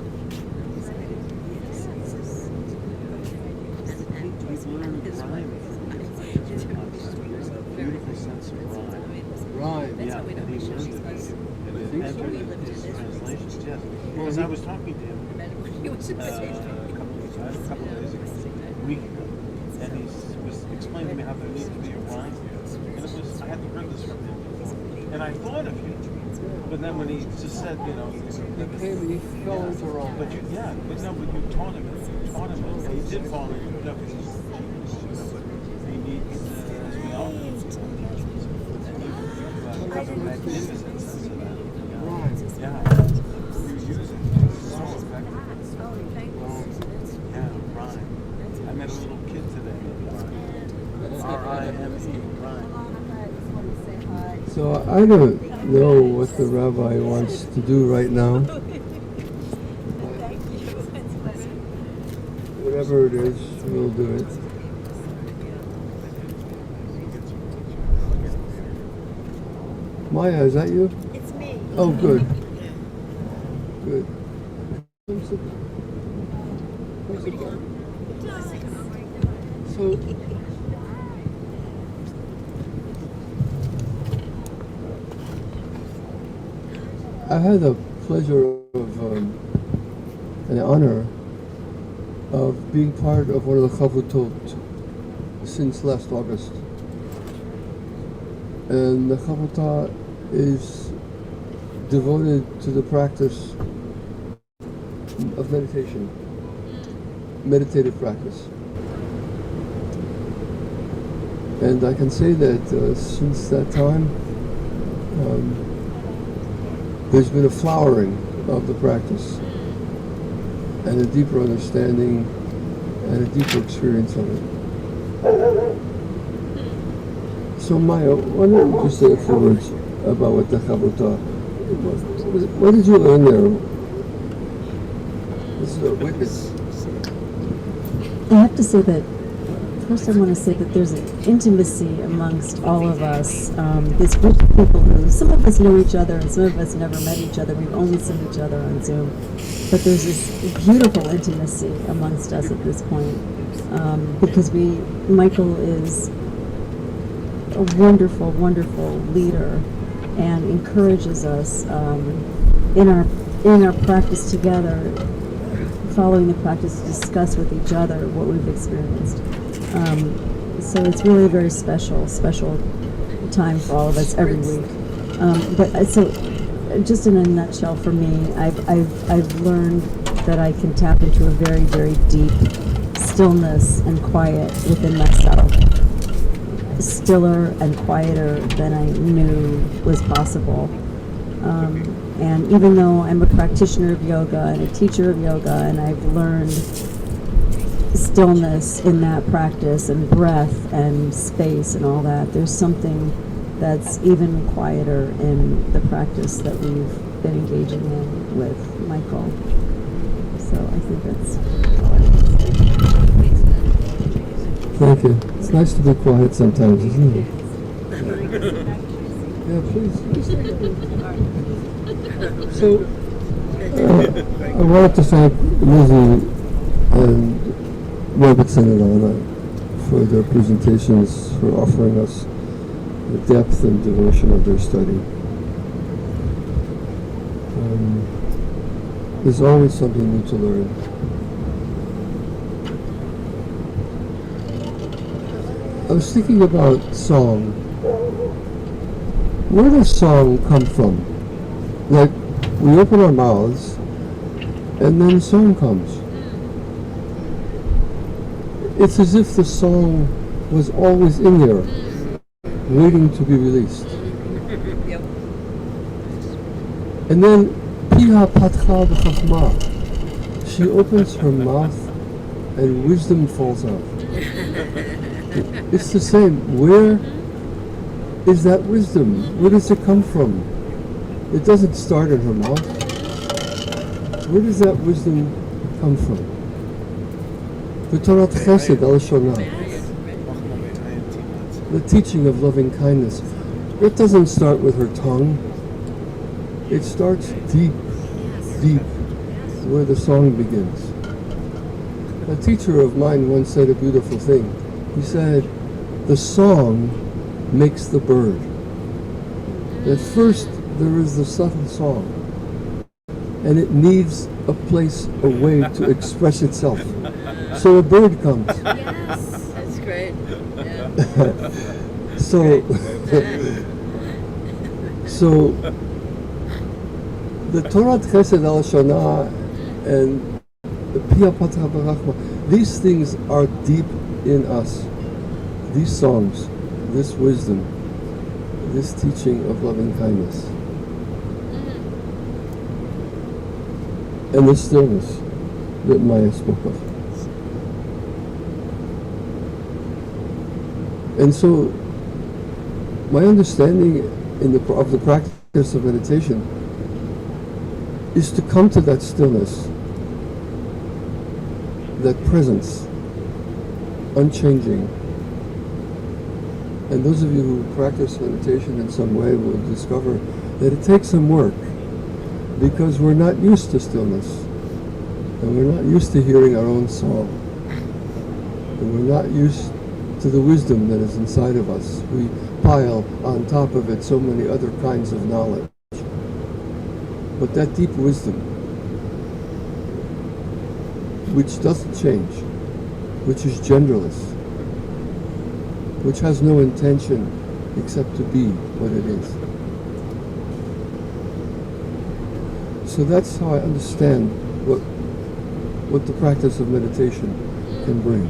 And his wife. Beautiful sense of rhyme. Right. That's how we know Rabbi Shizman was. Entered We lived in his Israel. translations, yes. Because I was talking to him He was a a couple of days ago, a week ago, and he was explaining to me how there needs to be a rhyme. And I had to learn this from him before. And I thought of you, but then when he just said, He fell into rhyme. but you taught him it. He did fall into it. No, because he needs, as we all know, has a magnificent sense of that. Yeah. You use it. It's so effective. Yeah, rhyme. I met a little kid today. R-I-M-E, rhyme. So I don't know what the rabbi wants to do right now. Whatever it is, we'll do it. Maya, is that you? It's me. Oh, good. Good. So, I had the pleasure of an honor of being part of one of the Chavutot since last August. And the Chavutah is devoted to the practice of meditation, meditative practice. And I can say that since that time, there's been a flowering of the practice and a deeper understanding and a deeper experience of it. So Maya, why don't you just say a few words about what the Chavutah, what did you learn there? This is a witness. I have to say that, first I want to say that there's an intimacy amongst all of us. This group of people who, some of us know each other and some of us never met each other. We've only seen each other on Zoom. But there's this beautiful intimacy amongst us at this point. Because Michael is a wonderful, wonderful leader and encourages us in in our practice together, following the practice, to discuss with each other what we've experienced. So it's really a very special time for all of us every week. So just in a nutshell, for me, I've learned that I can tap into a very, very deep stillness and quiet within myself, stiller and quieter than I knew was possible. And even though I'm a practitioner of yoga and a teacher of yoga, and I've learned stillness in that practice and breath and space and all that, there's something that's even quieter in the practice that we've been engaging in with Michael. So I think that's all I can say. Thank you. It's nice to be quiet sometimes, isn't it? Yeah, please. So, I wanted to thank Lizzie and Robertson and Anna for their presentations, for offering us the depth and devotion of their study. There's always something new to learn. I was thinking about song. Where does song come from? Like, we open our mouths and then song comes. It's as if the song was always in there, waiting to be released. And then, Piha Patcha B'Chachma, she opens her mouth and wisdom falls out. It's the same. Where is that wisdom? Where does it come from? It doesn't start in her mouth. Where does that wisdom come from? The Torah Chesed al Shonah, the teaching of loving kindness. It doesn't start with her tongue. It starts deep, deep, where the song begins. A teacher of mine once said a beautiful thing. He said, the song makes the bird. At first, there is the subtle song, and it needs a place, a way to express itself. So a bird comes. Yes, that's great. Yeah. So the Torah Chesed al Shonah and the Piha Patcha B'Chachma, these things are deep in us. These songs, this wisdom, this teaching of loving kindness, and the stillness that Maya spoke of. And so, my understanding of the practice of meditation is to come to that stillness, that presence, unchanging. And those of you who practice meditation in some way will discover that it takes some work, because we're not used to stillness, and we're not used to hearing our own song, and we're not used to the wisdom that is inside of us. We pile on top of it so many other kinds of knowledge. But that deep wisdom, which doesn't change, which is genderless, which has no intention except to be what it is. So that's how I understand what the practice of meditation can bring.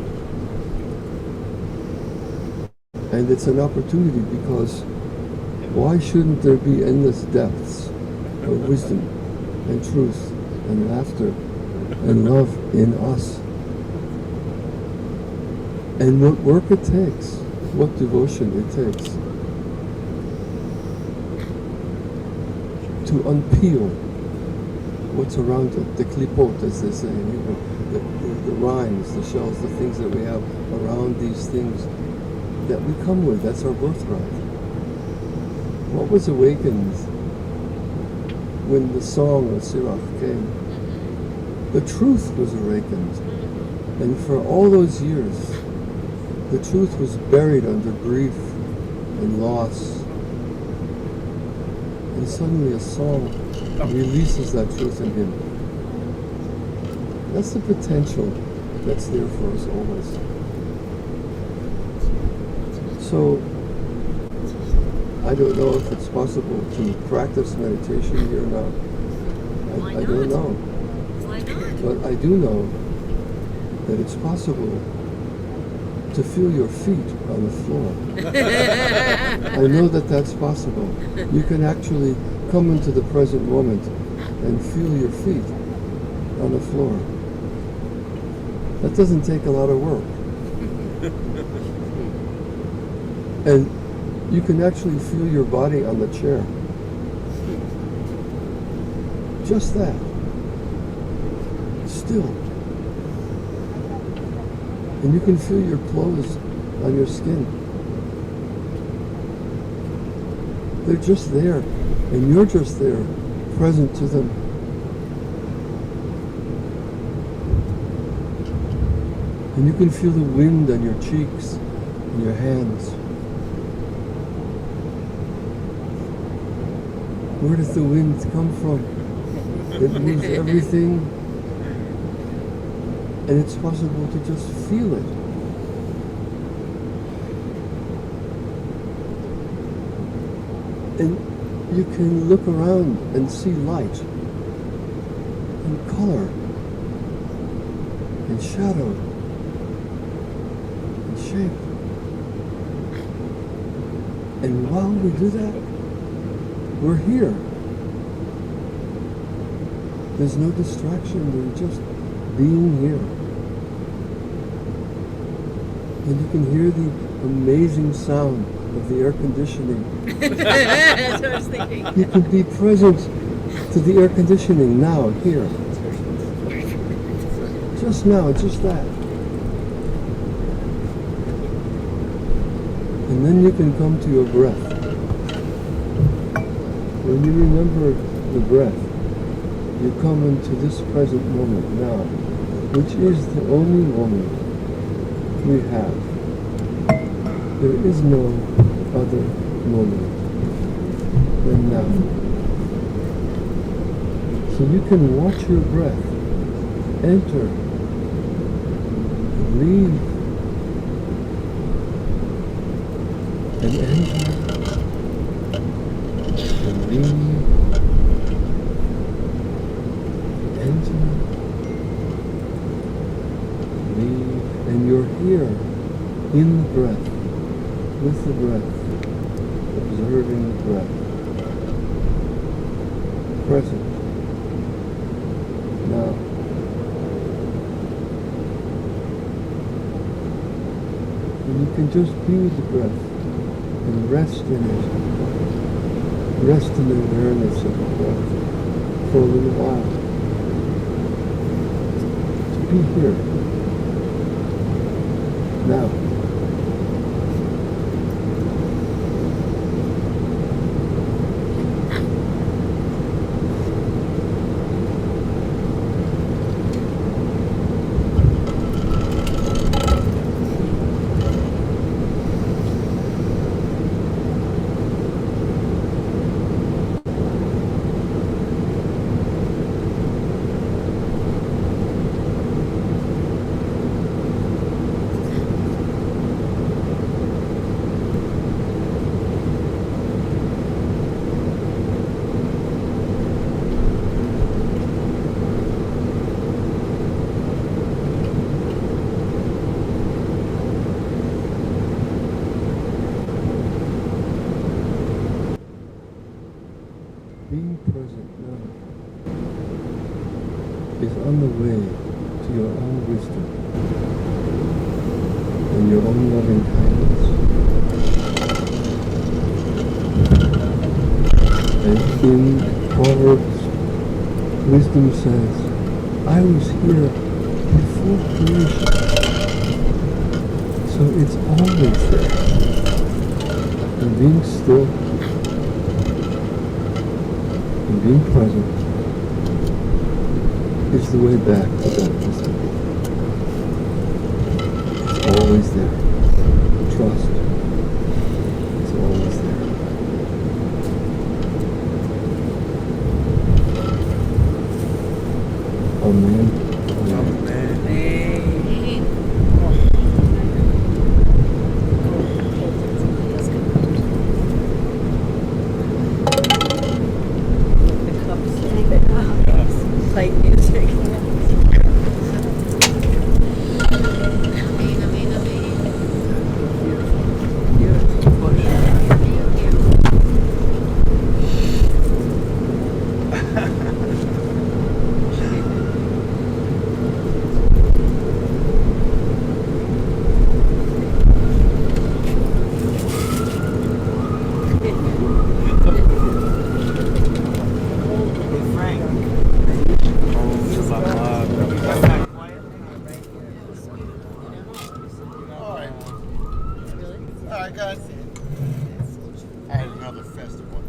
And it's an opportunity, because why shouldn't there be endless depths of wisdom and truth and laughter and love in us? And what work it takes, what devotion it takes to unpeel what's around it, the klipot, as they say in Hebrew, the rinds, the shells, the things that we have around these things that we come with. That's our birthright. What was awakened when the song of Sirach came? The truth was awakened. And for all those years, the truth was buried under grief and loss. And suddenly a song releases that truth in him. That's the potential that's there for us always. So, I don't know if it's possible to practice meditation here now. I don't know. Why not? But I do know that it's possible to feel your feet on the floor. I know that that's possible. You can actually come into the present moment and feel your feet on the floor. That doesn't take a lot of work. And you can actually feel your body on the chair. Just that. Still. And you can feel your clothes on your skin. They're just there, and you're just there, present to them. And you can feel the wind on your cheeks and your hands. Where does the wind come from? It moves everything, and it's possible to just feel it. And you can look around and see light, and color, and shadow, and shape. And while we do that, we're here. There's no distraction, we're just being here. And you can hear the amazing sound of the air conditioning. That's what I was thinking. You can be present to the air conditioning now, here. Just now, just that. And then you can come to your breath. When you remember the breath, you come into this present moment now, which is the only moment we have. There is no other moment than now. So you can watch your breath enter, leave, and enter, and leave, enter, leave, and you're here in the breath, with the breath, observing the breath, present, now. And you can just be with the breath and rest in it. Rest in the awareness of the breath for a little while. To be here. Now. Being present now is on the way to your own wisdom and your own loving kindness. And in Proverbs, wisdom says, I was here before creation. So it's always there. And being still and being present is the way back to that wisdom. It's always there. Trust. It's always there. I got. I had another festive one.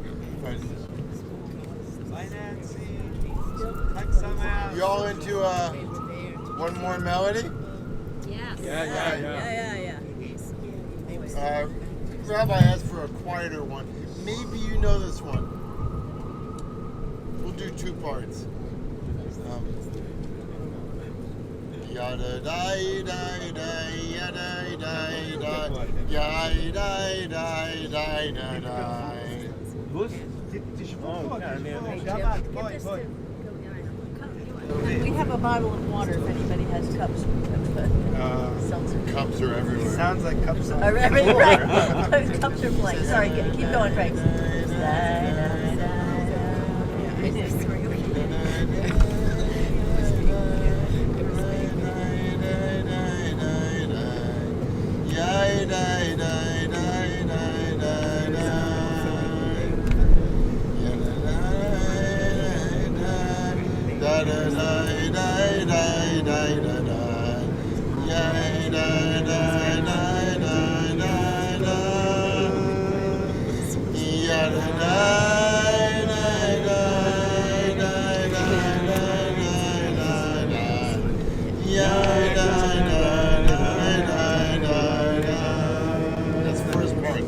Bye, Nancy. Thanks so much. You all into one more melody? Yes. Yeah. Rabbi asked for a quieter one. Maybe you know this one. We'll do two parts. Yada da da da yada da da yada da da da da. We have a bottle of water if anybody has cups. Cups are everywhere. Sounds like cups are Right. Cups are playing. Sorry, keep going, Frank. That's the first part.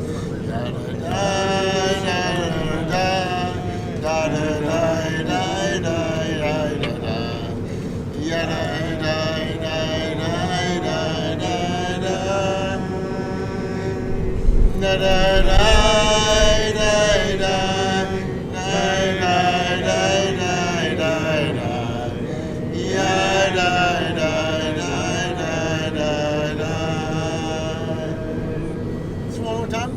Just one more time.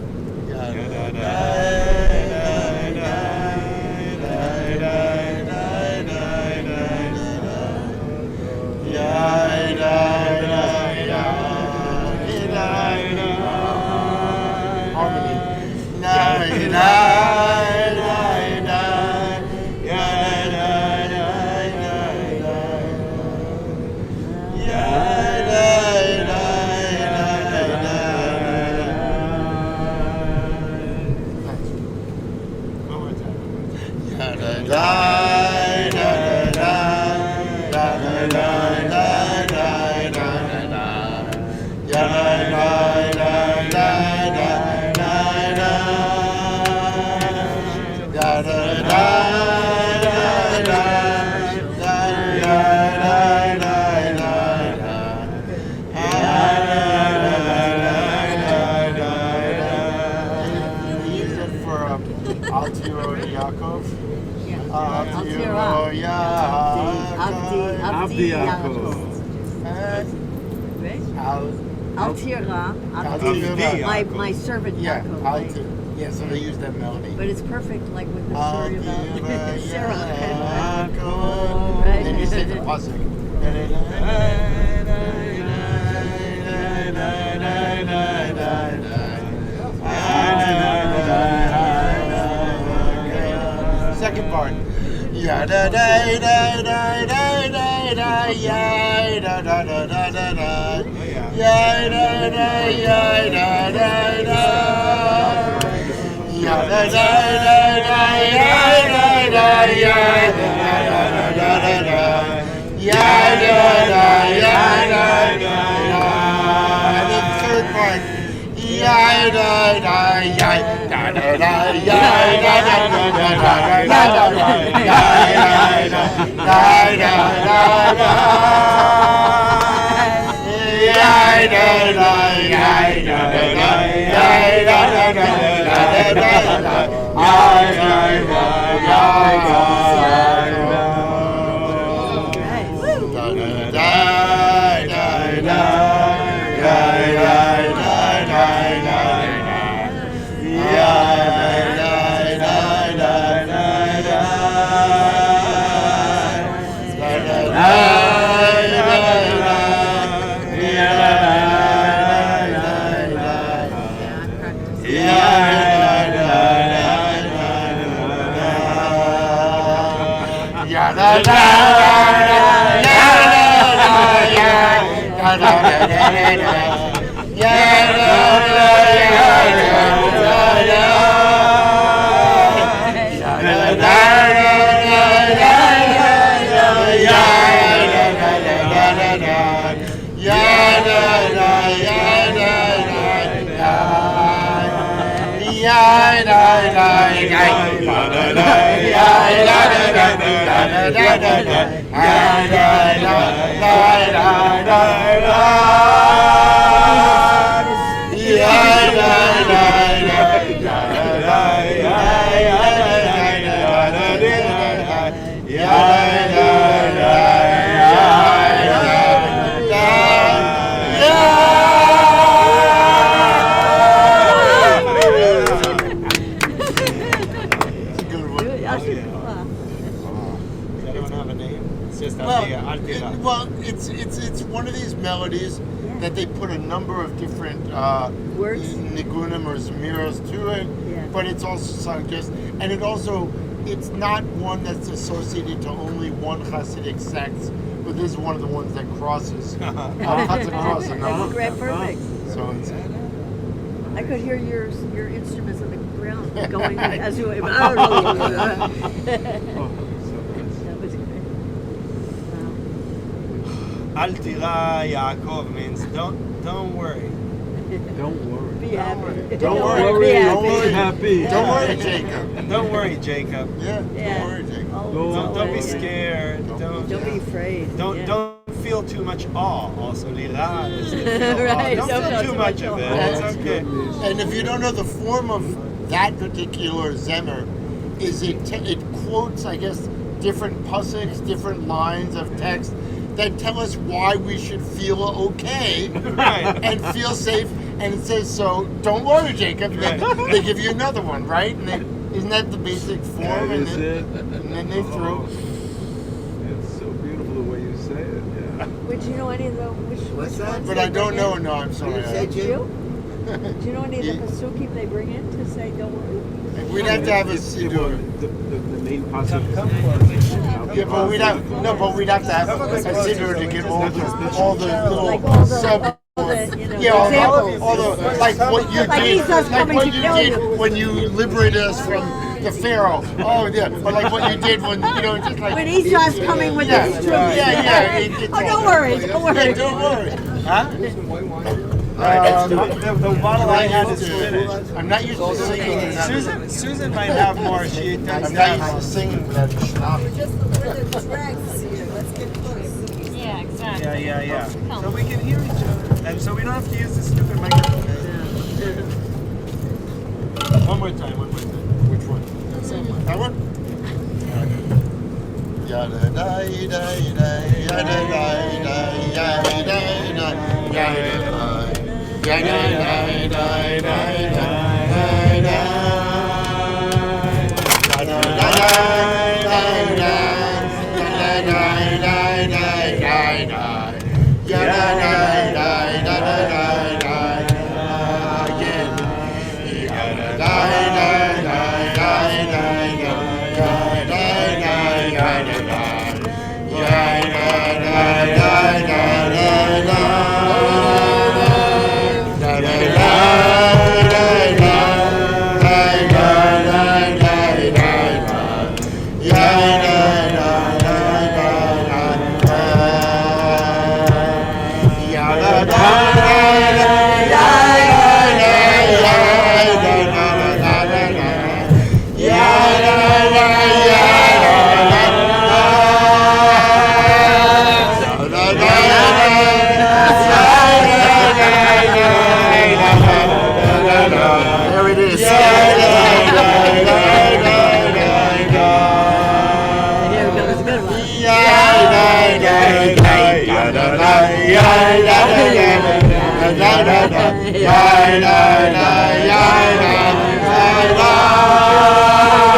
Altira. My servant Yaakov. Yeah, so they use that melody. But it's perfect, like with the story about Sarah. Then you say the pasuk. Second part. Ya da da da da da da da ya da da da da da da ya da da ya da da da ya da da da da ya da da ya da da da da ya da da ya da da. And then third part. Ya da da ya da da da ya da da da da da Well, it's one of these melodies that they put a number of different words, nigunim or zemiros to it, but it's also sung just, and it's not one that's associated to only one Hasidic sect, but this is one of the ones that crosses, cuts across a number. That's perfect. So it's. I could hear your instruments on the ground going as you. Al tira Yaakov means don't worry. Don't worry. Be happy. Don't worry. Be happy. Don't worry, Jacob. Don't worry, Jacob. Yeah. Don't worry, Jacob. Don't be scared. Don't be afraid. Don't feel too much awe. Also, lira is to feel Right, awe. Don't feel too much of it. It's okay. And if you don't know the form of that particular zemer, it quotes, I guess, different pasuks, different lines of text that tell us why we should feel okay and feel safe. And it says, so don't worry, Jacob. They give you another one, right? And isn't that the basic form? That and is then, it. And then they throw. It's so beautiful the way you say it. Yeah. Would you know any of the which ones? But I don't know. No, I'm sorry. Do you know any of the pasukim they bring in to say don't worry? We'd have to have a siddur. The main pasuk. Yeah, but we'd have to have a siddur to get all the little sub. All the like what you did when you liberated us from the Pharaoh. Oh yeah, or like what you did when just like when Esau's coming with his troops. Yeah. Don't worry. Yeah, don't worry. Huh? The bottle I had is finished. I'm not used to singing. Susan might have more. She does. I'm not used to singing that schnapp. Let's get close. Yeah, exactly. Yeah. So we can hear each other, and so we don't have to use the stupid microphone. One more time. Which one? That one? Yada da da da yada da da yada da da yada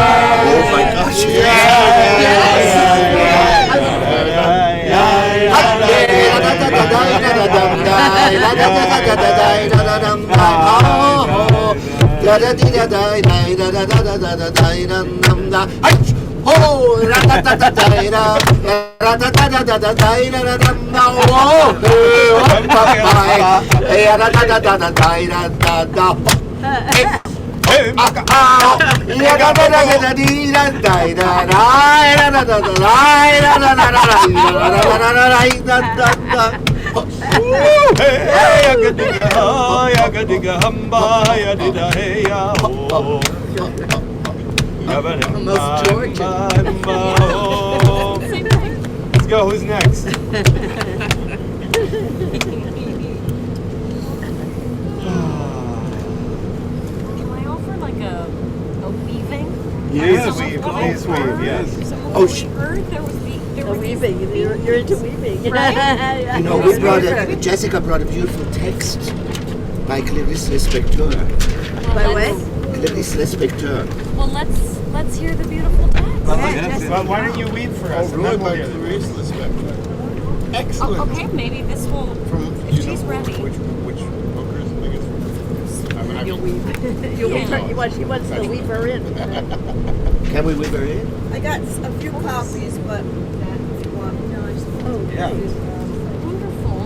Oh my gosh. Hey, yakadiga hamba, yadida hey ya oh. Almost Georgian. Let's go. Who's next? Can I offer like a weaving? Please weave, please weave, yes. Oh, she heard there was there were weaving. You're into weaving. Right? You know, we brought Jessica brought a beautiful text by Clarice Lispector. By what? Clarice Lispector. Well, let's hear the beautiful text. Well, why don't you weave for us? Oh, really? By Clarice Lispector. Excellent. Oh, okay, maybe this will. If she's ready. Which booker is the biggest? You'll weave. You'll weave her. She wants to weave her in. Can we weave her in? I got a few copies, but if you want. Oh, Yeah. Wonderful.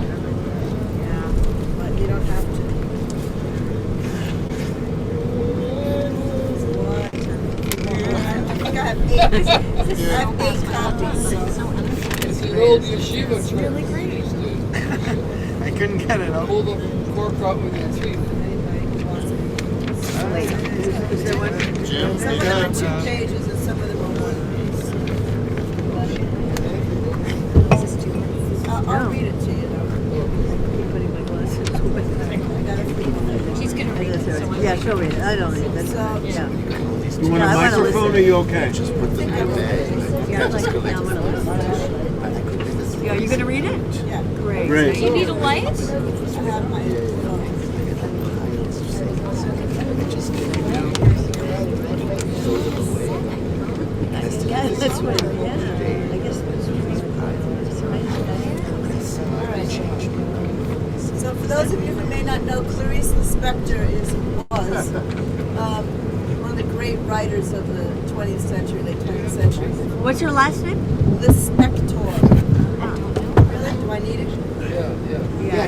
Yeah, but you don't have to. I think I have 8. I have 8 copies. It's an old yeshiva It's term. really great. I couldn't get it. Pull the cork out with your teeth. Wait, is there one? Jim, Some of them are 2 pages and some of them are 1 page. I'll read it to you though. Keep putting my glasses away. She's gonna read it. So Yeah, she'll read it. I don't read it. So, yeah. You want a microphone or are you okay? Just put them in bag. Yeah, I'm gonna listen. Yeah, are you gonna read it? Yeah. Great. Great. Do you need a light? I have my yeah, that's what, yeah, I guess so for those of you who may not know, Clarice Lispector was one of the great writers of the 20th century, late 20th century. What's your last name? Lispector. Really? Do I need it?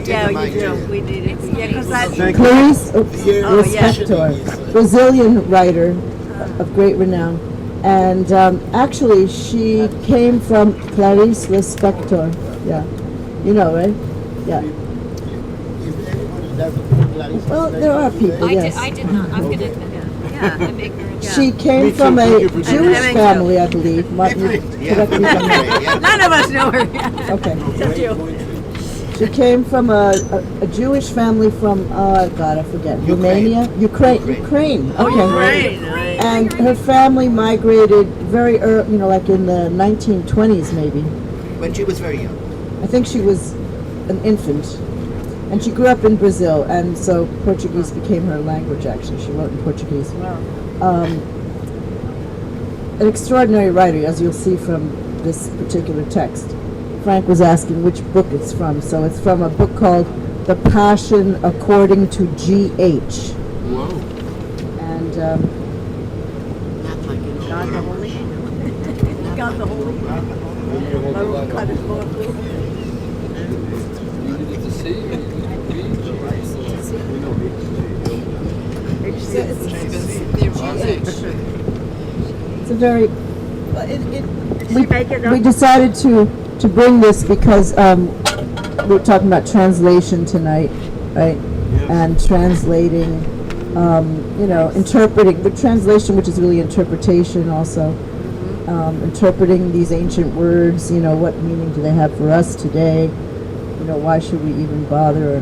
Yeah, you do. We need it. Yeah, because that's Clarice yeah. Lispector, Brazilian writer of great renown. And actually, she came from Clarice Lispector. Yeah. You know, right? Yeah. Well, there are people, yes. I did not. I'm gonna admit that. Yeah, I'm ignorant. She came from a Jewish family, I believe. Martin, correct me if I'm wrong. None of us know her. Okay. Except you. She came from a Jewish family from, God, I forget, Romania? Ukraine. Oh, Okay. Ukraine. Right. And her family migrated very early, like in the 1920s maybe. When she was very young. I think she was an infant. And she grew up in Brazil, and so Portuguese became her language, actually. She wrote in Portuguese. An extraordinary writer, as you'll see from this particular text. Frank was asking which book it's from, so it's from a book called The Passion According to G.H. Whoa. And God the Holy. God the Holy. God is Lord. You needed to see. it's a very... We We decided to bring this because we're talking about translation tonight, right? And translating, interpreting, but translation, which is really interpretation also. Interpreting these ancient words, what meaning do they have for us today? Why should we even bother,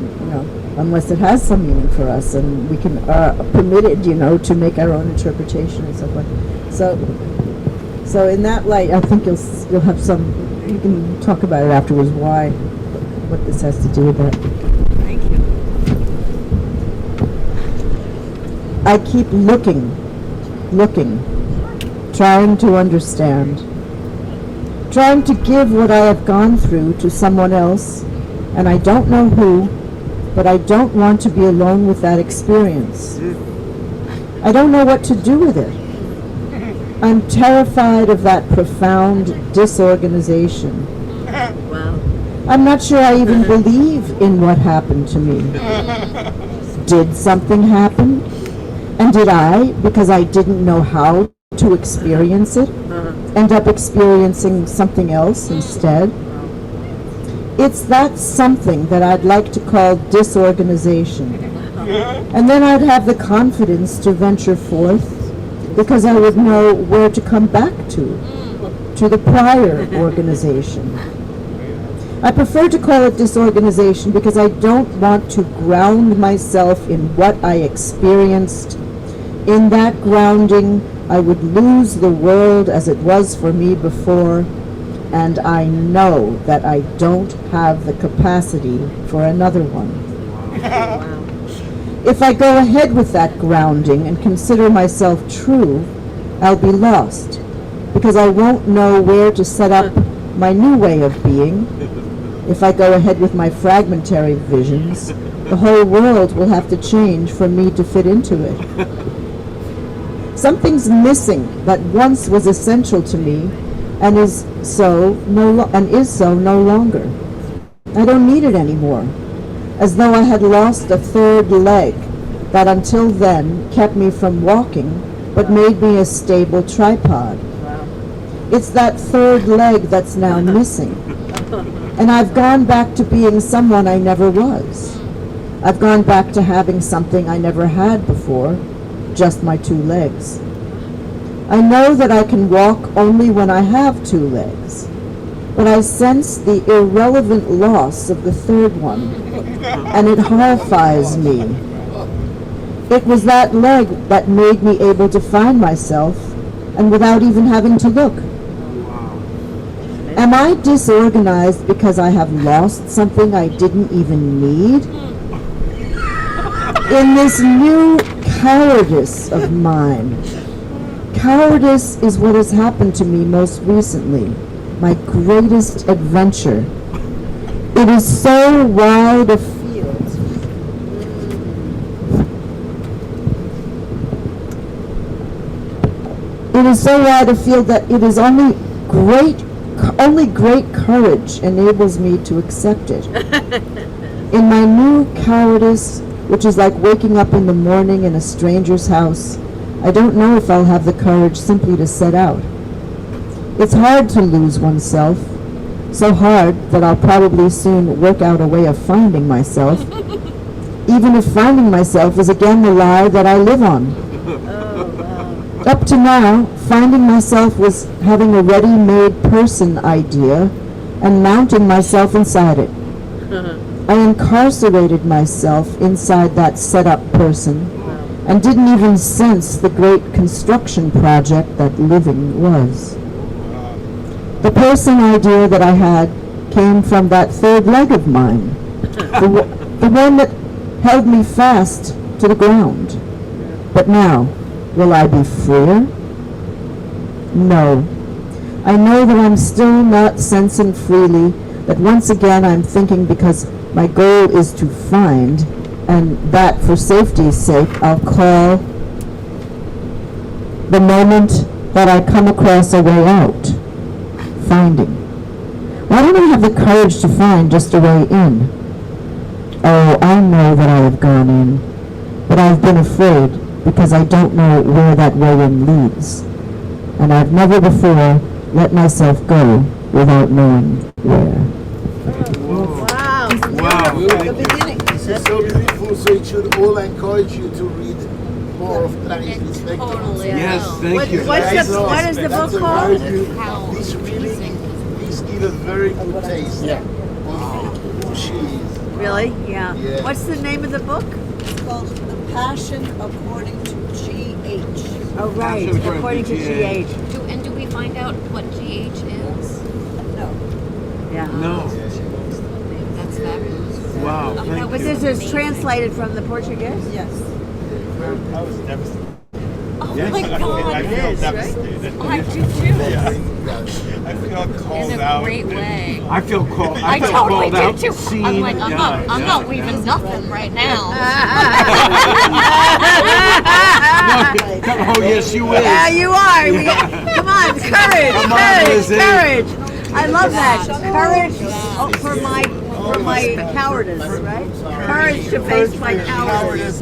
unless it has some meaning for us, and we can permitted, to make our own interpretation and so forth. So in that light, I think you'll have some. You can talk about it afterwards. Why, what this has to do with that. Thank you. I keep looking, trying to understand, trying to give what I have gone through to someone else, and I don't know who, but I don't want to be alone with that experience. I don't know what to do with it. I'm terrified of that profound disorganization. Wow. I'm not sure I even believe in what happened to me. Did something happen? And did I, because I didn't know how to experience it, end up experiencing something else instead? It's that something that I'd like to call disorganization. And then I'd have the confidence to venture forth because I would know where to come back to the prior organization. I prefer to call it disorganization because I don't want to ground myself in what I experienced. In that grounding, I would lose the world as it was for me before, and I know that I don't have the capacity for another one. If I go ahead with that grounding and consider myself true, I'll be lost, because I won't know where to set up my new way of being. If I go ahead with my fragmentary visions, the whole world will have to change for me to fit into it. Something's missing that once was essential to me and is so no longer. I don't need it anymore, as though I had lost a third leg that until then kept me from walking but made me a stable tripod. It's that third leg that's now missing. And I've gone back to being someone I never was. I've gone back to having something I never had before, just my two legs. I know that I can walk only when I have two legs, but I sense the irrelevant loss of the third one, and it horrifies me. It was that leg that made me able to find myself, and without even having to look. Am I disorganized because I have lost something I didn't even need? In this new cowardice of mine, cowardice is what has happened to me most recently, my greatest adventure. It is so wide a field. It is so wide a field that it is only great courage enables me to accept it. In my new cowardice, which is like waking up in the morning in a stranger's house, I don't know if I'll have the courage simply to set out. It's hard to lose oneself, so hard that I'll probably soon work out a way of finding myself, even if finding myself is again the lie that I live on. Up to now, finding myself was having a ready-made person idea and mounting myself inside it. I incarcerated myself inside that set-up person and didn't even sense the great construction project that living was. The person idea that I had came from that third leg of mine, the one that held me fast to the ground. But now, will I be freer? No. I know that I'm still not sensing freely, that once again I'm thinking because my goal is to find, and that for safety's sake I'll call the moment that I come across a way out, finding. Why don't I have the courage to find just a way in? Oh, I know that I have gone in, but I've been afraid because I don't know where that way in leads. And I've never before let myself go without knowing where. Wow. The beginning. This is so beautiful, so it should all encourage you to read more of Clarice Lispector. Totally. Yes, thank you. What is the book called? This really, this gives a very good taste of who she is. Really? Yeah. Yeah. What's the name of the book? It's called The Passion According to G.H. Oh, right. Passion According to G.H. G.H. And do we find out what GH is? No. Yeah. No. That's fabulous. Wow, thank But you. this is translated from the Portuguese? Yes. I was devastated. Oh Yes. my God! I It feel is, right? devastated. I do too. I feel called In a out. great way. I feel called. I feel totally called do out, too. seen. I'm like, I'm Yeah, not weaving nothing right now. Oh yes, you will. Yeah, you are. Come on, courage, Come on, courage, Lizzie. courage. I love that. Courage for my cowardice, right? Courage to face my cowardice.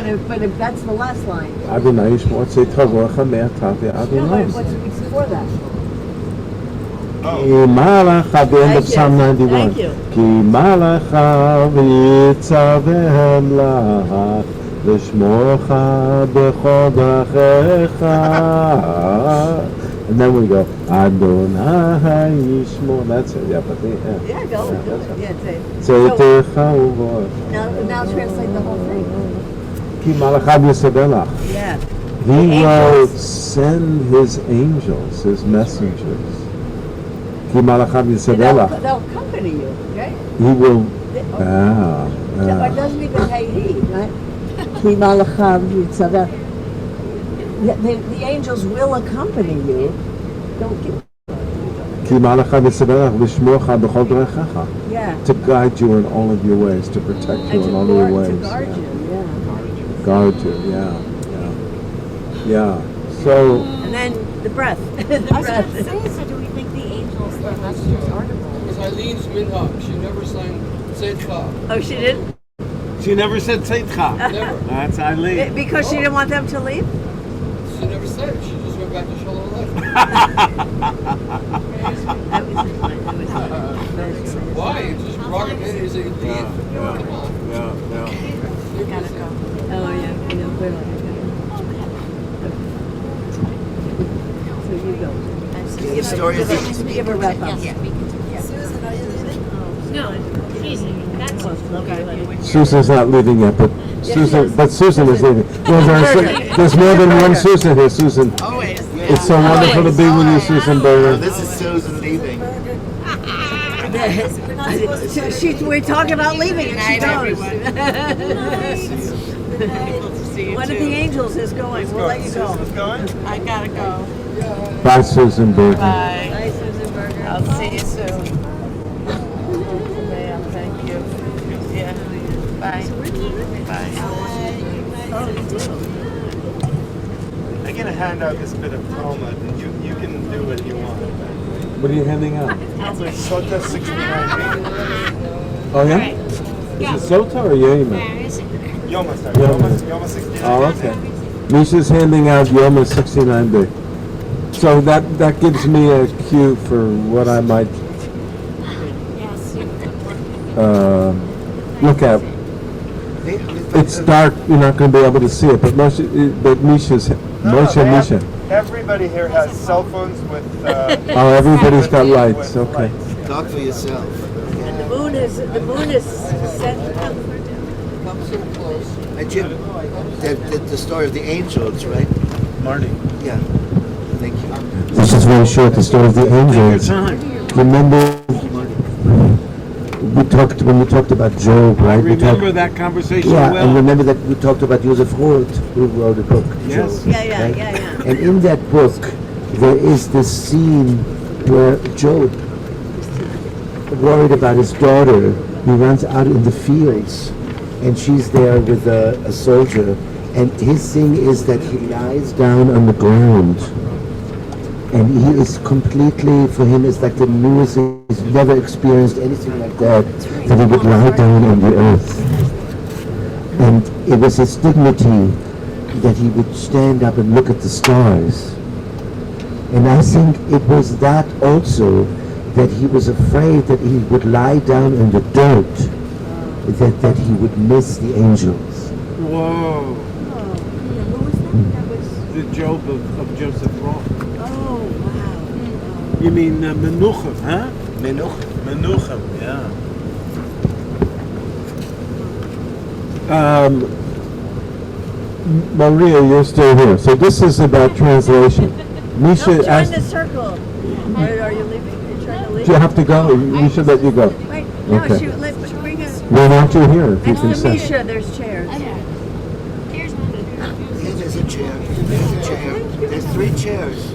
But if that's the last line. Adonai Yishmor Tzeitzavocha Me'atav No, Adonai. but what's before that? Ki malacha, the end of Psalm 91. Thank you. Ki malacha v'yitzavehem lach v'shmocha b'chol drachecha. And then we go Adonai Yishmor. That's it. Yeah, but Yeah, go. Yeah, Tzeitzavocha uvor. Now translate the whole thing. Ki malacha v'yisabelach. Yeah. He will send his angels, his messengers. Ki malacha v'yisabelach. They'll accompany you, right? He will. It doesn't even say he, right? Ki malachav yitzaveh. The angels will accompany you. Don't give. Ki malacha v'yisabelach v'shmocha b'chol drachecha. Yeah. To guide you in all of your ways, to protect you in all of your ways. To guard you, yeah. Guard you, yeah. So. And then the breath. I was going to say, so do we think the angels, the messengers are the It was Eileen's minhag. She never sang Tzedcha. Oh, she didn't? She never said Tzedcha. Never. That's Eileen. Because she didn't want them to leave? She never said it. She just went back to Shalom Why? It's just brought it in as a Come on. Yeah. You gotta go. Oh, yeah. I know. So you go. The story is give a wrap up. Yes, we can do that. Susan, are you leaving? No, easy. That's Susan's not leaving yet, but Susan is leaving. There's more than one Susan here, Susan. Always. It's so wonderful to be with you, Susan Berger. This is Susan leaving. We're talking about leaving and she goes. One of the angels is going. We'll let you go. I gotta go. Bye, Susan Berger. Bye. Bye, Susan Berger. I'll see you soon. Ma'am, thank you. Yeah. Bye. Bye. I'm gonna hand out this bit of Talmud, and you can do what you want. What are you handing out? Sota 69. Oh, yeah? Is it Sota or Yoma? Yoma, sorry. Yoma 69. Oh, okay. Misha's handing out Yoma 69b. So that gives me a cue for what I might look at. It's dark, you're not going to be able to see it, but Misha. Everybody here has cell phones with. Oh, everybody's got lights. Okay. Talk for yourself. The moon is set. Come so close. Hey, Jim, the story of the angels, right? Marty. Yeah. Thank you. This is very short, the story of the angels. Remember, when we talked about Job, right? I remember that conversation Yeah, well. and remember that we talked about Joseph Roth, who wrote a book, Yes. Job. Yeah. And in that book, there is this scene where Job, worried about his daughter, he runs out in the fields, and she's there with a soldier, and his thing is that he lies down on the ground, and he is completely, for him, it's like the newest, he's never experienced anything like that he would lie down on the earth. And it was his dignity that he would stand up and look at the stars. And I think it was that also, that he was afraid that he would lie down in the dirt, that he would miss the angels. Whoa. The Job of Joseph Roth. Oh, wow. You mean Menuchem, huh? Menuchem, yeah. Maria, you're still here. So this is about translation. Misha Join asked, the circle. Are you leaving? You're trying to leave? do you have to go? We should let you go. Wait, no, Okay. bring us. Why aren't you here if you Next can to sit? Misha, there's chairs. Here's a chair. There's a chair. There's 3 chairs.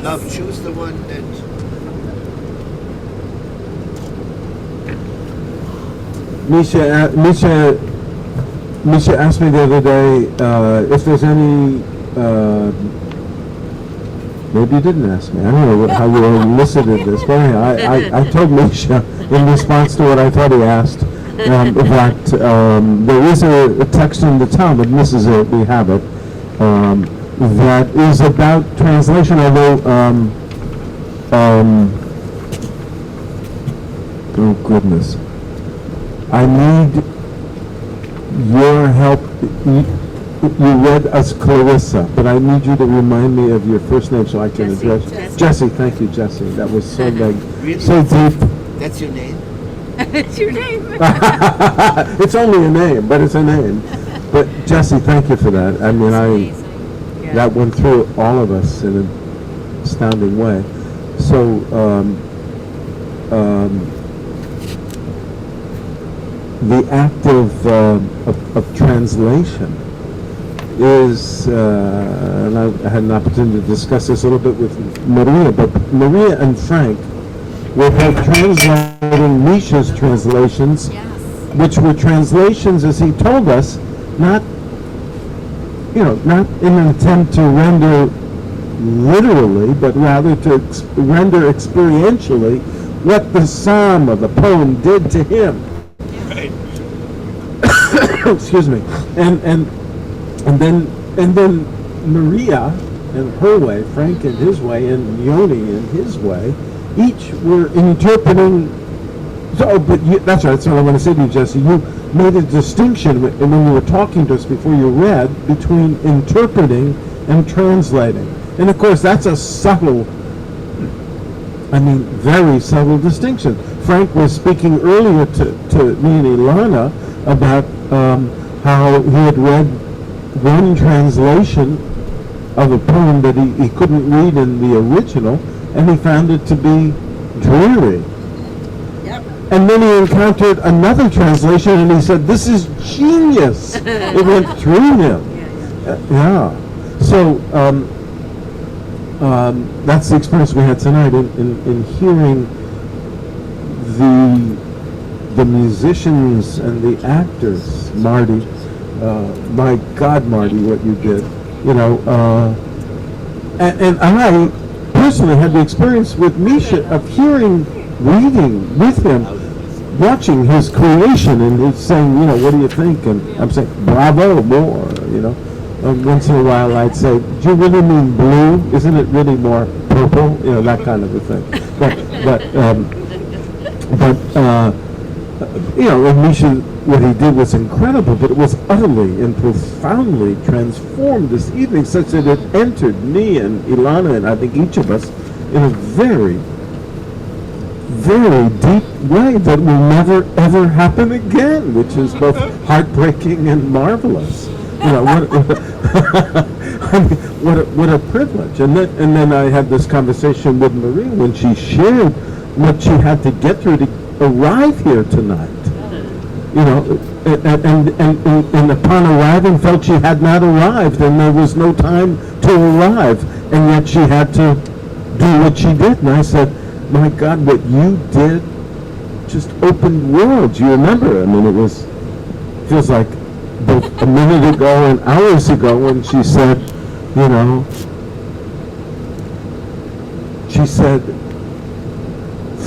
Love, choose the one that... Misha asked me the other day if there's any. Maybe you didn't ask me. I don't know how you elicited this. But anyway, I told Misha in response to what I thought he asked that there is a text in the Talmud, and this is it, we have it, that is about translation, although, oh goodness, I need your help. You read us Clarissa, but I need you to remind me of your first name so I can address you. Jesse, thank you, Jesse. That was so big, Really? so deep. That's your name? It's your name. It's only a name, but it's a name. But Jesse, thank you for that. I mean, that went through all of us in an astounding way. So, the act of translation is, and I had an opportunity to discuss this a little bit with Maria, but Maria and Frank were both translating Misha's translations, which were translations, as he told us, not in an attempt to render literally, but rather to render experientially what the psalm or the poem did to him. Right. Excuse me. And then Maria in her way, Frank in his way, and Yoni in his way, each were interpreting. So, but that's right. That's what I want to say to you, Jesse. You made a distinction when you were talking to us before you read between interpreting and translating. And of course, that's a subtle, very subtle distinction. Frank was speaking earlier to me and Ilana about how he had read one translation of a poem that he couldn't read in the original, and he found it to be dreary. And then he encountered another translation, and he said, "This is genius." It went through him. So that's the experience we had tonight in hearing the musicians and the actors. Marty, my God, Marty, what you did, and I personally had the experience with Misha of reading with him, watching his creation, and he's saying, what do you think? And I'm saying, bravo, more, once in a while I'd say, do you really mean blue? Isn't it really more purple? That kind of a thing. And Misha, what he did was incredible, but it was utterly and profoundly transformed this evening, such that it entered me and Ilana, and I think each of us, in a very, very deep way that will never ever happen again, which is both heartbreaking and marvelous. What a privilege. And then I had this conversation with Marie when she shared what she had to get through to arrive here tonight. And upon arriving felt she had not arrived, and there was no time to arrive, and yet she had to do what she did. And I said, my God, what you did just opened worlds. You remember? Feels like both a minute ago and hours ago when she said,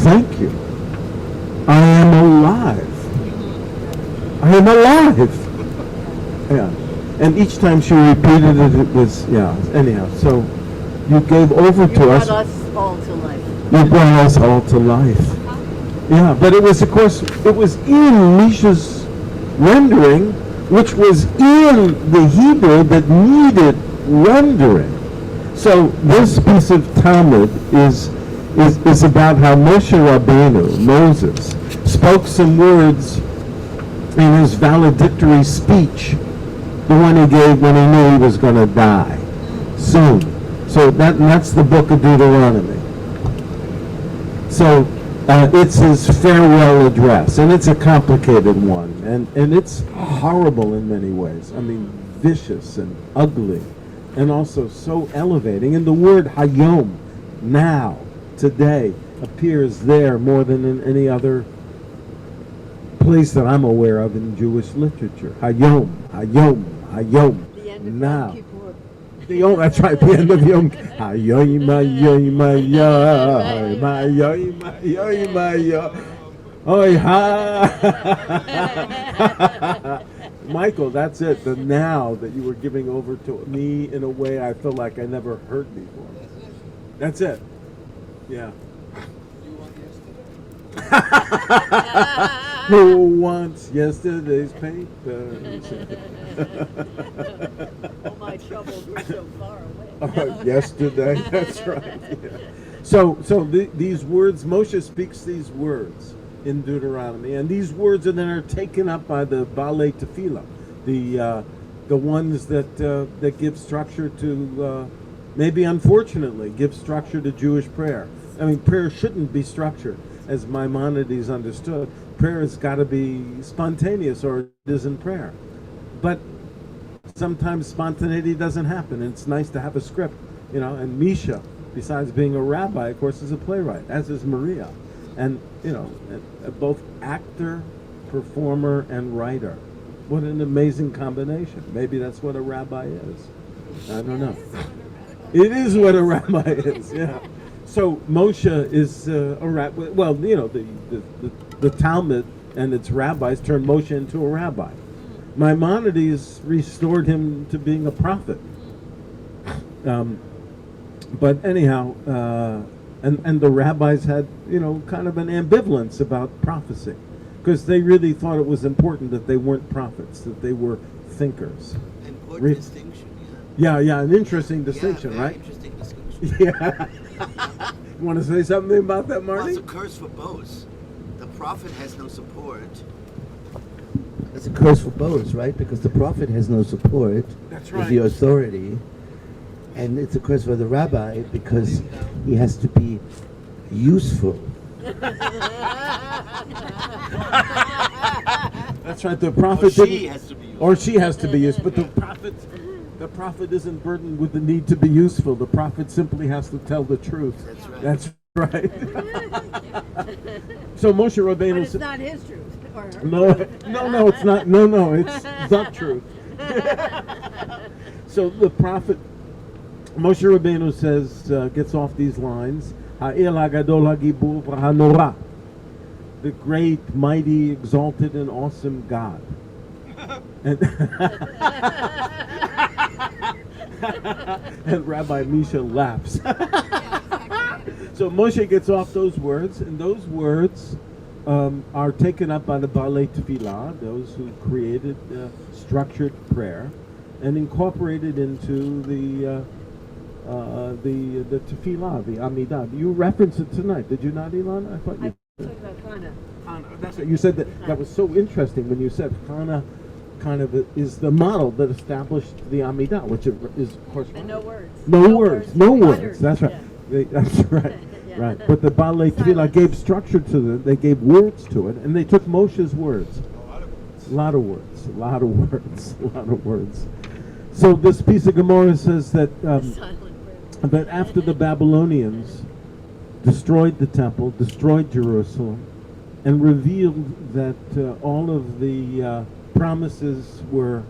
thank you. I am alive. I am alive. Yeah. And each time she repeated it, it was, anyhow. So you gave over to us. You brought us all to life. You brought us all to life. Yeah, but it was, of course, it was in Misha's rendering, which was in the Hebrew that needed rendering. So this piece of Talmud is about how Moshe Rabbeinu, Moses, spoke some words in his valedictory speech, the one he gave when he knew he was going to die soon. So that's the book of Deuteronomy. So it's his farewell address, and it's a complicated one, and it's horrible in many ways. Vicious and ugly, and also so elevating. And the word hayom, now, today, appears there more than in any other place that I'm aware of in Jewish literature. Hayom, hayom, hayom. The end of now. Yom Kippur. That's right, the end of Yom Hayom, hayom, hayom, hayom, hayom, hayom. Oh, yeah. Michael, that's it. The now that you were giving over to me in a way I feel like I never heard before. That's it. Yeah. Who wants yesterday's paper? All my troubles were so far away. Yesterday, that's right. Yeah. So these words, Moshe speaks these words in Deuteronomy, and these words then are taken up by the Baalei Tefillah, the ones that give structure to, maybe unfortunately, give structure to Jewish prayer. I mean, prayer shouldn't be structured, as Maimonides understood. Prayer has got to be spontaneous, or it isn't prayer. But sometimes spontaneity doesn't happen, and it's nice to have a script, and Misha, besides being a rabbi, of course, is a playwright, as is Maria. And, both actor, performer, and writer. What an amazing combination. Maybe that's what a rabbi is. I don't know. It is what a rabbi is, yeah. So Moshe is a rabbi. Well, the Talmud and its rabbis turned Moshe into a rabbi. Maimonides restored him to being a prophet. But anyhow, and the rabbis had, kind of an ambivalence about prophecy, because they really thought it was important that they weren't prophets, that they were thinkers. Important distinction, yeah. Yeah, an interesting distinction, very right? Interesting distinction. Yeah. You want to say something about that, Marty? Well, it's a curse for both. The prophet has no support. It's a curse for both, right? Because the prophet has no support. That's With the authority. And it's a curse for the rabbi because he has to be useful. That's right. The prophet Or she has to be used. Or she has to be used. But the prophet isn't burdened with the need to be useful. The prophet simply has to tell the truth. That's right. That's right. So Moshe Rabbeinu. But it's not his truth. Or her. No, it's not. No, it's the truth. So the prophet Moshe Rabbeinu says, gets off these lines, Ha'el HaGadol HaGibur HaNorah, the great, mighty, exalted, and awesome God. And, and Rabbi Misha laughs. So Moshe gets off those words, and those words are taken up by the Baalei Tefillah, those who created structured prayer, and incorporated into the tefillah, the Amidah. You referenced it tonight, did you not, Ilan? I thought you Talking about Kana. That's right. You said that was so interesting when you said Kana kind of is the model that established the Amidah, which is, of course, And no words. No words. That's right. Yeah. That's right. Yeah. Right. But the Baalei Tefillah gave structure to it. They gave words to it, and they took Moshe's words. A lot of words. So this piece of Gemara says that that after the Babylonians destroyed the temple, destroyed Jerusalem, and revealed that all of the promises were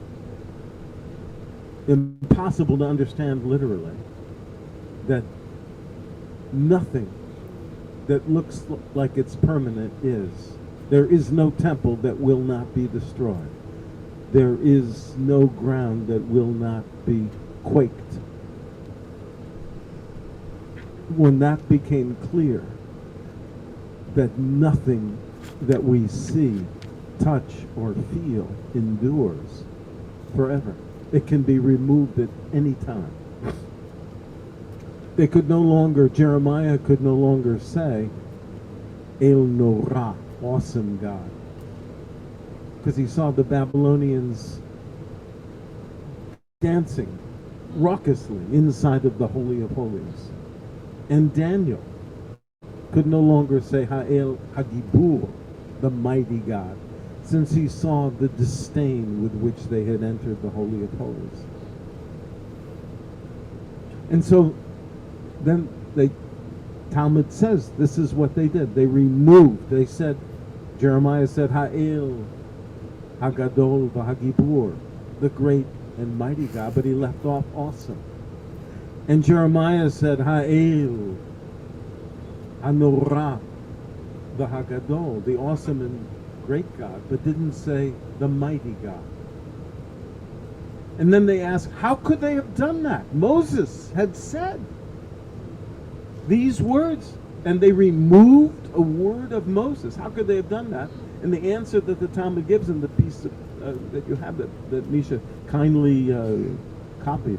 impossible to understand literally, that nothing that looks like it's permanent is. There is no temple that will not be destroyed. There is no ground that will not be quaked. When that became clear, that nothing that we see, touch, or feel endures forever. It can be removed at any time. They could no longer, Jeremiah could no longer say, El Norah, awesome God. Because he saw the Babylonians dancing raucously inside of the Holy of Holies. And Daniel could no longer say Ha'el HaGibur, the mighty God, since he saw the disdain with which they had entered the Holy of Holies. And so then Talmud says this is what they did. They removed, they said, Jeremiah said, Ha'el HaGadol VaHaGibur, the great and mighty God, but he left off awesome. And Jeremiah said, Ha'el HaNorah, the Hagadol, the awesome and great God, but didn't say the mighty God. And then they ask, how could they have done that? Moses had said these words, and they removed a word of Moses. How could they have done that? And the answer that the Talmud gives in the piece of, that you have that Misha kindly copied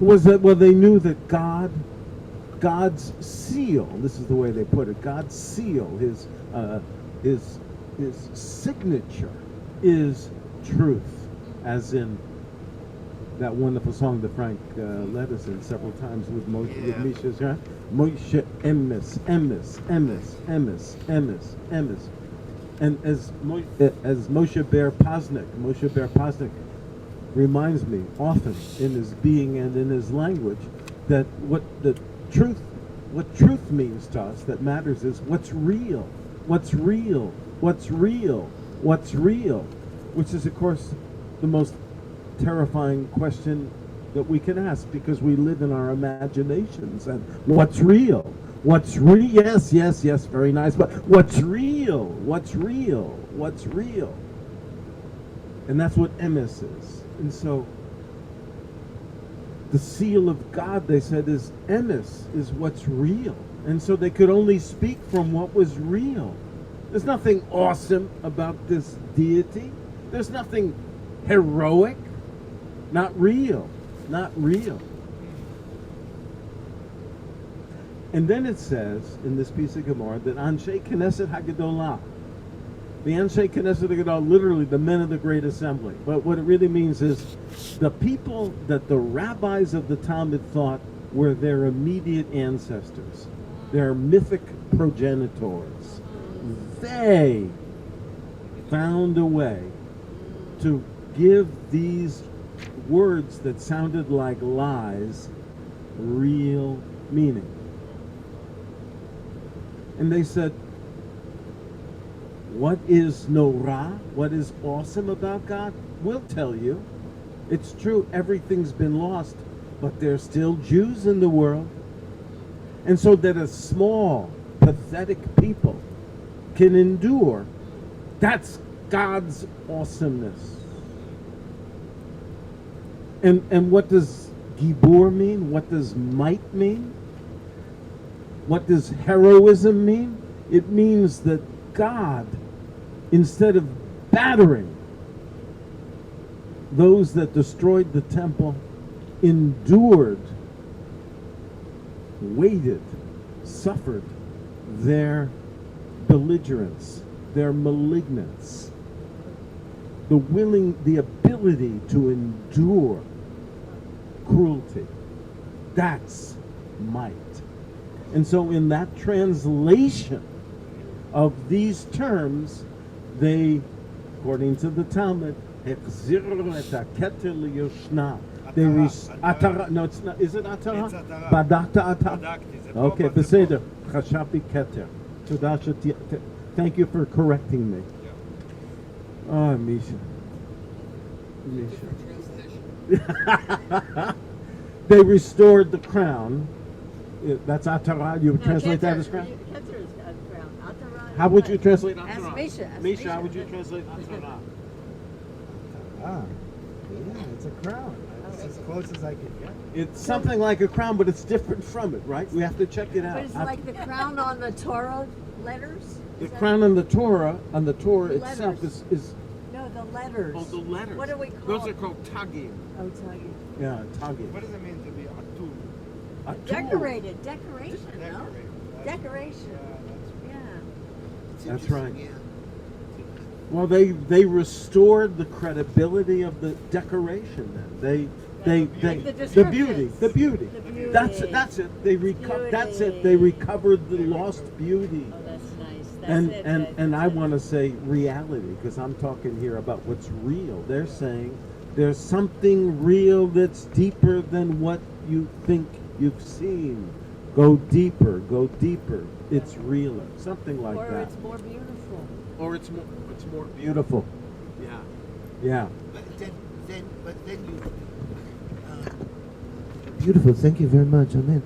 was that, well, they knew that God's seal, this is the way they put it, God's seal, his signature is truth, as in that wonderful song that Frank led us in several times with Misha's, right? Moshe emes, emes, emes, emes, emes, emes. And as Moshe Ber Pasnik reminds me often in his being and in his language, that what truth means to us that matters is what's real, what's real, what's real, what's real, which is of course the most terrifying question that we can ask, because we live in our imaginations. And what's real? What's real? Yes, yes, yes, very nice. But what's real? What's real? What's real? And that's what emes is. And so the seal of God, they said, is emes, is what's real. And so they could only speak from what was real. There's nothing awesome about this deity. There's nothing heroic. Not real. Not real. And then it says in this piece of Gemara that Anshe Knesset Hagadolah, the Anshe Knesset Hagadolah, literally the men of the great assembly. But what it really means is the people that the rabbis of the Talmud thought were their immediate ancestors, their mythic progenitors. They found a way to give these words that sounded like lies real meaning. And they said, what is Norah? What is awesome about God? We'll tell you. It's true, everything's been lost, but there's still Jews in the world. And so that a small, pathetic people can endure, that's God's awesomeness. And what does Gibor mean? What does might mean? What does heroism mean? It means that God, instead of battering those that destroyed the temple, endured, waited, suffered their belligerence, their malignance, the ability to endure cruelty. That's might. And so in that translation of these terms, they, according to the Talmud, they no, it's not. Is it atara? It's atara. Badakta atara? Badakti. Okay, beseder. Chashapi keter. Thank you for correcting me. Oh, Misha. They restored the crown. That's atara. You would translate that as crown? How would you translate atara? Ask Misha. Misha, how would you translate atara? Yeah, it's a crown. It's as close as I can get. It's something like a crown, but it's different from it, right? We have to check it out. But it's like the crown on the Torah letters? The crown on the Torah itself is No, the letters. Oh, the letters. What do we call Those are called tagim. Oh, tagim. Yeah, tagim. What does it mean to be atul? Atul. Decorated. Decoration, no? Decoration. Yeah. That's right. Well, they restored the credibility of the decoration. Then the beauty. That's it. They recovered the lost beauty. Oh, that's nice. And I want to say reality, because I'm talking here about what's real. They're saying there's something real that's deeper than what you think you've seen. Go deeper. Go deeper. It's realer. Something like that. Or it's more beautiful. Or it's more beautiful. Yeah. Yeah. But then you. Beautiful. Thank you very much. Amen.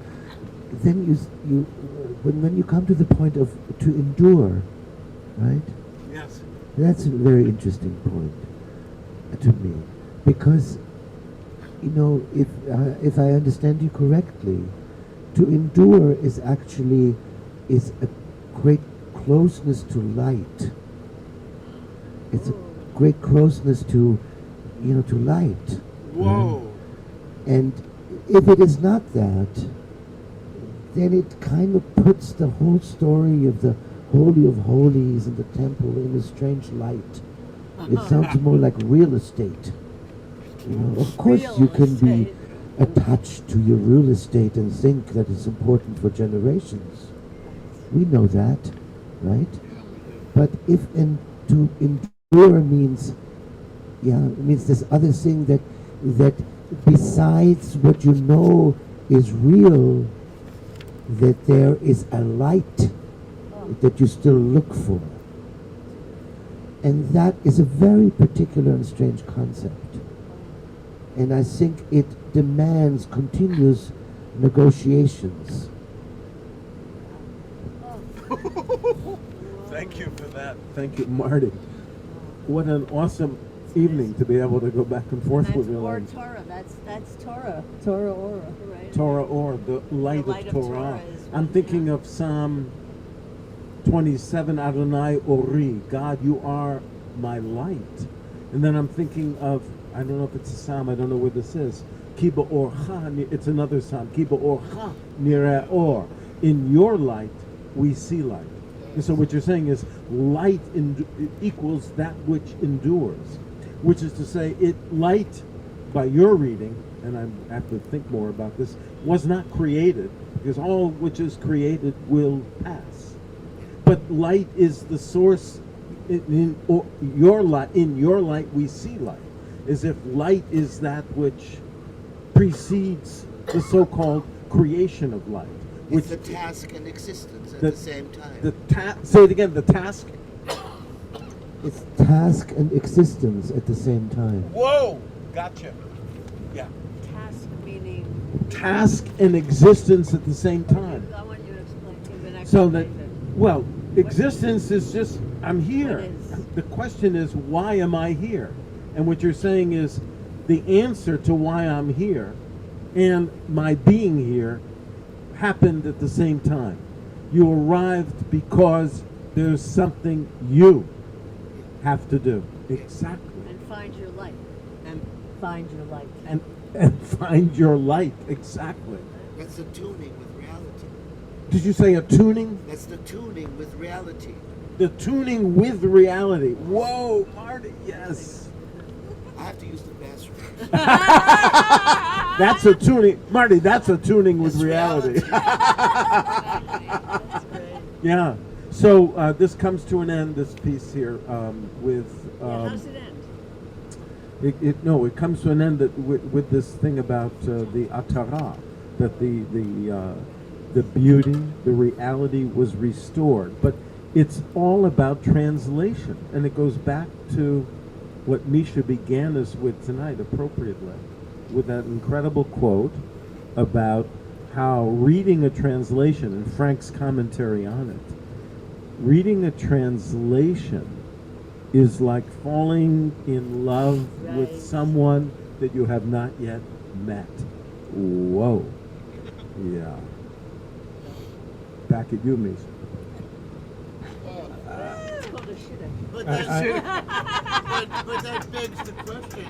Then you when you come to the point of to endure, right? Yes. That's a very interesting point to me, because you know, if I understand you correctly, to endure is actually a great closeness to light. It's a great closeness to, you know, to light. Whoa. And if it is not that, then it kind of puts the whole story of the Holy of Holies and the temple in a strange light. It sounds more like real estate. You know, of course you can be attached to your real estate and think that it's important for generations. We know that, right? But if to endure means, it means this other thing that besides what you know is real, that there is a light that you still look for. And that is a very particular and strange concept. And I think it demands continuous negotiations. Thank you for that. Thank you, Marty. What an awesome evening to be able to go back and forth with you. Or Torah. That's Torah. Torah Ora. Right? Torah or the light, of Torah. I'm thinking of Psalm 27, Adonai Ori, God, you are my light. And then I'm thinking of, I don't know if it's a psalm, I don't know where this is. Kiba Orcha, it's another psalm. Kiba Orcha nireh or. In your light, we see light. And so what you're saying is light equals that which endures, which is to say, light, by your reading, and I have to think more about this, was not created, because all which is created will pass. But light is the source. In your light, we see light, as if light is that which precedes the so-called creation of light. It's the task and existence at the same time. Say it again. The task. It's task and existence at the same time. Whoa! Gotcha. Yeah. Task meaning. Task and existence at the same time. I want you to explain. So that, well, existence is just, I'm here. The question is, why am I here? And what you're saying is, the answer to why I'm here and my being here happened at the same time. You arrived because there's something you have to do. Exactly. And find your light. And find your light. And find your light. Exactly. That's the tuning with reality. Did you say a tuning? That's the tuning with reality. The tuning with reality. Whoa, Marty, yes. I have to use the bathroom. That's a tuning, Marty, that's a tuning with reality. Yeah. So this comes to an end, this piece here, with... how does it end? It comes to an end with this thing about the atara, that the beauty, the reality was restored. But it's all about translation, and it goes back to what Misha began us with tonight, appropriately, with that incredible quote about how reading a translation, and Frank's commentary on it, reading a translation is like falling in love with someone that you have not yet met. Whoa. Yeah. Back at you, Misha. But that begs the question,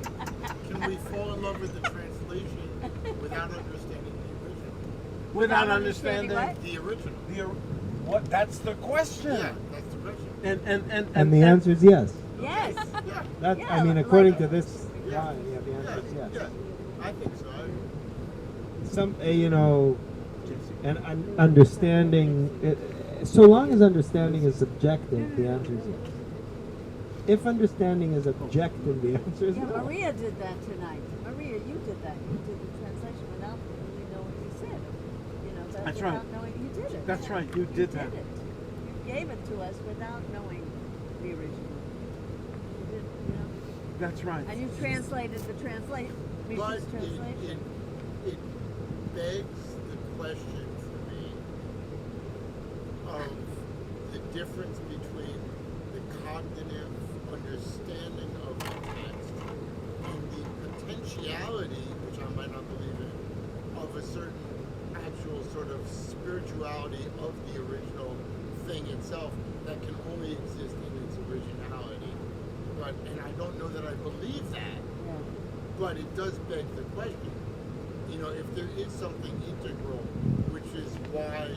can we fall in love with the translation without understanding the original? Without understanding the original. What? That's the question. Yeah, that's the question. And the answer is yes. Yes. That, I mean, according to this line, the answer is yes. Yeah, I think so. You know, and understanding, so long as understanding is subjective, the answer is yes. If understanding is objective, the answer is no. Maria did that tonight. Maria, you did that. You did the translation without really knowing what you said. You know, That's without right. knowing you did it. That's right. You did that. You gave it to us without knowing the original. You did, you know? That's right. And you translated the translation. But it begs the question for me, of the difference between the cognitive understanding of the text and the potentiality, which I might not believe in, of a certain actual sort of spirituality of the original thing itself that can only exist in its originality. And I don't know that I believe that, but it does beg the question. You know, if there is something integral, which is why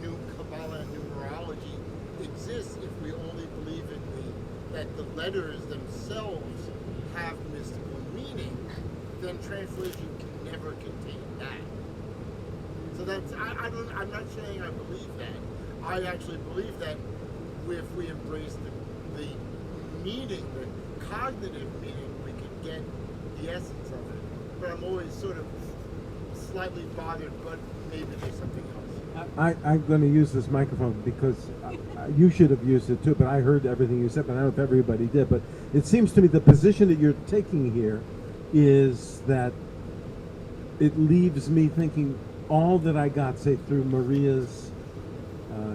new Kabbalah and numerology exists, if we only believe in that the letters themselves have mystical meaning, then translation can never contain that. So that's I'm not saying I believe that. I actually believe that if we embrace the meaning, the cognitive meaning, we can get the essence of it. But I'm always sort of slightly bothered, but maybe there's something else. I'm going to use this microphone because you should have used it too, but I heard everything you said, but I don't know if everybody did. But it seems to me the position that you're taking here is that it leaves me thinking all that I got, say, through Maria's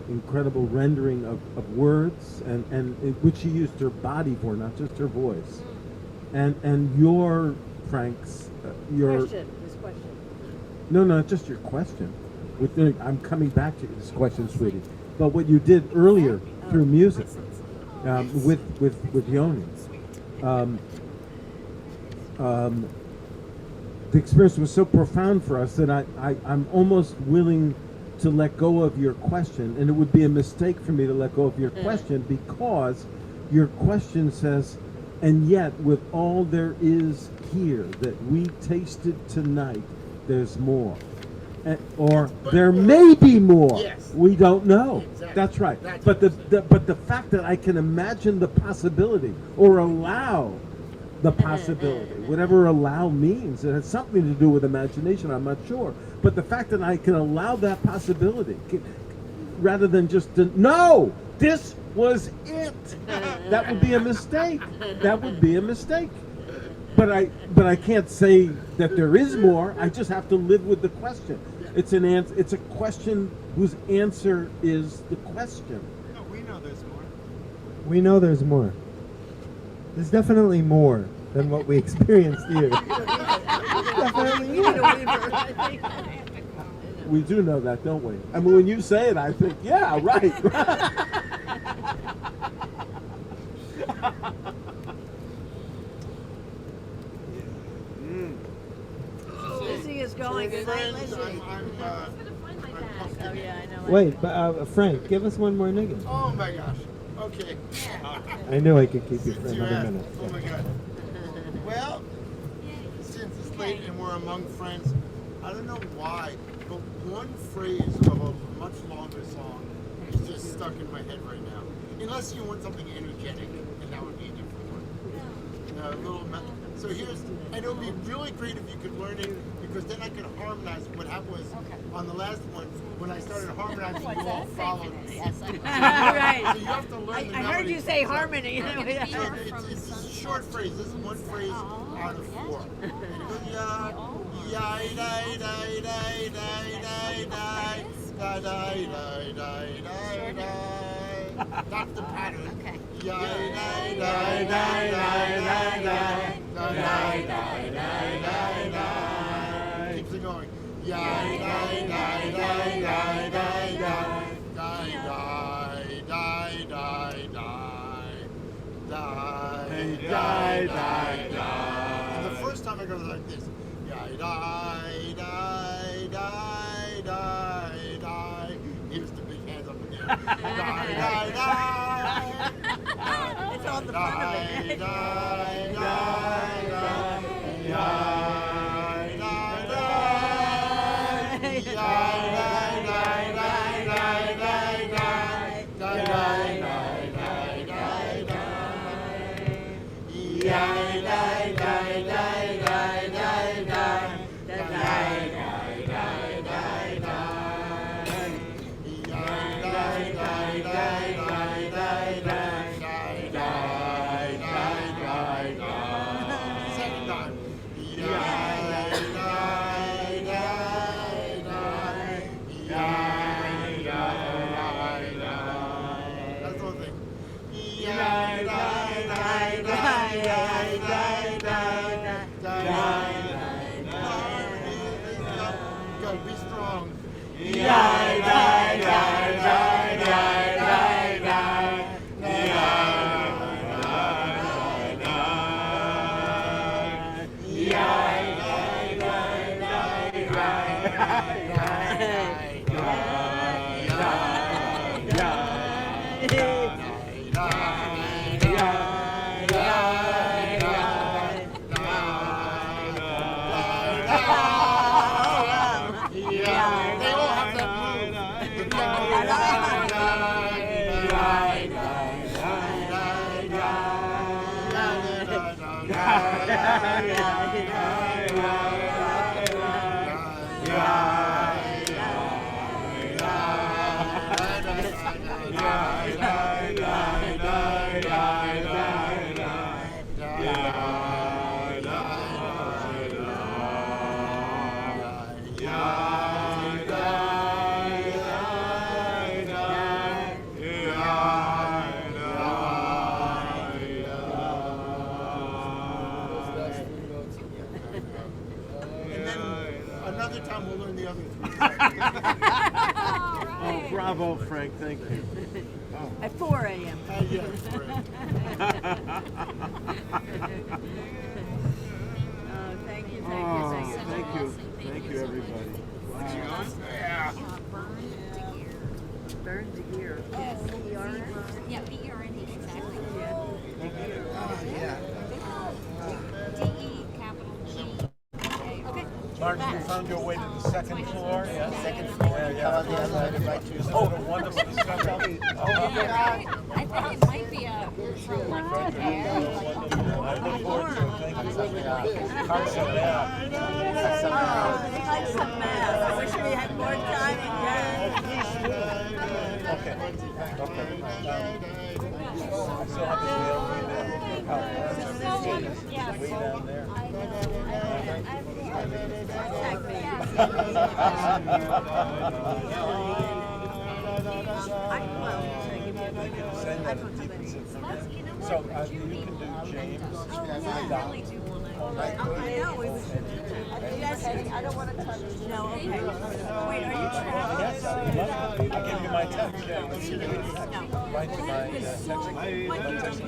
incredible rendering of words, and which she used her body for, not just her voice, and your, Frank's, your... His question. No, not just your question. I'm coming back to this question, sweetie. But what you did earlier through music, with Yoni, the experience was so profound for us that I'm almost willing to let go of your question, and it would be a mistake for me to let go of your question, because your question says, and yet with all there is here that we tasted tonight, there's more. Or there may be more. Yes. We don't know. Exactly. That's right. That's but the fact that I can imagine the possibility or allow the possibility, whatever allow means, it has something to do with imagination, I'm not sure. But the fact that I can allow that possibility, rather than just no, this was it. That would be a mistake. That would be a mistake. But I can't say that there is more. I just have to live with the question. It's an answer. It's a question whose answer is the question. No, we know there's more. We know there's more. There's definitely more than what we experienced here. Definitely more. We do know that, don't we? I mean, when you say it, I think, yeah, right. Lizzie is going. Good night, Lizzie. Oh yeah, I know. Wait, but Frank, give us one more nigga. Oh my gosh. Okay. I knew I could keep you for Since you another asked. minute. Oh my god. Well, since it's late and we're among friends, I don't know why, but one phrase of a much longer song is just stuck in my head right now. Unless you want something energetic, and that would be a different one. A little. So here's, and it would be really great if you could learn it, because then I could harmonize. What happened was, on the last one, when I started harmonizing, you all followed me. Yes, I know. Right. So you have to learn the I heard melody. you say harmony. So it's a short phrase. This is one phrase out of four. And it goes, that's the pattern. Okay. Keeps it going. And the first time I go like this. Here's the big hands up in the air. It's on the front of it. And then another time we'll learn the other three. Oh, bravo, Frank. Thank you. Oh. At 4 a.m. Yes, right. Oh, thank you, Thank you. Thank you, everybody. Wow. Yeah. Burn to gear. Yes. Yeah, B-E-R-N-E, exactly. Yeah. D-E, capital G. Okay. Martin, you found your way to the second floor? Yeah, second floor. Yeah, The elevator right to your Oh, the wonderful discovery. I think it might be a I look forward to it. Thank you. Cards are there. Oh, like some math. I wish we had more time again. Okay. I still have the GLP there. Way down there. Contact me. Send that to Deacons information. So you can do James. I know. Yes, I don't want to touch. No, okay. Wait, are you traveling? Yes, I'll give you my text. Yeah, No. right to my text.